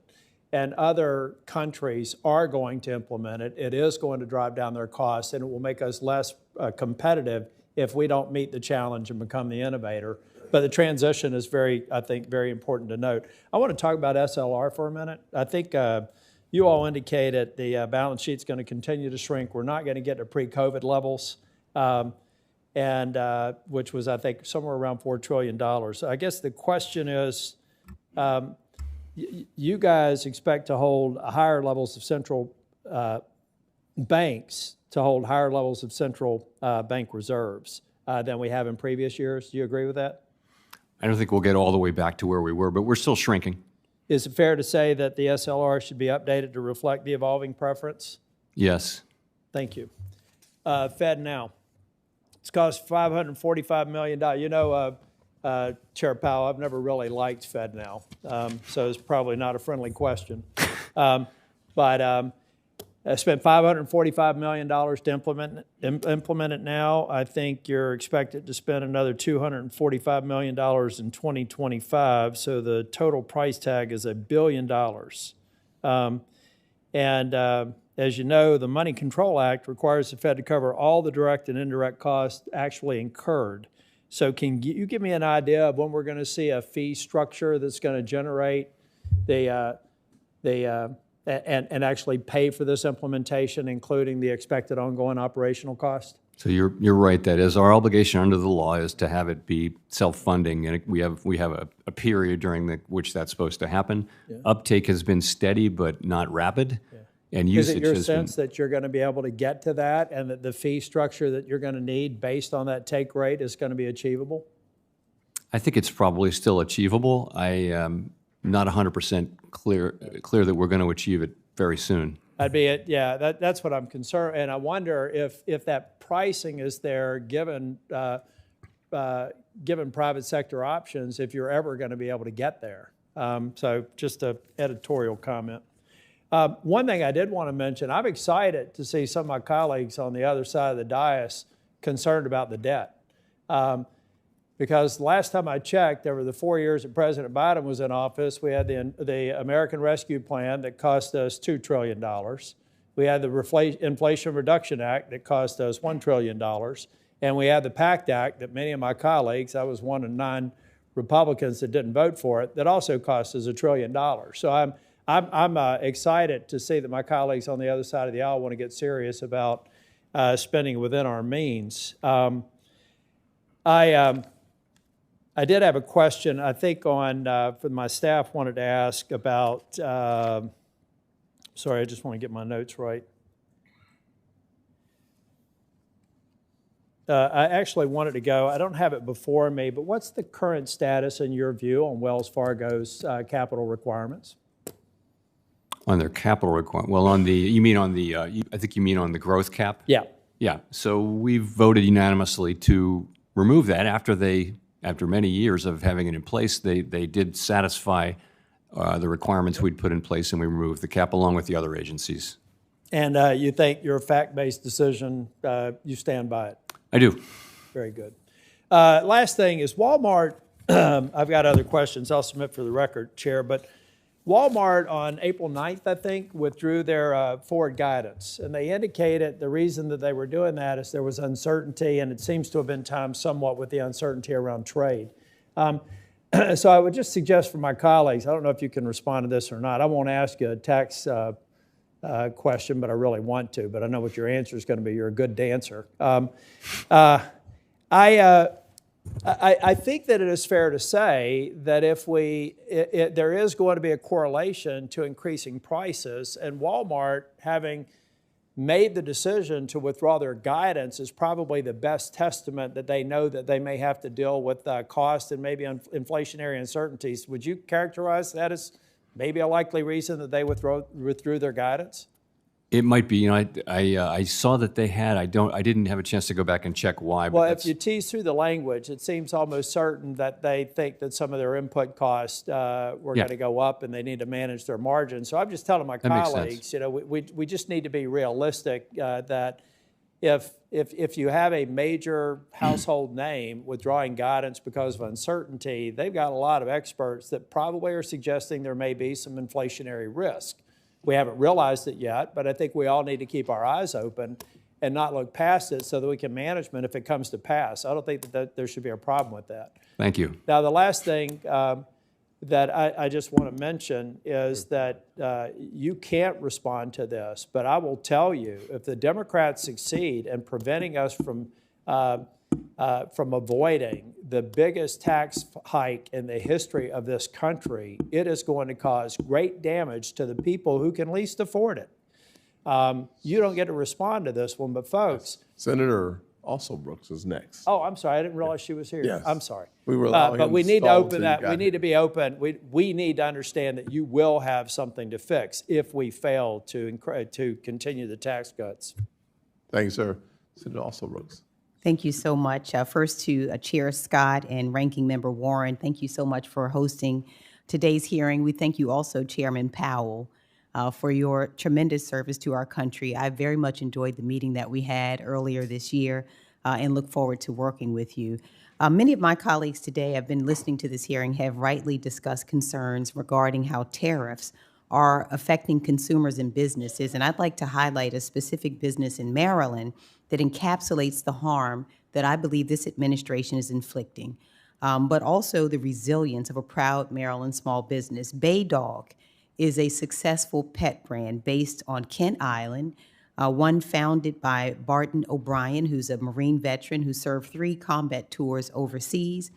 and other countries are going to implement it. It is going to drive down their costs, and it will make us less competitive if we don't meet the challenge and become the innovator. But the transition is I think, very important to note. I want to talk about SLR for a minute. I think you all indicated the balance sheet's going to continue to shrink. We're not going to get to pre-COVID levels, which was, I think, somewhere around $4 trillion. So I guess the question is, you guys expect to hold higher levels of central banks to hold higher levels of central bank reserves than we have in previous years. Do you agree with that? I don't think we'll get all the way back to where we were, but we're still shrinking. Is it fair to say that the SLR should be updated to reflect the evolving preference? Yes. Thank you. Fed now. It's cost $545 million. You know, Chair Powell, I've never really liked Fed now, so it's probably not a friendly question. But I spent $545 million to implement it now. I think you're expected to spend another $245 million in 2025, so the total price tag is $1 billion. As you know, the Money Control Act requires the Fed to cover all the direct and indirect costs actually incurred. So can you give me an idea of when we're going to see a fee structure that's going to generate and actually pay for this implementation, including the expected ongoing operational cost? So you're right. That is our obligation under the law, is to have it be self-funding, and we have a period during which that's supposed to happen. Yeah. Uptake has been steady but not rapid, and usage has been. Is it your sense that you're going to be able to get to that, and that the fee structure that you're going to need based on that take rate is going to be achievable? I think it's probably still achievable. I am not 100% clear that we're going to achieve it very soon. That's what I'm concerned, and I wonder if that pricing is there given private sector options, if you're ever going to be able to get there. So just an editorial comment. One thing I did want to mention, I'm excited to see some of my colleagues on the other side of the dais concerned about the debt. Because last time I checked, over the 4 years that President Biden was in office, we had the American Rescue Plan that cost us $2 trillion. We had the Inflation Reduction Act that cost us $1 trillion. And we had the PACT Act that many of my colleagues, I was one of 9 Republicans that didn't vote for it, that also cost us $1 trillion. So I'm excited to see that my colleagues on the other side of the aisle want to get serious about spending within our means. I did have a question, I think, for my staff wanted to ask about, sorry, I just want to get my notes right. I actually wanted to go, I don't have it before me, but what's the current status, in your view, on Wells Fargo's capital requirements? On their capital requirement? Well, I think you mean on the growth cap? Yeah. Yeah. So we voted unanimously to remove that after many years of having it in place. They did satisfy the requirements we'd put in place, and we removed the cap along with the other agencies. And you think your fact-based decision, you stand by it? I do. Very good. Last thing is Walmart. I've got other questions I'll submit for the record, Chair, but Walmart on April 9th, I think, withdrew their forward guidance. And they indicated the reason that they were doing that is there was uncertainty, and it seems to have been timed somewhat with the uncertainty around trade. So I would just suggest for my colleagues, I don't know if you can respond to this or not. I won't ask you a tax question, but I really want to. But I know what your answer is going to be. You're a good dancer. I think that it is fair to say that if there is going to be a correlation to increasing prices, and Walmart having made the decision to withdraw their guidance is probably the best testament that they know that they may have to deal with cost and maybe inflationary uncertainties. Would you characterize that as maybe a likely reason that they withdrew their guidance? It might be. I saw that they had. I didn't have a chance to go back and check why. But Well, if you tease through the language, it seems almost certain that they think that some of their input costs were going to go up, and they need to manage their margins. So I'm just telling my colleagues, we just need to be realistic that if you have a major household name withdrawing guidance because of uncertainty, they've got a lot of experts that probably are suggesting there may be some inflationary risk. We haven't realized it yet, but I think we all need to keep our eyes open and not look past it so that we can manage it if it comes to pass. I don't think that there should be a problem with that. Thank you. Now, the last thing that I just want to mention is that you can't respond to this, but I will tell you, if the Democrats succeed in preventing us from avoiding the biggest tax hike in the history of this country, it is going to cause great damage to the people who can least afford it. You don't get to respond to this one, but folks. Senator also Brooks is next. Oh, I'm sorry. I didn't realize she was here. Yes. I'm sorry. We were allowing but him we to need to stall open till you that. got We need here. to be open. We need to understand that you will have something to fix if we fail to continue the tax cuts. Thank you, sir. Senator also Brooks. Thank you so much. First to Chair Scott and Ranking Member Warren, thank you so much for hosting today's hearing. We thank you also, Chairman Powell, for your tremendous service to our country. I very much enjoyed the meeting that we had earlier this year and look forward to working with you. Many of my colleagues today have been listening to this hearing, have rightly discussed concerns regarding how tariffs are affecting consumers and businesses. And I'd like to highlight a specific business in Maryland that encapsulates the harm that I believe this administration is inflicting, but also the resilience of a proud Maryland small business. Bay Dog is a successful pet brand based on Kent Island, one founded by Barton O'Brien, who's a Marine veteran who served 3 combat tours overseas.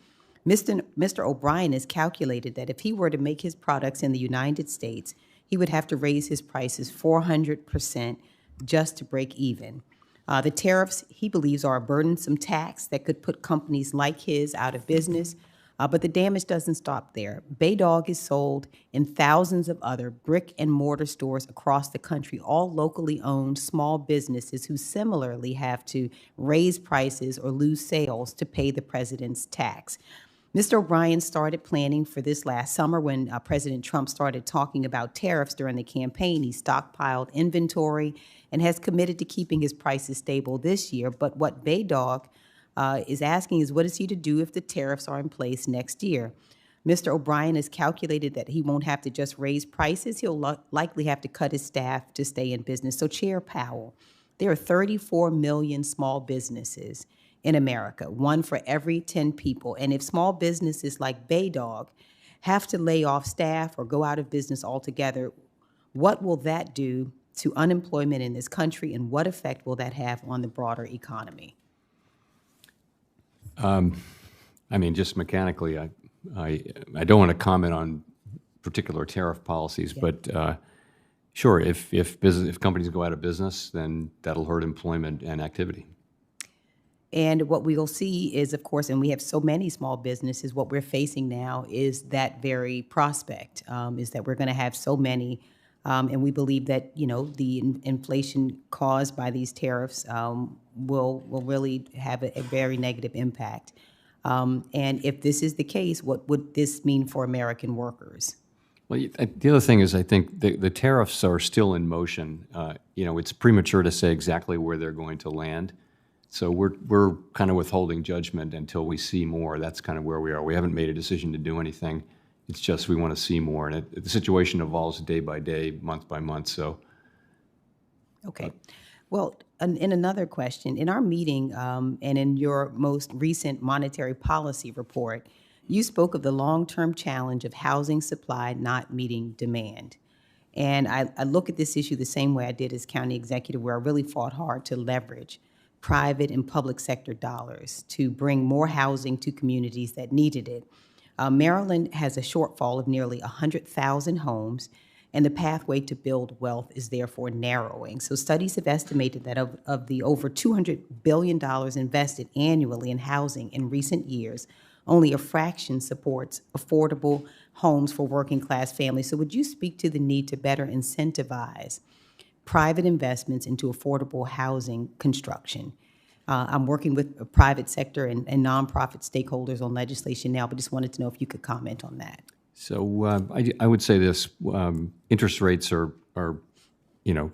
Mr. O'Brien has calculated that if he were to make his products in the United States, he would have to raise his prices 400% just to break even. The tariffs, he believes, are a burdensome tax that could put companies like his out of business, but the damage doesn't stop there. Bay Dog is sold in thousands of other brick and mortar stores across the country, all locally owned small businesses who similarly have to raise prices or lose sales to pay the president's tax. Mr. O'Brien started planning for this last summer when President Trump started talking about tariffs during the campaign. He stockpiled inventory and has committed to keeping his prices stable this year. But what Bay Dog is asking is, what is he to do if the tariffs are in place next year? Mr. O'Brien has calculated that he won't have to just raise prices. He'll likely have to cut his staff to stay in business. So, Chair Powell, there are 34 million small businesses in America, 1 for every 10 people. And if small businesses like Bay Dog have to lay off staff or go out of business altogether, what will that do to unemployment in this country, and what effect will that have on the broader economy? Just mechanically, I don't want to comment on particular tariff policies, but sure, if companies go out of business, then that'll hurt employment and activity. And what we'll see is, of course, and we have so many small businesses, what we're facing now is that very prospect, is that we're going to have so many, and we believe that, the inflation caused by these tariffs will really have a very negative impact. And if this is the case, what would this mean for American workers? Well, the other thing is, I think the tariffs are still in motion. It's premature to say exactly where they're going to land. So we're kind of withholding judgment until we see more. That's kind of where we are. We haven't made a decision to do anything. It's just we want to see more. And the situation evolves day by day, month by month. So. Okay. Well, in another question, in our meeting and in your most recent monetary policy report, you spoke of the long-term challenge of housing supply not meeting demand. And I look at this issue the same way I did as county executive, where I really fought hard to leverage private and public sector dollars to bring more housing to communities that needed it. Maryland has a shortfall of nearly 100,000 homes, and the pathway to build wealth is therefore narrowing. So studies have estimated that of the over $200 billion invested annually in housing in recent years, only a fraction supports affordable homes for working class families. So would you speak to the need to better incentivize private investments into affordable housing construction. I'm working with private sector and nonprofit stakeholders on legislation now, but just wanted to know if you could comment on that. So I would say this: interest rates are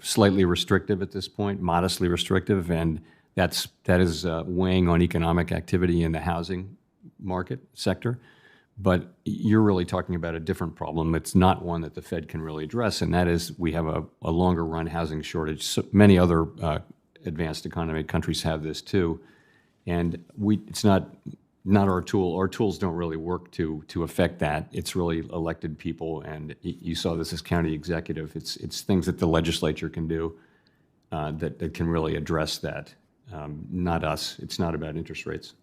slightly restrictive at this point, modestly restrictive, and that is weighing on economic activity in the housing market sector. But you're really talking about a different problem. It's not one that the Fed can really address, and that is we have a longer run housing shortage. So many other advanced economy countries have this too, and it's not our tool. Our tools don't really work to affect that. It's really elected people, and you saw this as county executive. It's things that the legislature can do that can really address that. Not us. It's not about interest rates.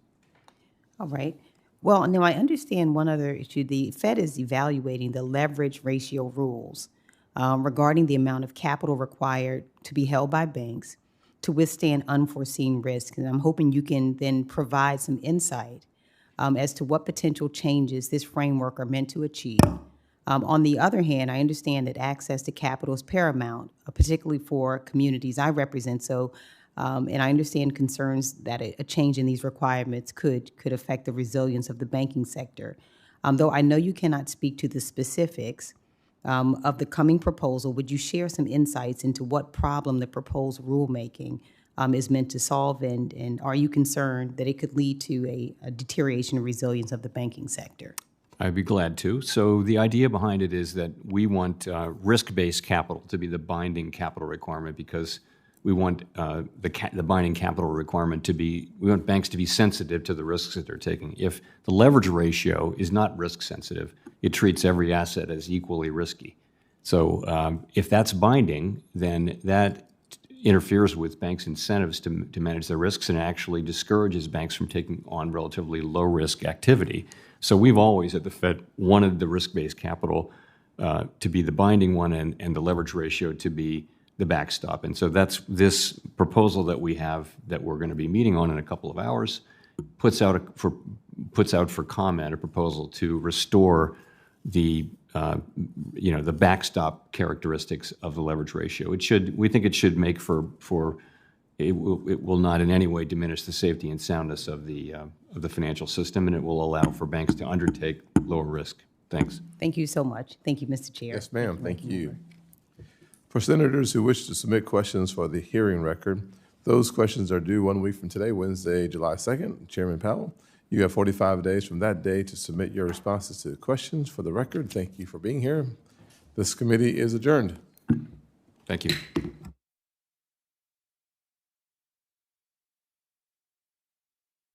All right. Well, now I understand one other issue. The Fed is evaluating the leverage ratio rules regarding the amount of capital required to be held by banks to withstand unforeseen risks. And I'm hoping you can then provide some insight as to what potential changes this framework are meant to achieve. On the other hand, I understand that access to capital is paramount, particularly for communities I represent. So, and I understand concerns that a change in these requirements could affect the resilience of the banking sector. Though I know you cannot speak to the specifics of the coming proposal, would you share some insights into what problem the proposed rulemaking is meant to solve, and are you concerned that it could lead to a deterioration of resilience of the banking sector? I'd be glad to. So the idea behind it is that we want risk-based capital to be the binding capital requirement, because we want the binding capital requirement to be, we want banks to be sensitive to the risks that they're taking. If the leverage ratio is not risk sensitive, it treats every asset as equally risky. So if that's binding, then that interferes with banks' incentives to manage their risks and actually discourages banks from taking on relatively low-risk activity. So we've always, at the Fed, wanted the risk-based capital to be the binding one and the leverage ratio to be the backstop. And so that's this proposal that we have that we're going to be meeting on in a couple of hours puts out for comment a proposal to restore the the backstop characteristics of the leverage ratio. We think it should make it will not in any way diminish the safety and soundness of the financial system, and it will allow for banks to undertake lower risk. Thanks. Thank you so much. Thank you, Mr. Chair. Yes, ma'am. Thank you. For senators who wish to submit questions for the hearing record, those questions are due 1 week from today, Wednesday, July 2nd. Chairman Powell, you have 45 days from that day to submit your responses to questions for the record. Thank you for being here. This committee is adjourned. Thank you.